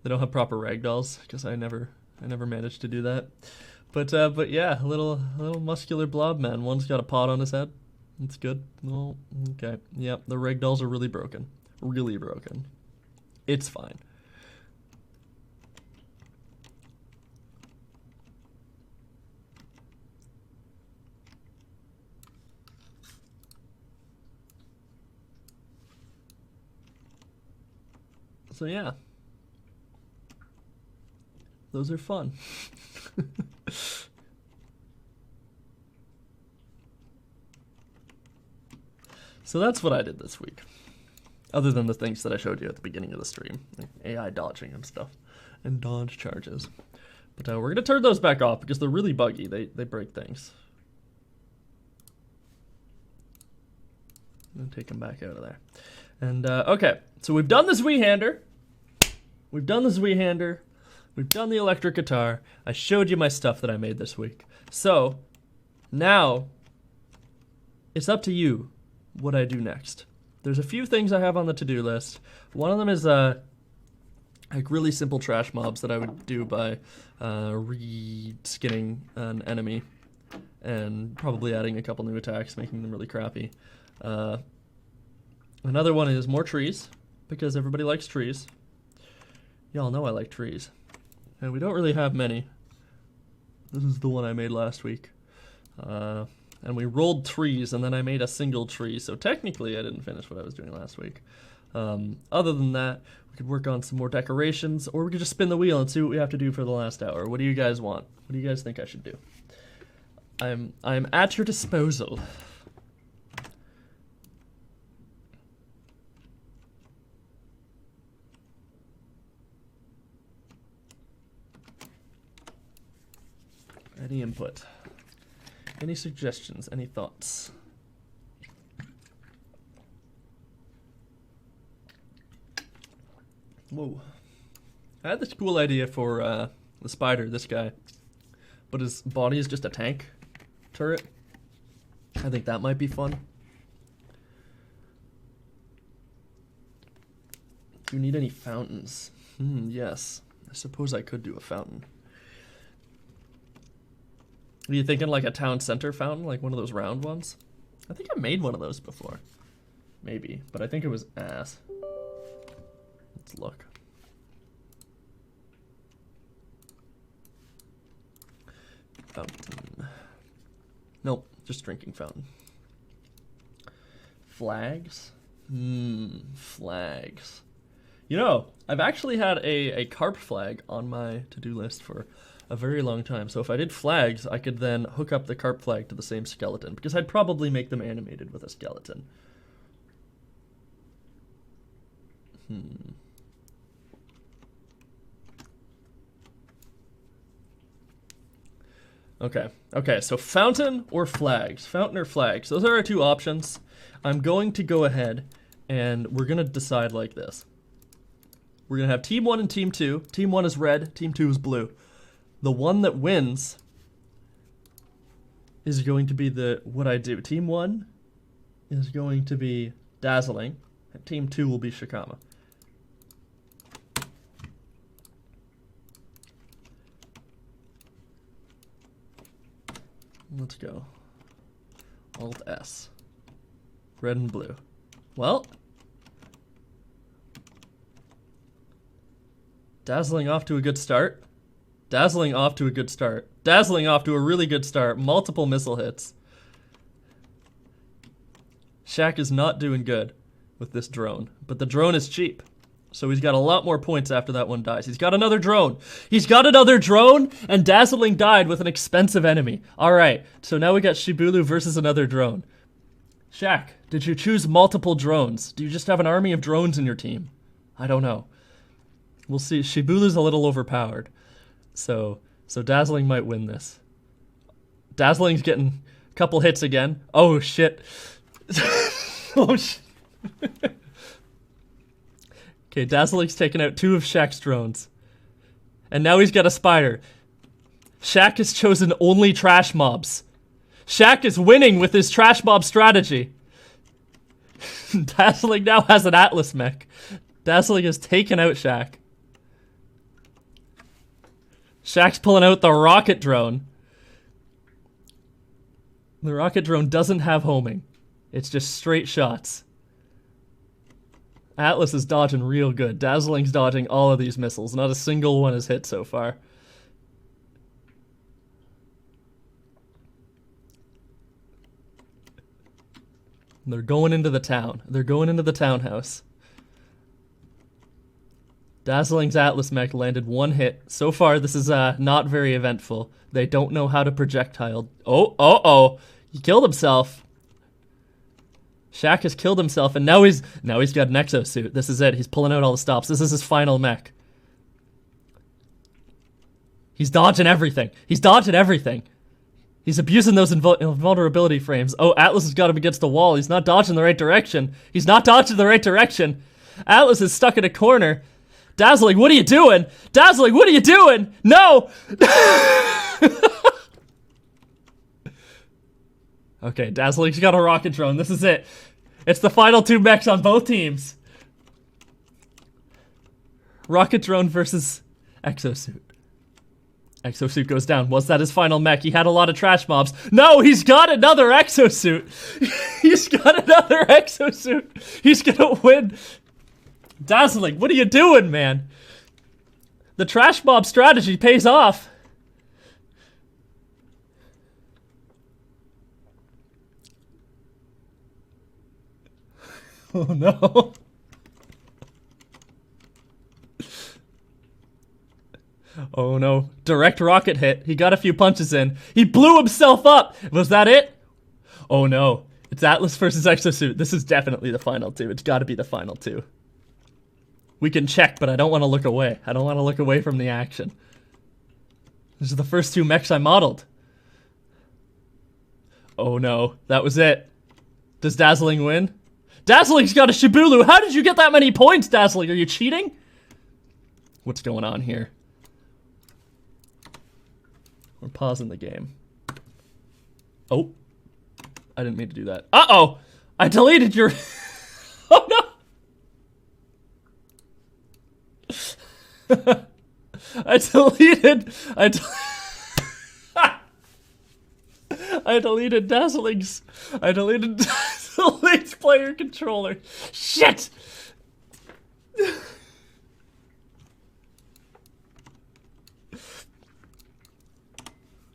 ragdolls because I never managed to do that. But yeah, a little muscular blob man. One's got a pot on his head. It's good. Oh, okay. Yep, the ragdolls are really broken. Really broken. It's fine. So yeah, those are fun. So that's what I did this week, other than the things that I showed you at the beginning of the stream, like AI dodging and stuff, and dodge charges. But we're gonna turn those back off because they're really buggy. They break things. I'm gonna take them back out of there. And okay, so we've done the Zweihander. We've done the Zweihander. We've done the electric guitar. I showed you my stuff that I made this week. So now it's up to you what I do next. There's a few things I have on the to-do list. One of them is like really simple trash mobs that I would do by re-skinning an enemy and probably adding a couple new attacks, making them really crappy. Another one is more trees, because everybody likes trees. Y'all know I like trees. And we don't really have many. This is the one I made last week. And we rolled trees, and then I made a single tree, so technically I didn't finish what I was doing last week. Other than that, we could work on some more decorations, or we could just spin the wheel and see what we have to do for the last hour. What do you guys want? What do you guys think I should do? I'm at your disposal. Any input? Any suggestions? Any thoughts? Whoa. I had this cool idea for the spider, this guy. But his body is just a tank turret. I think that might be fun. Do you need any fountains? Yes. I suppose I could do a fountain. Are you thinking like a town center fountain, like one of those round ones? I think I made one of those before. Maybe, but I think it was ass. Let's look. Fountain. Nope, just drinking fountain. Flags? Flags. You know, I've actually had a carp flag on my to-do list for a very long time. So if I did flags, I could then hook up the carp flag to the same skeleton, because I'd probably make them animated with a skeleton. Okay, so fountain or flags? Fountain or flags? Those are our two options. I'm going to go ahead and we're going to decide like this. We're going to have team 1 and team 2. Team 1 is red, team 2 is blue. The one that wins is going to be what I do. Team 1 is going to be dazzling, and team 2 will be Shikama. Let's go. Alt S. Red and blue. Well, dazzling off to a good start. Dazzling off to a good start. Dazzling off to a really good start. Multiple missile hits. Shaq is not doing good with this drone, but the drone is cheap. So he's got a lot more points after that one dies. He's got another drone. He's got another drone, and Dazzling died with an expensive enemy. All right, so now we got Shibulu versus another drone. Shaq, did you choose multiple drones? Do you just have an army of drones in your team? I don't know. We'll see. Shibulu's a little overpowered. So Dazzling might win this. Dazzling's getting a couple hits again. Oh, shit. Oh, shit. Okay, Dazzling's taken out 2 of Shaq's drones. And now he's got a spider. Shaq has chosen only trash mobs. Shaq is winning with his trash mob strategy. Dazzling now has an Atlas mech. Dazzling has taken out Shaq. Shaq's pulling out the rocket drone. The rocket drone doesn't have homing. It's just straight shots. Atlas is dodging real good. Dazzling's dodging all of these missiles. Not a single one has hit so far. They're going into the town. They're going into the townhouse. Dazzling's Atlas mech landed 1 hit. So far, this is not very eventful. They don't know how to projectile. Oh. He killed himself. Shaq has killed himself, and now he's got an exosuit. This is it. He's pulling out all the stops. This is his final mech. He's dodging everything. He's dodging everything. He's abusing those invulnerability frames. Oh, Atlas has got him against the wall. He's not dodging the right direction. He's not dodging the right direction. Atlas is stuck in a corner. Dazzling, what are you doing? Dazzling, what are you doing? No! Okay, Dazzling's got a rocket drone. This is it. It's the final 2 mechs on both teams. Rocket drone versus exosuit. Exosuit goes down. Was that his final mech? He had a lot of trash mobs. No, he's got another exosuit. He's got another exosuit. He's gonna win. Dazzling, what are you doing, man? The trash mob strategy pays off. Oh no. Oh no. Direct rocket hit. He got a few punches in. He blew himself up. Was that it? Oh no. It's Atlas versus Exosuit. This is definitely the final 2. It's got to be the final 2. We can check, but I don't want to look away. I don't want to look away from the action. These are the first 2 mechs I modeled. Oh no. That was it. Does Dazzling win? Dazzling's got a Shibulu. How did you get that many points, Dazzling? Are you cheating? What's going on here? We're pausing the game. Oh. I didn't mean to do that. Uh-oh! I deleted your... Oh, no! I deleted Dazzling's... I deleted Dazzling's player controller. Shit!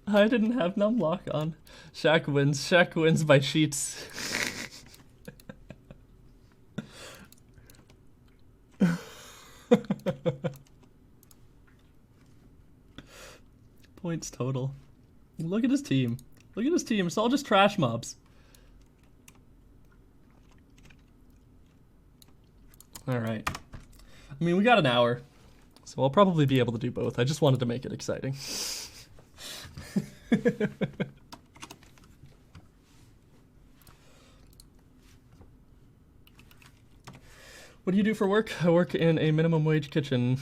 I didn't have numlock on. Shaq wins. Shaq wins by cheats. Points total. Look at his team. Look at his team. It's all just trash mobs. Alright. I mean, we got an hour, so I'll probably be able to do both. I just wanted to make it exciting. What do you do for work? I work in a minimum wage kitchen.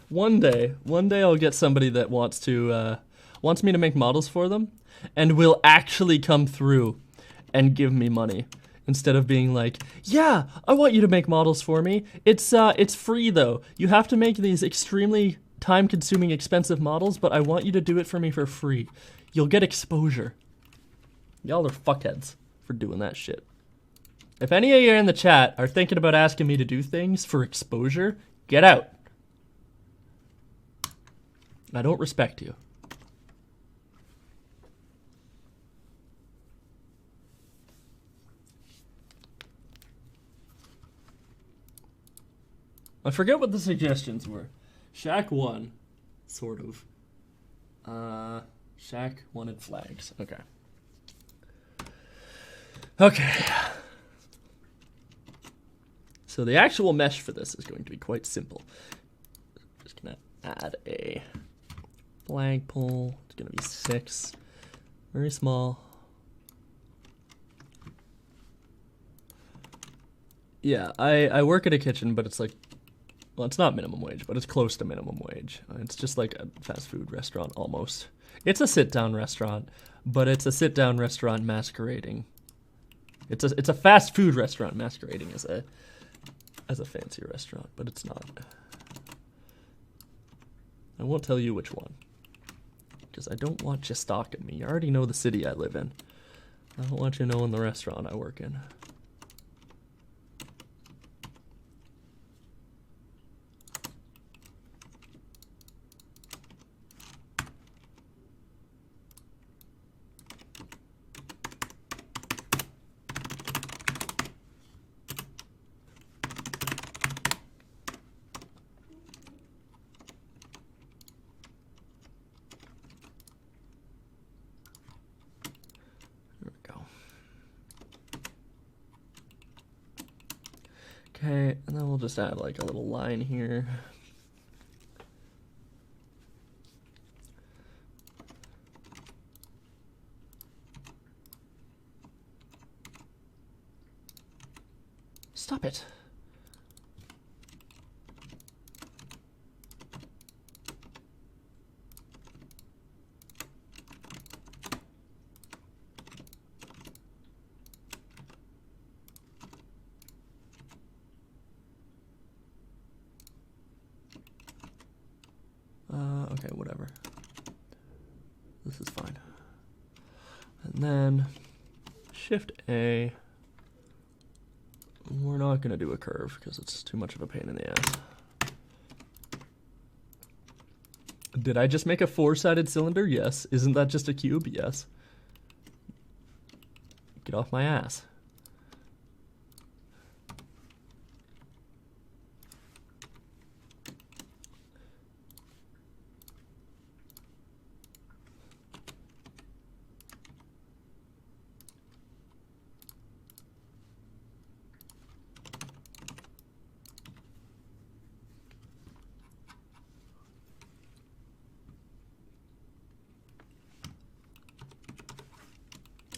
One day I'll get somebody that wants me to make models for them, and will actually come through and give me money instead of being like, yeah, I want you to make models for me. It's free though. You have to make these extremely time-consuming, expensive models, but I want you to do it for me for free. You'll get exposure. Y'all are fuckheads for doing that shit. If any of you in the chat are thinking about asking me to do things for exposure, get out. I don't respect you. I forget what the suggestions were. Shaq 1, sort of. Shaq wanted flags. Okay. Okay. So the actual mesh for this is going to be quite simple. Just gonna add a flagpole. It's gonna be 6. Very small. Yeah, I work at a kitchen, but it's like, well, it's not minimum wage, but it's close to minimum wage. It's just like a fast food restaurant almost. It's a sit-down restaurant, but it's a sit-down restaurant masquerading. It's a fast food restaurant masquerading as a fancy restaurant, but it's not. I won't tell you which one, because I don't want you stalking me. You already know the city I live in. I don't want you knowing the restaurant I work in. Okay, and then we'll just add like a little line here. Stop it. Okay, whatever. This is fine. And then Shift A. We're not going to do a curve because it's too much of a pain in the ass. Did I just make a 4-sided cylinder? Yes. Isn't that just a cube? Yes. Get off my ass.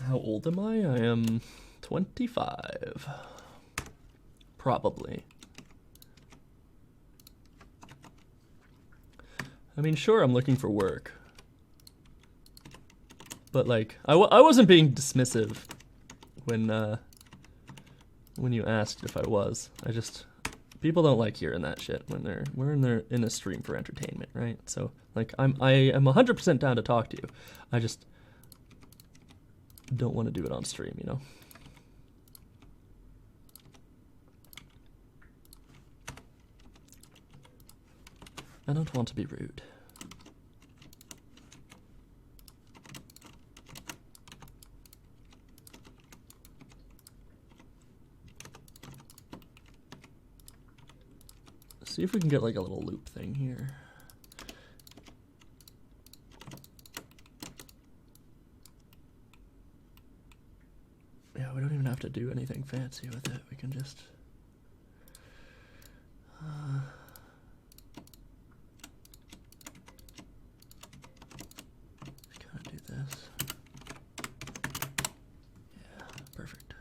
How old am I? I am 25. Probably. I mean, sure, I'm looking for work. But, like, I wasn't being dismissive when you asked if I was. People don't like hearing that shit when we're in a stream for entertainment, right? So, like, I am 100% down to talk to you. I just don't want to do it on stream, you know? I don't want to be rude. see if we can get like a little loop thing here. Yeah, we don't even have to do anything fancy with it. We can just kind of do this. Yeah, perfect.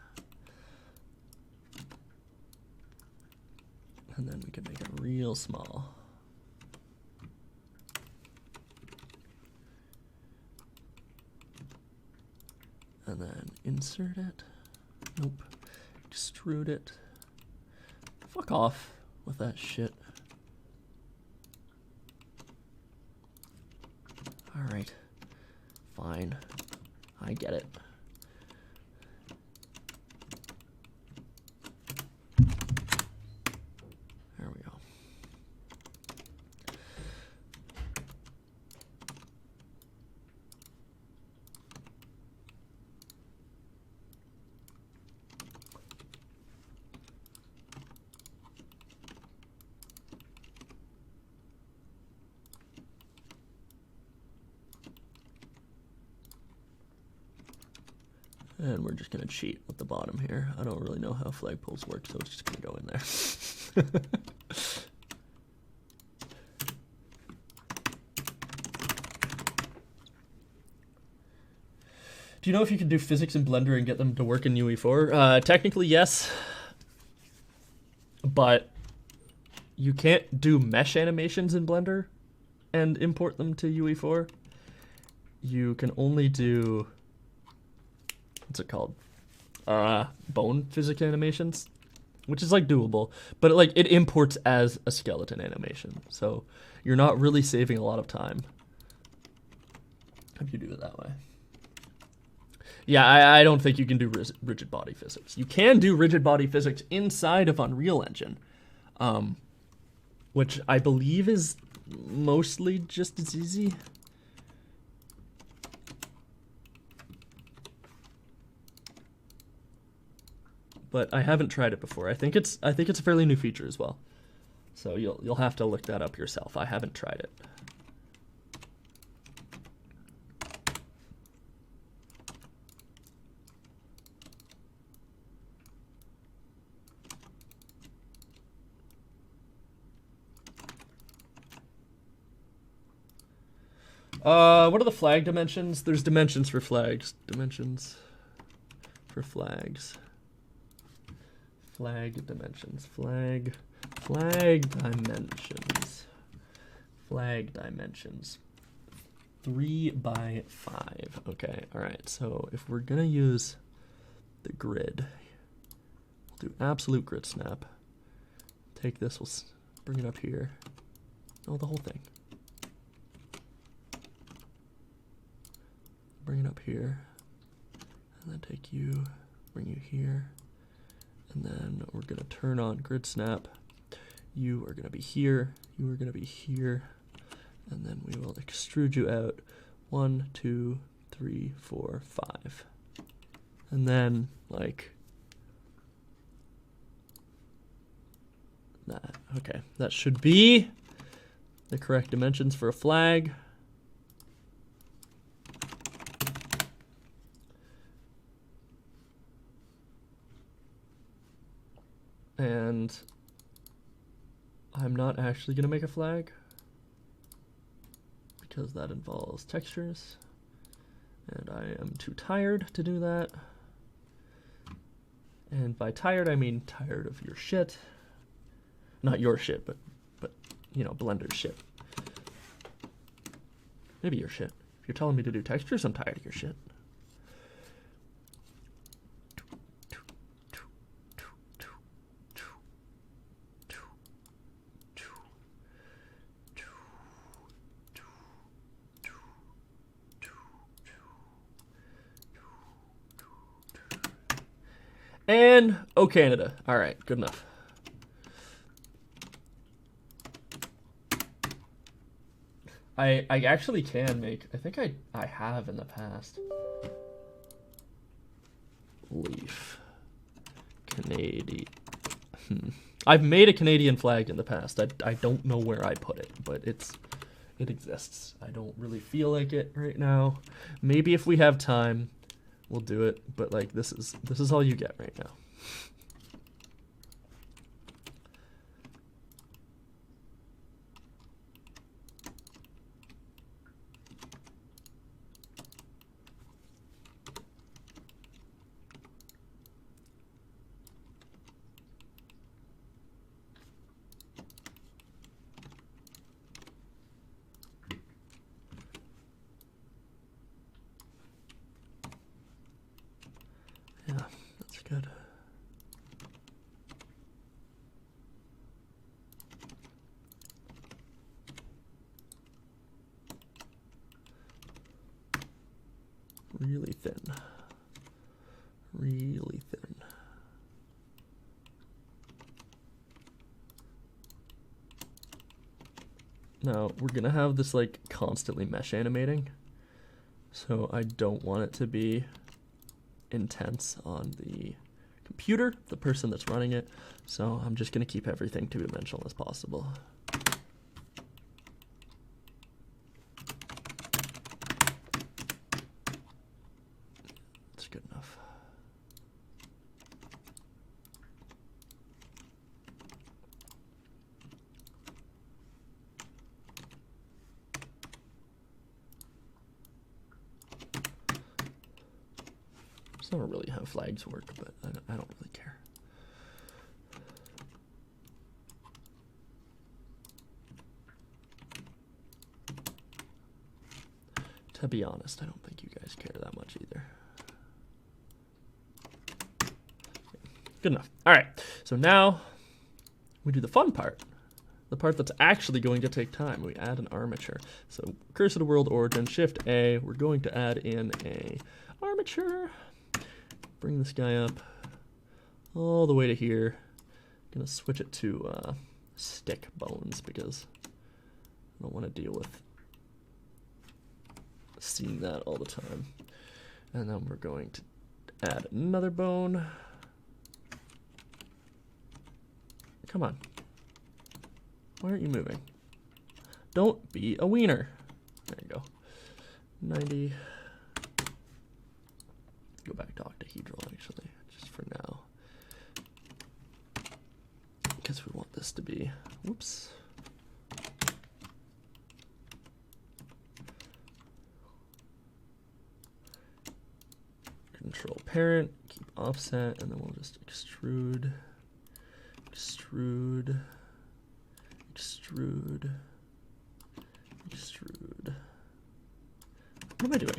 And then we can make it real small. And then insert it. Nope. Extrude it. Fuck off with that shit. Alright. Fine. I get it. There we go. And we're just going to cheat at the bottom here. I don't really know how flagpoles work, so it's just going to go in there. Do you know if you can do physics in Blender and get them to work in UE4? Technically, yes. But you can't do mesh animations in Blender and import them to UE4. You can only do... what's it called? Bone physics animations, which is like doable, but it imports as a skeleton animation, so you're not really saving a lot of time if you do it that way. Yeah, I don't think you can do rigid body physics. You can do rigid body physics inside of Unreal Engine, which I believe is mostly just as easy. But I haven't tried it before. I think it's a fairly new feature as well. So you'll have to look that up yourself. I haven't tried it. What are the flag dimensions? There's dimensions for flags. Dimensions for flags. Flag dimensions. Flag dimensions. Flag dimensions. 3 by 5. Okay, alright. So if we're gonna use the grid, we'll do absolute grid snap. Take this, we'll bring it up here. Oh, the whole thing. Bring it up here. And then take you, bring you here. And then we're going to turn on grid snap. You are going to be here. You are going to be here. And then we will extrude you out 1, 2, 3, 4, 5. And then like that. Okay, that should be the correct dimensions for a flag. And I'm not actually going to make a flag because that involves textures and I am too tired to do that. And by tired, I mean tired of your shit. Not your shit, but you know, Blender's shit. Maybe your shit. If you're telling me to do textures, I'm tired of your shit. And oh, Canada. All right, good enough. I actually can make, I think I have in the past. Leaf. Canadian. I've made a Canadian flag in the past. I don't know where I put it, but it exists. I don't really feel like it right now. Maybe if we have time, we'll do it. But like this is all you get right now. Yeah, that's good. Really thin. Really thin. Now, we're gonna have this like constantly mesh animating. So I don't want it to be intense on the computer, the person that's running it. So I'm just gonna keep everything two-dimensional as possible. That's good enough. I don't really how flags work, but I don't really care. To be honest, I don't think you guys care that much either. Good enough. All right, so now we do the fun part. The part that's actually going to take time. We add an armature. So cursor to world origin, Shift A, we're going to add in a armature. Bring this guy up all the way to here. I'm gonna switch it to stick bones because I don't want to deal with seeing that all the time. And then we're going to add another bone. Come on. Why aren't you moving? Don't be a wiener. There you go. 90. Go back to octahedral actually, just for now. Because we want this to be, whoops. Control parent, keep offset, and then we'll just extrude, extrude, extrude, extrude. What am I doing?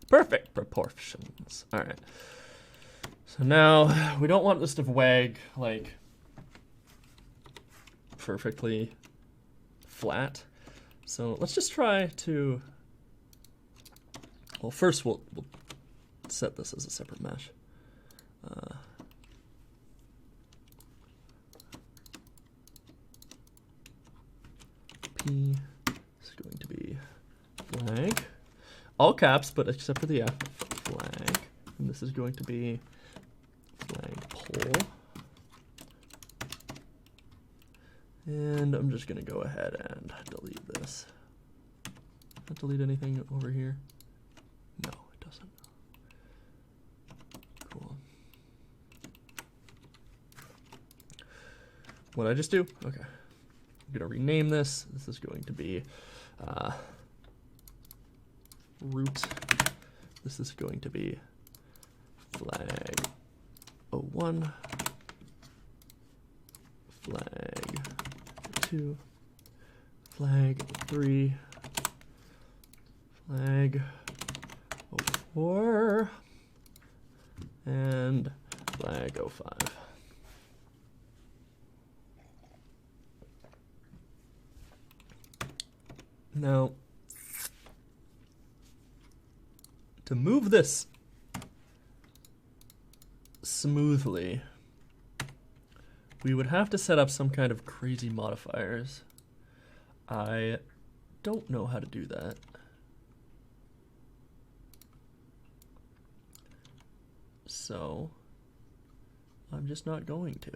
Perfect proportions. All right. So now we don't want this to wag like perfectly flat. So let's just try to, well, first we'll set this as a separate mesh. P is going to be flag. All caps, but except for the F, flag. And this is going to be flagpole. And I'm just gonna go ahead and delete this. Not delete anything over here? No, it doesn't. Cool. What did I just do? Okay. I'm gonna rename this. This is going to be root. This is going to be flag 01, flag 2, flag 3, flag 04, and flag 05. Now, to move this smoothly, we would have to set up some kind of crazy modifiers. I don't know how to do that. So I'm just not going to.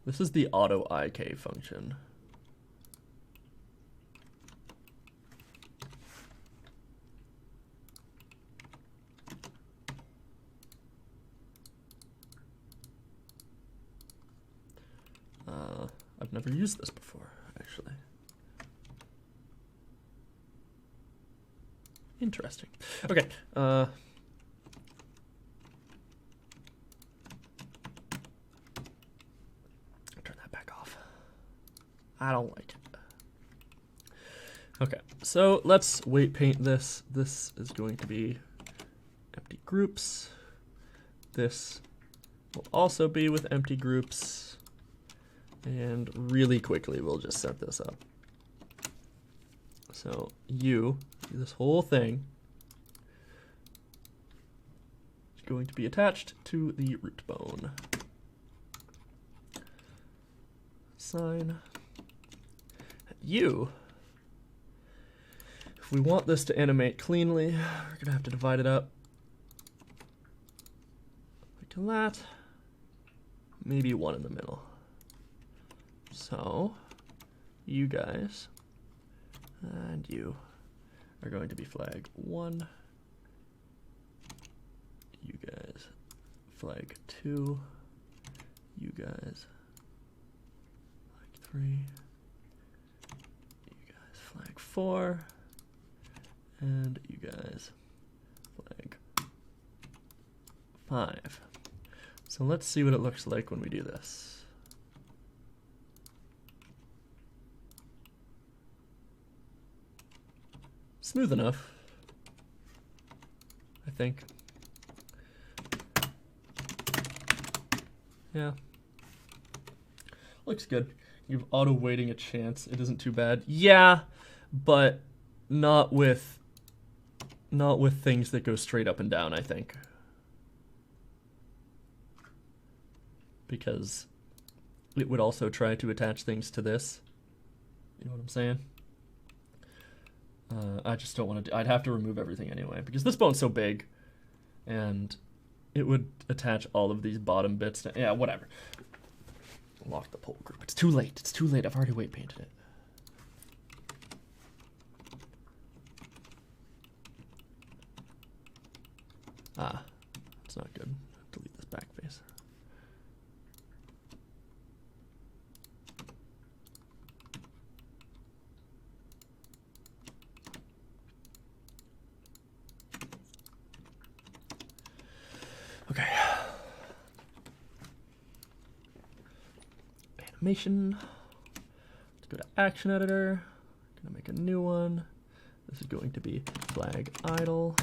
This is the auto IK function. I've never used this before, actually. Interesting. Okay. Turn that back off. I don't like it. Okay, so let's weight paint this. This is going to be empty groups. This will also be with empty groups. And really quickly, we'll just set this up. So this whole thing is going to be attached to the root bone. Sign. If we want this to animate cleanly, we're going to have to divide it up. Like that. Maybe one in the middle. So, you guys and you are going to be flag 1. You guys flag 2. You guys flag 3. You guys flag 4. And you guys flag 5. So let's see what it looks like when we do this. Smooth enough, I think. Yeah. Looks good. Give auto weighting a chance. It isn't too bad. Yeah, but not with things that go straight up and down, I think. Because it would also try to attach things to this. You know what I'm saying? I just don't want to I'd have to remove everything anyway, because this bone's so big, and it would attach all of these bottom bits to, yeah, whatever. Lock the pole group. It's too late. It's too late. I've already weight painted it. Ah, that's not good. Delete this back face. Okay. Animation. Let's go to Action Editor. Gonna make a new one. This is going to be flag idle.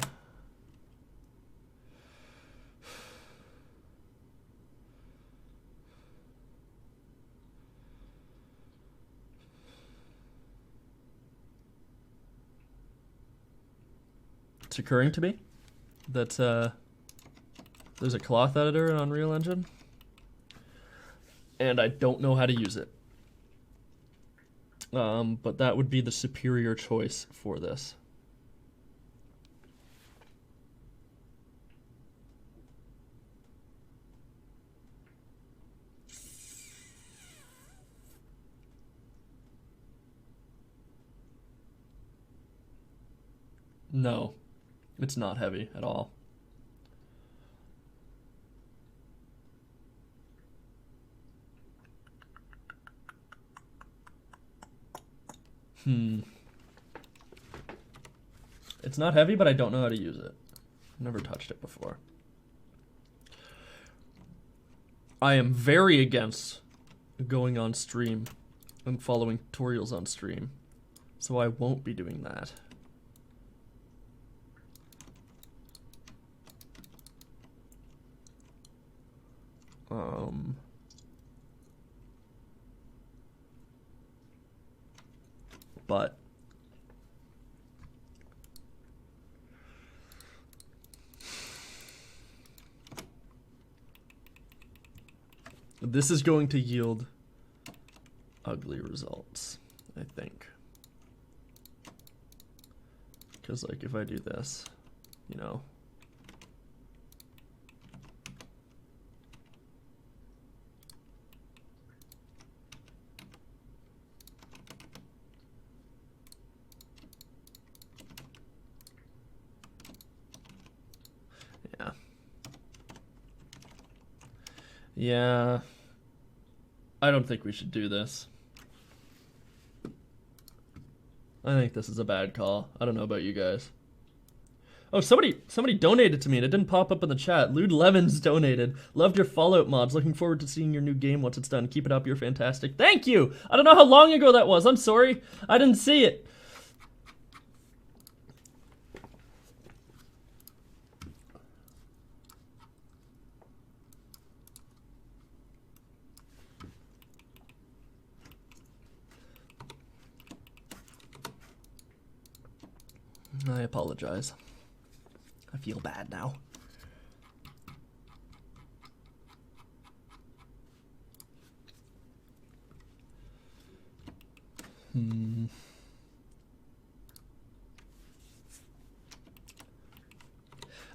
It's occurring to me that there's a cloth editor in Unreal Engine, and I don't know how to use it. But that would be the superior choice for this. No, it's not heavy at all. It's not heavy, but I don't know how to use it. I've never touched it before. I am very against going on stream and following tutorials on stream, so I won't be doing that. But This is going to yield ugly results, I think. Because, like, if I do this, you know. Yeah. Yeah. I don't think we should do this. I think this is a bad call. I don't know about you guys. Oh, somebody donated to me and it didn't pop up in the chat. Lude Levens donated. Loved your Fallout mods. Looking forward to seeing your new game once it's done. Keep it up. You're fantastic. Thank you. I don't know how long ago that was. I'm sorry. I didn't see it. I apologize. I feel bad now.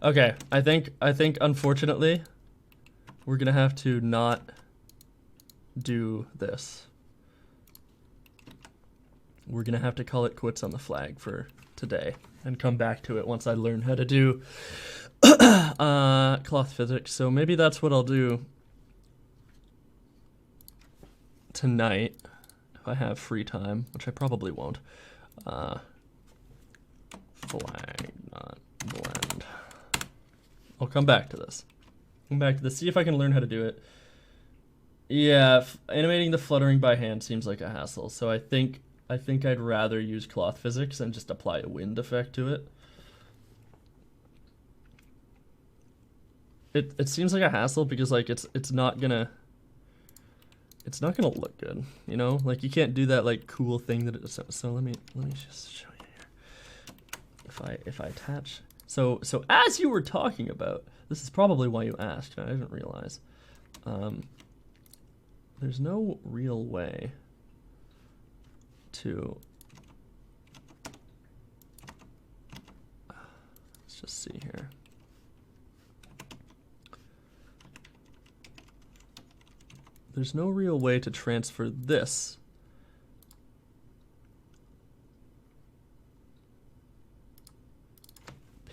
Okay, I think unfortunately we're gonna have to not do this. We're gonna have to call it quits on the flag for today and come back to it once I learn how to do cloth physics. So maybe that's what I'll do tonight if I have free time, which I probably won't. Flag, not blend. I'll come back to this. See if I can learn how to do it. Yeah, animating the fluttering by hand seems like a hassle, so I think I'd rather use cloth physics and just apply a wind effect to it. It seems like a hassle because like it's not gonna look good, you know? Like you can't do that like cool thing that so let me just show you here. If I attach so as you were talking about, this is probably why you asked, I didn't realize. There's no real way to let's just see here. There's no real way to transfer this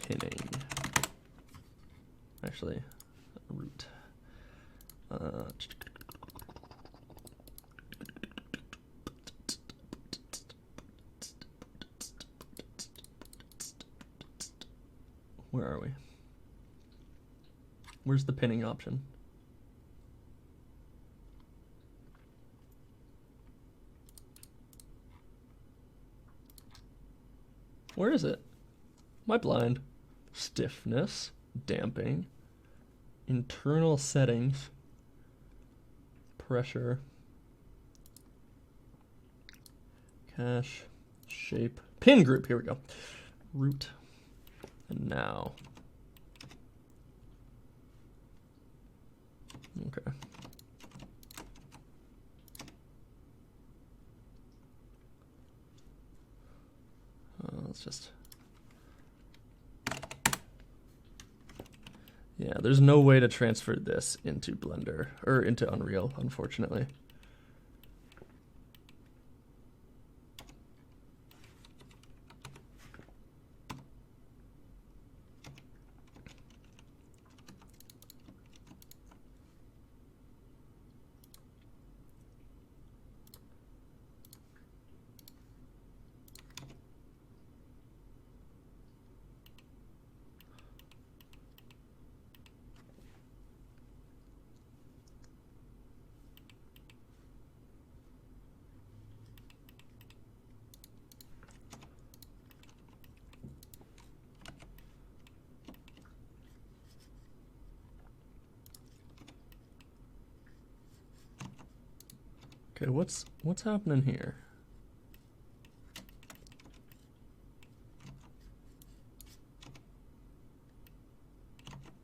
pinning. Actually, root. Where are we? Where's the pinning option? Where is it? Am I blind? Stiffness, damping, internal settings, pressure, cache, shape, pin group. Here we go. Root. And now. Okay. Let's just. Yeah, there's no way to transfer this into Blender or into Unreal, unfortunately. Okay, what's happening here?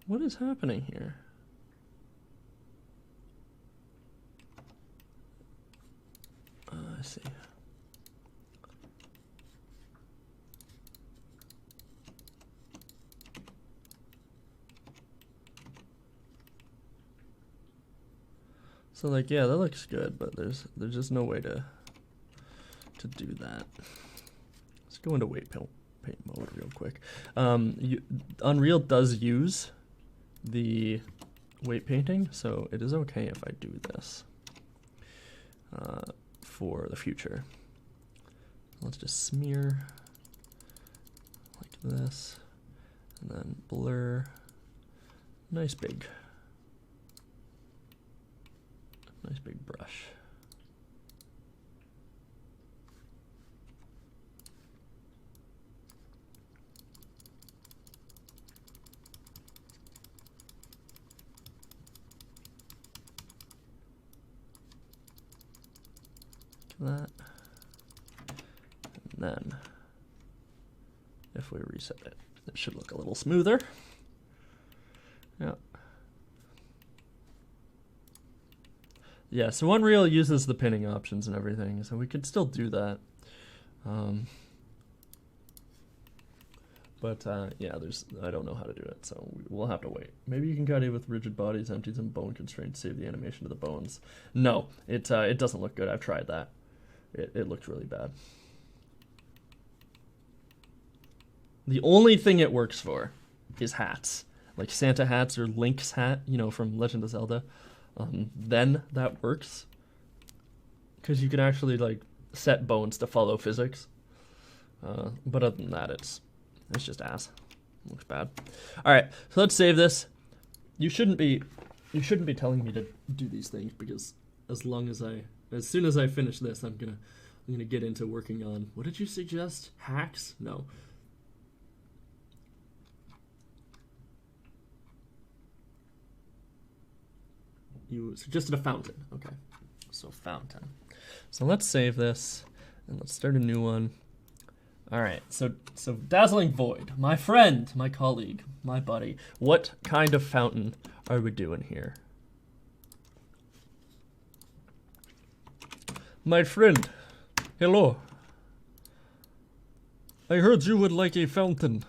What is happening here? So like, yeah, that looks good, but there's just no way to do that. Let's go into paint mode real quick. Unreal does use the weight painting, so it is okay if I do this for the future. Let's just smear like this, and then blur. Nice big brush. That, and then if we reset it, it should look a little smoother. Yeah, so Unreal uses the pinning options and everything, so we could still do that. But yeah, I don't know how to do it, so we'll have to wait. Maybe you can cut it with rigid bodies, empties, and bone constraints, save the animation of the bones. No, it doesn't look good. I've tried that. It looks really bad. The only thing it works for is hats, like Santa hats or Link's hat, you know, from Legend of Zelda. Then that works, because you can actually like set bones to follow physics. But other than that, it's just ass. It looks bad. All right, so let's save this. You shouldn't be telling me to do these things, because as soon as I finish this, I'm gonna get into working on, what did you suggest? Hacks? No. You suggested a fountain. Okay, so fountain. So let's save this and let's start a new one. All right, so Dazzling Void, my friend, my colleague, my buddy. What kind of fountain are we doing here? My friend, hello. I heard you would like a fountain.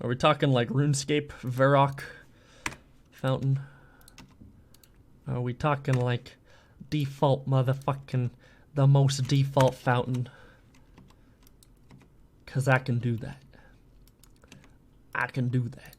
Are we talking like RuneScape, Varrock fountain? Are we talking like default motherfucking, the most default fountain? 'Cause I can do that. I can do that.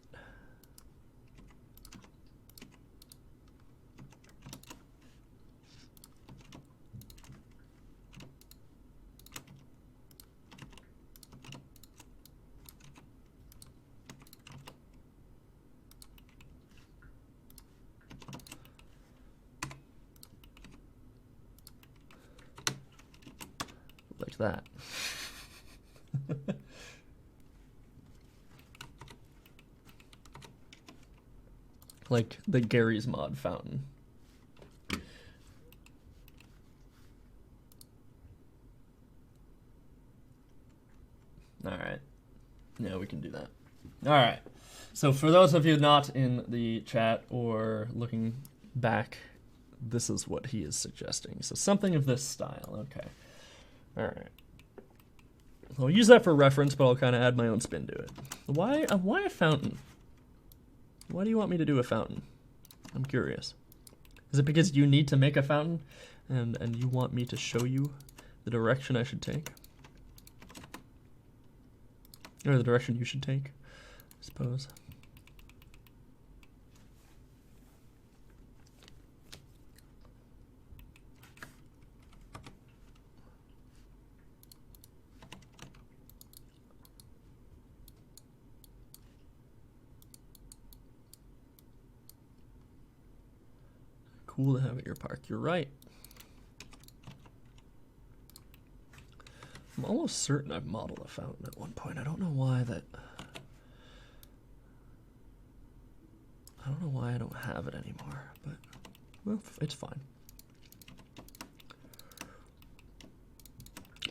Like that. Like the Gary's Mod fountain. Alright. Yeah, we can do that. Alright. So for those of you not in the chat or looking back, this is what he is suggesting. So something of this style. Okay. Alright. I'll use that for reference, but I'll kind of add my own spin to it. Why a fountain? Why do you want me to do a fountain? I'm curious. Is it because you need to make a fountain and you want me to show you the direction I should take? Or the direction you should take, I suppose. Cool to have at your park. You're right. I'm almost certain I've modeled a fountain at one point. I don't know why that. I don't know why I don't have it anymore, but well, it's fine.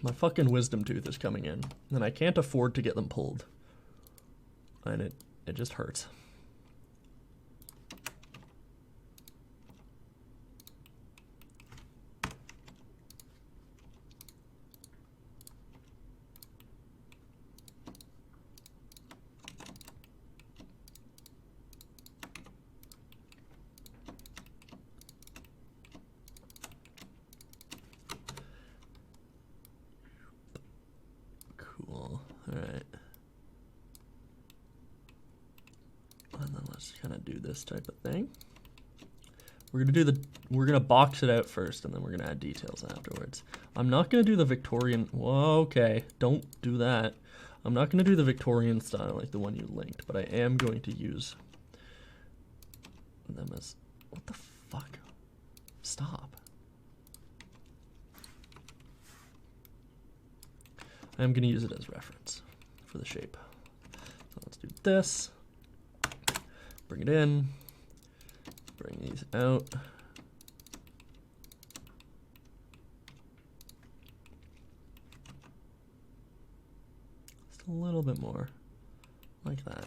My fucking wisdom tooth is coming in, and I can't afford to get them pulled. And it just hurts. just kind of do this type of thing. We're gonna box it out first, and then we're gonna add details afterwards. I'm not gonna do the Victorian. Whoa, okay, don't do that. I'm not gonna do the Victorian style like the one you linked, but I am going to use them as. What the fuck? Stop. I'm gonna use it as reference for the shape. So let's do this. Bring it in. Bring these out. Just a little bit more, like that.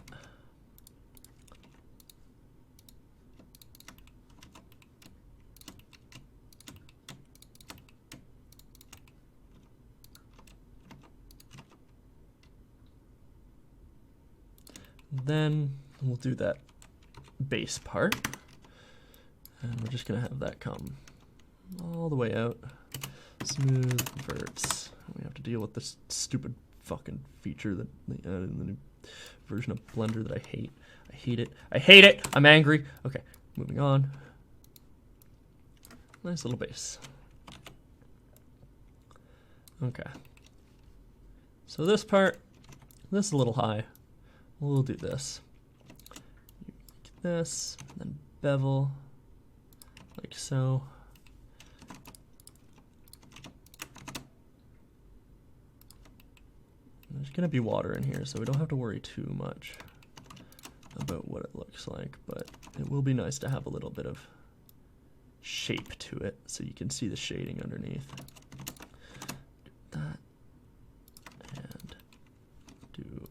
Then we'll do that base part. And we're just gonna have that come all the way out. Smooth verts. We have to deal with this stupid fucking feature that they added in the new version of Blender that I hate. I hate it. I hate it! I'm angry. Okay, moving on. Nice little base. Okay. So this part, this is a little high. We'll do this. Like this, then bevel. Like so. There's gonna be water in here, so we don't have to worry too much about what it looks like, but it will be nice to have a little bit of shape to it so you can see the shading underneath. Do that. And do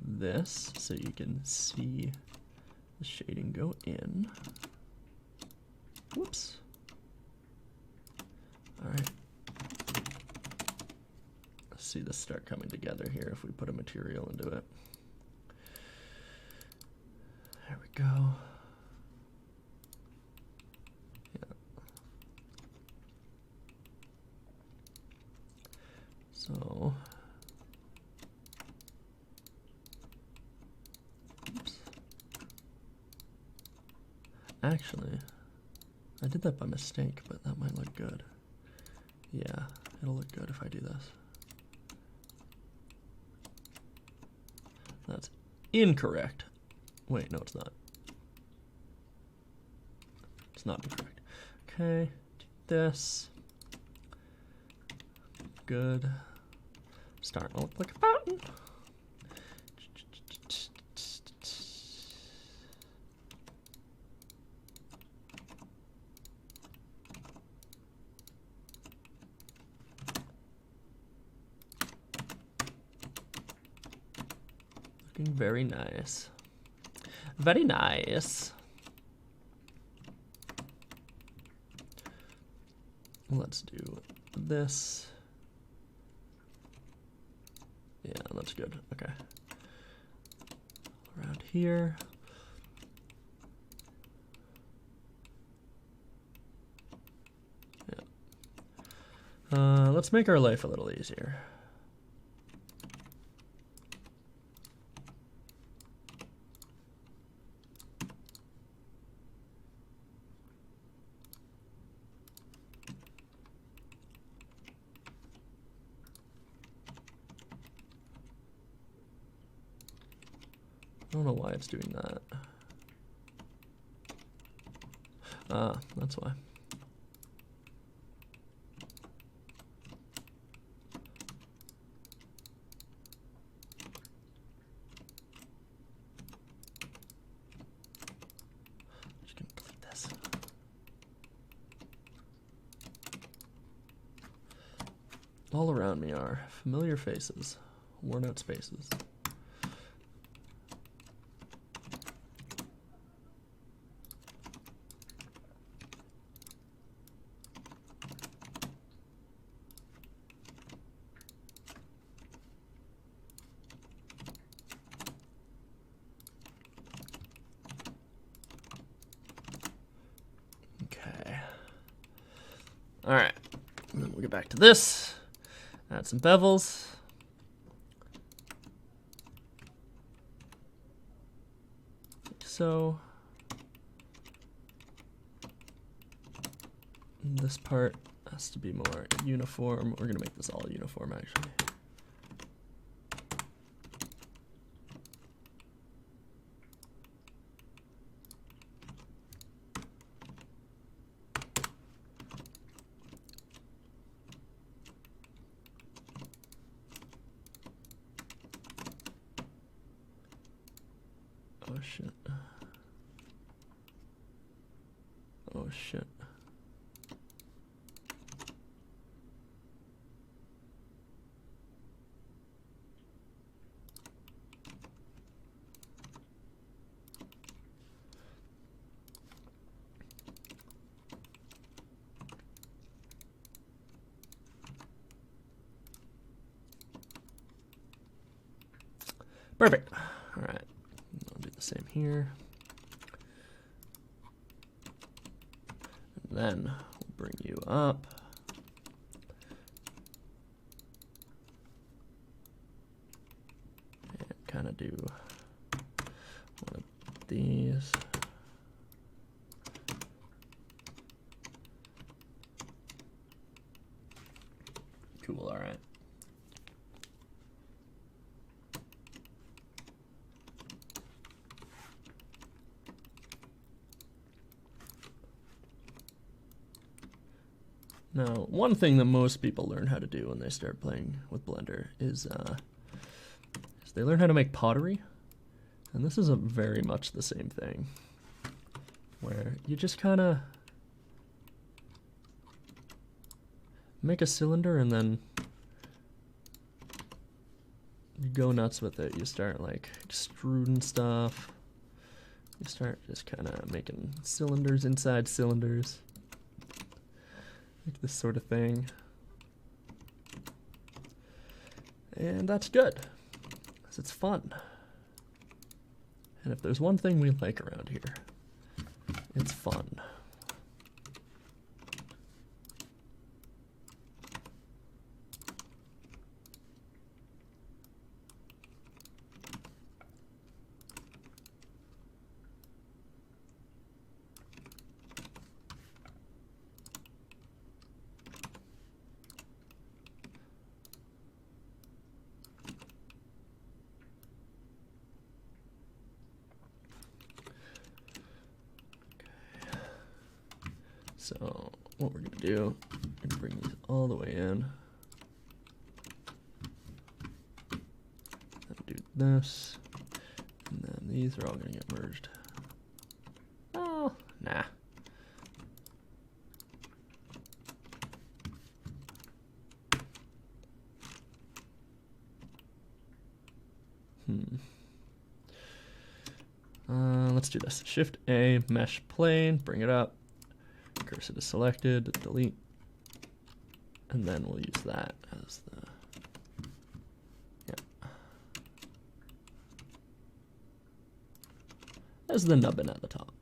this so you can see the shading go in. Whoops. All right. Let's see this start coming together here if we put a material into it. There we go. Yeah. So, oops. Actually, I did that by mistake, but that might look good. Yeah, it'll look good if I do this. That's incorrect. Wait, no, it's not. It's not incorrect. Okay, do this. Good. Starting to look like a fountain. Looking very nice. Very nice. Let's do this. Yeah, that's good. Okay. Around here. Yeah. Let's make our life a little easier. I don't know why it's doing that. Ah, that's why. Just gonna delete this. All around me are familiar faces, worn out spaces. All right, and then we'll get back to this, add some bevels. Like so. This part has to be more uniform. We're gonna make this all uniform actually. Oh shit. Oh shit. Perfect. All right. I'll do the same here. And then we'll bring you up. And kind of do one of these. Cool, all right. Now, one thing that most people learn how to do when they start playing with Blender is they learn how to make pottery. And this is very much the same thing, where you just kind of make a cylinder and then you go nuts with it. You start like extruding stuff. You start just kind of making cylinders inside cylinders. Like this sort of thing. And that's good, because it's fun. And if there's one thing we like around here, it's fun. So what we're gonna do, we're gonna bring these all the way in. And do this. And then these are all gonna get merged. Oh, nah. Let's do this. Shift A, mesh plane, bring it up. Cursor is selected, delete, and then we'll use that as the, as the nubbin at the top.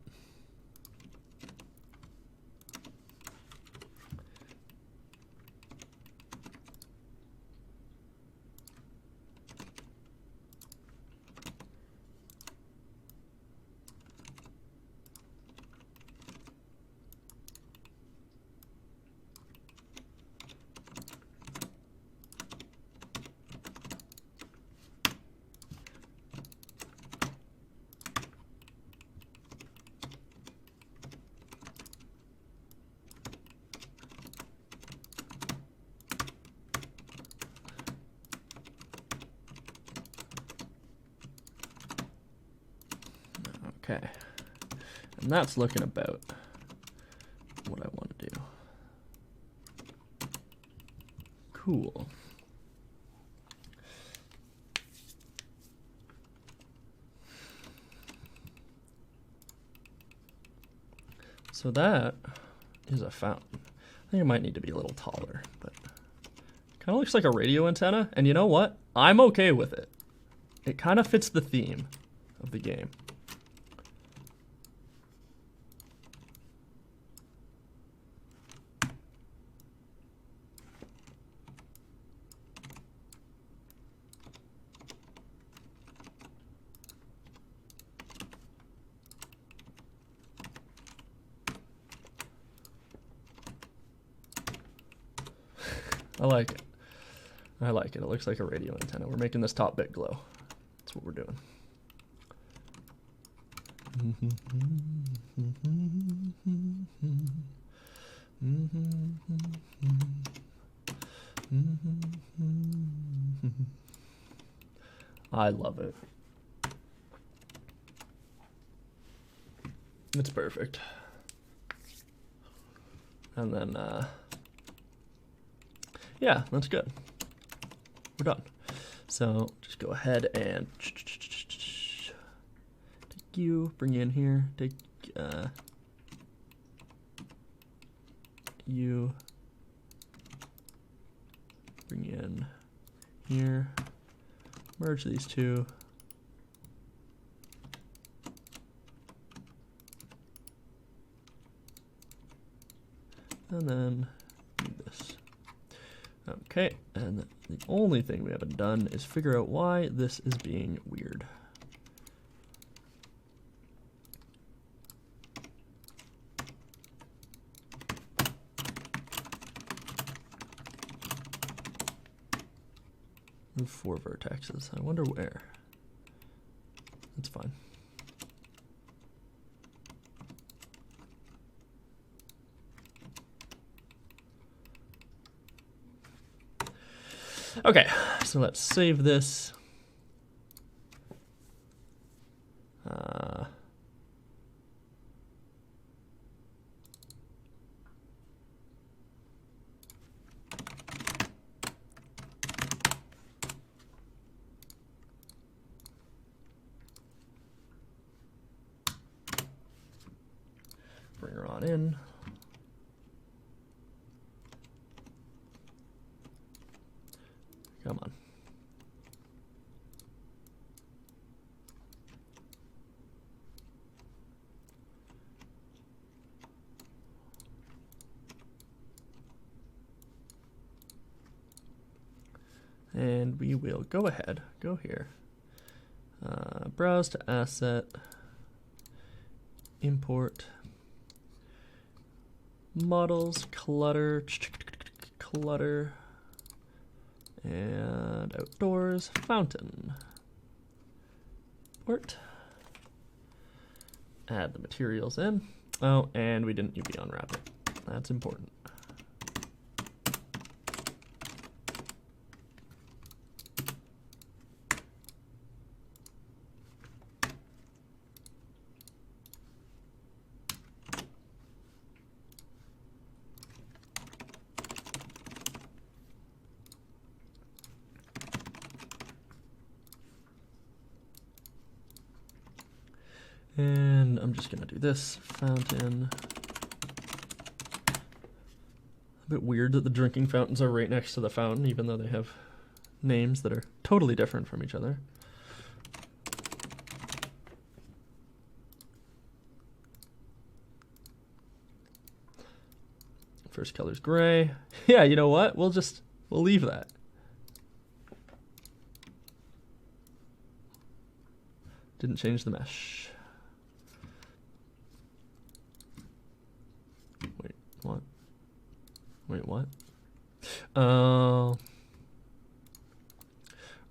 Okay, and that's looking about what I want to do. Cool. So that is a fountain. I think it might need to be a little taller, but kind of looks like a radio antenna. And you know what? I'm okay with it. It kind of fits the theme of the game. I like it. I like it. It looks like a radio antenna. We're making this top bit glow. That's what we're doing. I love it. It's perfect. And then, yeah, that's good. We're done. So just go ahead and take you, bring you in here, take you, bring you in here, merge these two. And then do this. Okay, and the only thing we haven't done is figure out why this is being weird. Move 4 vertexes. I wonder where. That's fine. Okay, so let's save this. Bring her on in. Come on. And we will go ahead, go here, browse to asset, import, models, clutter, clutter, and outdoors, fountain, port, add the materials in. Oh, and we didn't UV unwrap it. That's important. And I'm just gonna do this, fountain. A bit weird that the drinking fountains are right next to the fountain, even though they have names that are totally different from each other. First color's gray. Yeah, you know what? We'll leave that. Didn't change the mesh. Wait, what? Wait, what? Oh.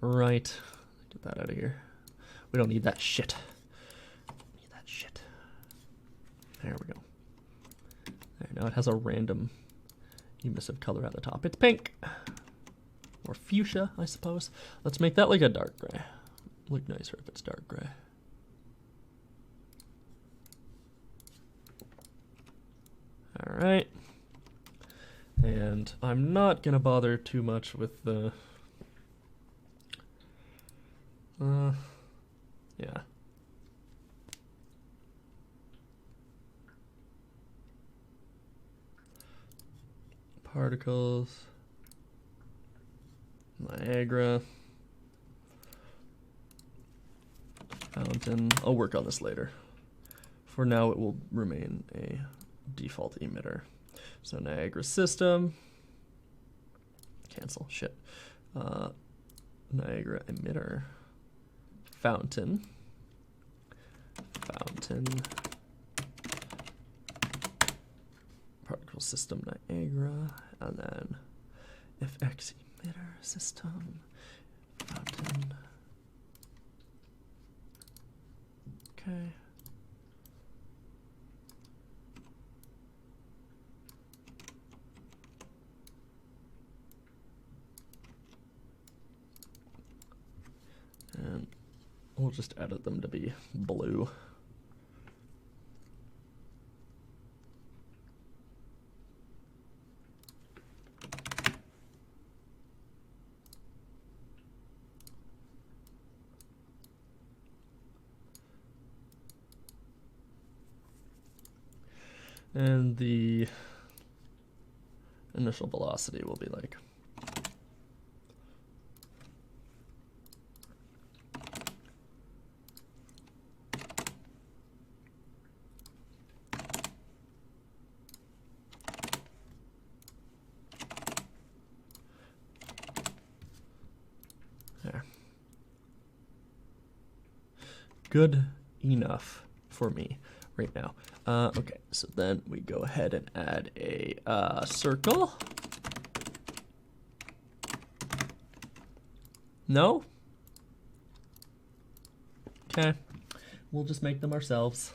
Right. Get that out of here. We don't need that shit. Need that shit. There we go. There, now it has a random emissive color at the top. It's pink. Or fuchsia, I suppose. Let's make that like a dark gray. Look nicer if it's dark gray. All right. And I'm not gonna bother too much with the, yeah. Particles, Niagara, fountain. I'll work on this later. For now, it will remain a default emitter. So Niagara system, cancel, shit. Niagara emitter, fountain, particle system Niagara, and then if X emitter system fountain. Okay. And we'll just edit them to be blue. And the initial velocity will be like there. Good enough for me right now. Okay, so then we go ahead and add a circle. No? Okay, we'll just make them ourselves.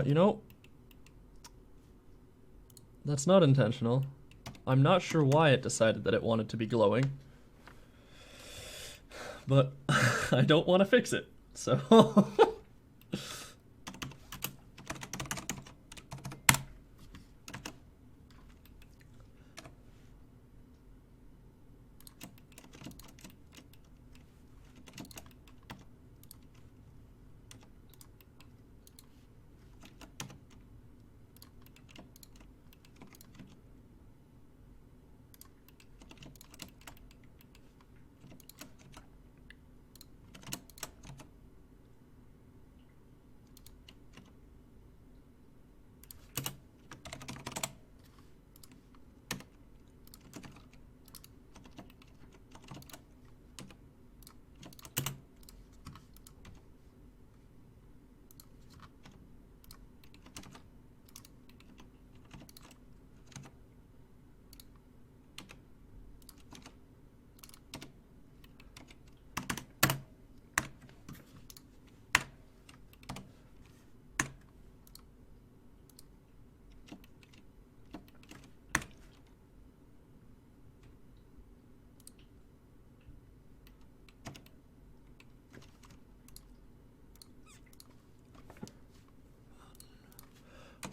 You know, that's not intentional. I'm not sure why it decided that it wanted to be glowing, but I don't want to fix it, so.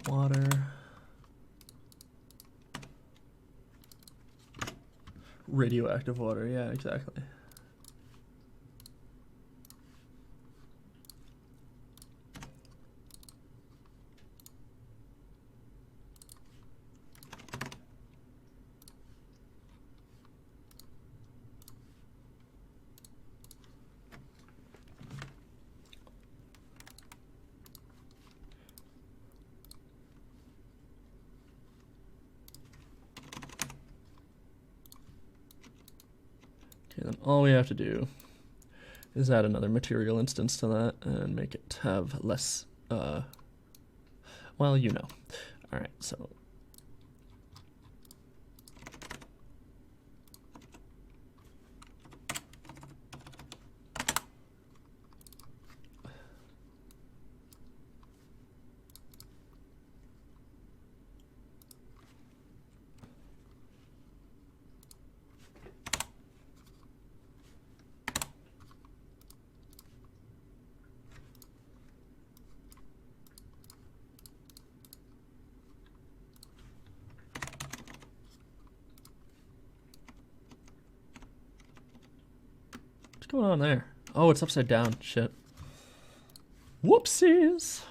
Water. Radioactive water, yeah, exactly. Okay, then all we have to do is add another material instance to that and make it have less, well, you know. All right, so. What's going on there? Oh, it's upside down. Shit. Whoopsies.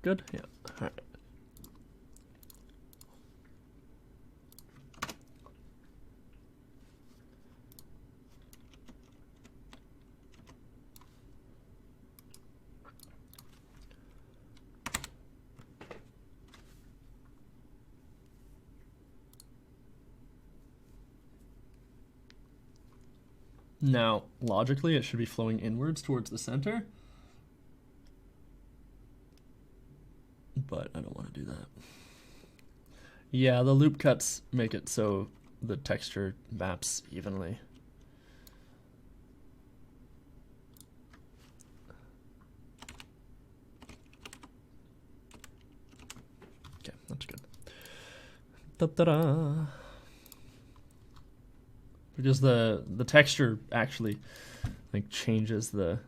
good? Yeah. All right. Now, logically, it should be flowing inwards towards the center. But I don't want to do that. Yeah, the loop cuts make it so the texture maps evenly. Okay, that's good. Ta-da-da! Because the texture actually like changes the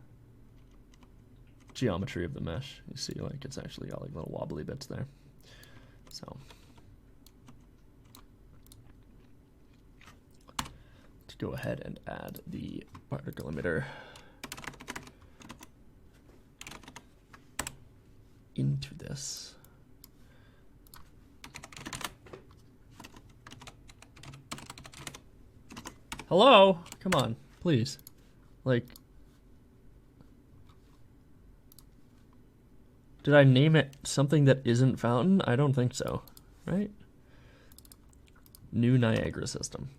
geometry of the mesh. You see, like it's actually got like little wobbly bits there. So let's go ahead and add the particle emitter into this. Hello? Come on, please. Like, did I name it something that isn't fountain? I don't think so, right? New Niagara system.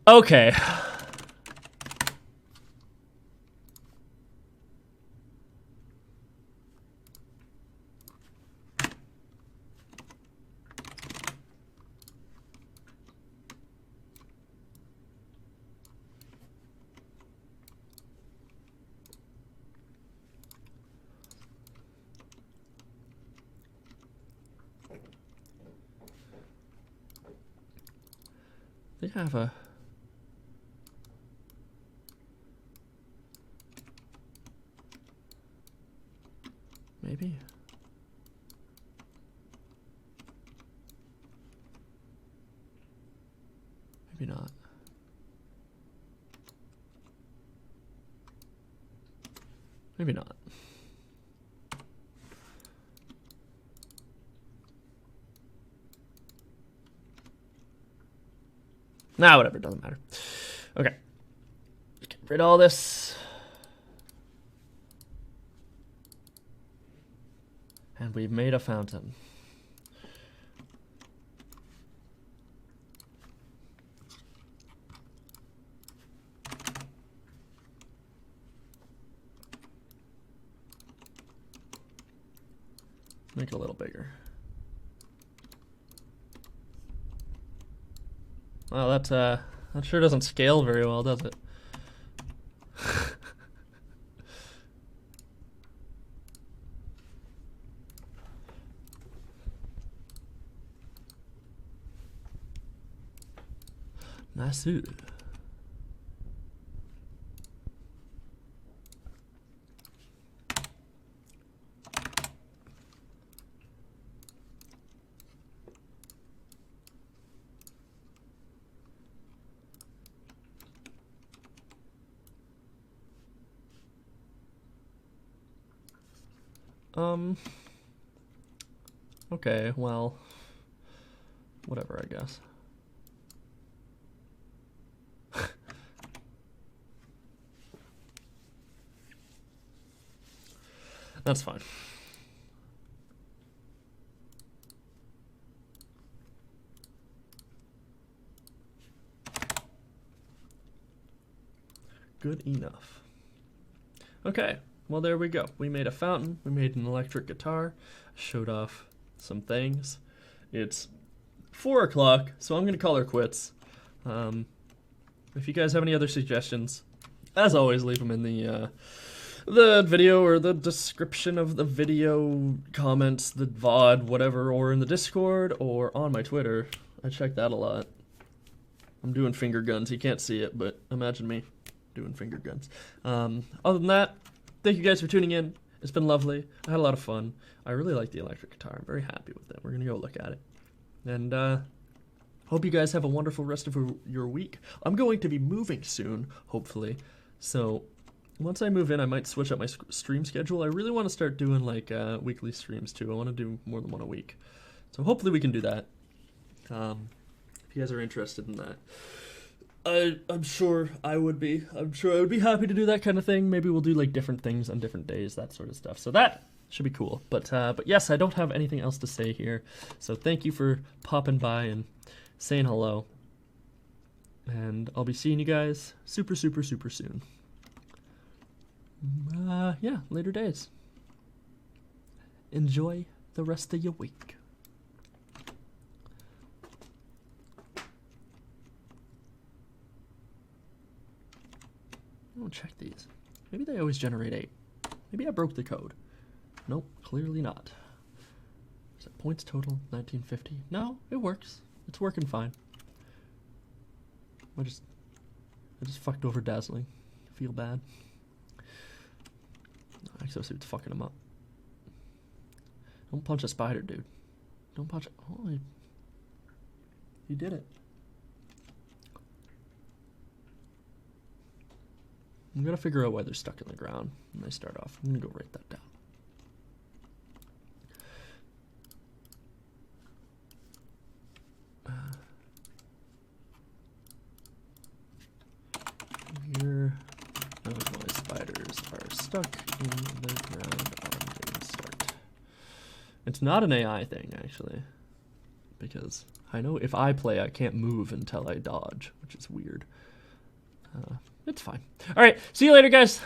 Okay. They have a maybe not. Maybe not. Nah, whatever, doesn't matter. Okay. Get rid of all this. And we've made a fountain. Make it a little bigger. Well, that sure doesn't scale very well, does it? Nice suit. Okay, well, whatever, I guess. That's fine. Good enough. Okay, well, there we go. We made a fountain. We made an electric guitar. Showed off some things. It's 4 o'clock, so I'm going to call her quits. If you guys have any other suggestions, as always, leave them in the video or the description of the video, comments, the VOD, whatever, or in the Discord or on my Twitter. I check that a lot. I'm doing finger guns. You can't see it, but imagine me doing finger guns. Other than that, thank you guys for tuning in. It's been lovely. I had a lot of fun. I really like the electric guitar. I'm very happy with it. We're going to go look at it. And hope you guys have a wonderful rest of your week. I'm going to be moving soon, hopefully. So once I move in, I might switch up my stream schedule. I really want to start doing like weekly streams too. I want to do more than one a week. So hopefully we can do that. If you guys are interested in that. I'm sure I would be. I'm sure I would be happy to do that kind of thing. Maybe we'll do like different things on different days, that sort of stuff. So that should be cool. But yes, I don't have anything else to say here. So thank you for popping by and saying hello. And I'll be seeing you guys super, super, super soon. Yeah, later days. Enjoy the rest of your week. I'll check these. Maybe they always generate 8. Maybe I broke the code. Nope, clearly not. Is that points total 1950? No, it works. It's working fine. I just fucked over Dazzling. Feel bad. Exosuit's fucking him up. Don't punch a spider, dude. Don't punch it. Oh, he did it. I'm gonna figure out why they're stuck in the ground when they start off. I'm gonna go write that down. Here, none of my spiders are stuck in the ground on game start. It's not an AI thing, actually, because I know if I play, I can't move until I dodge, which is weird. It's fine. All right, see you later, guys.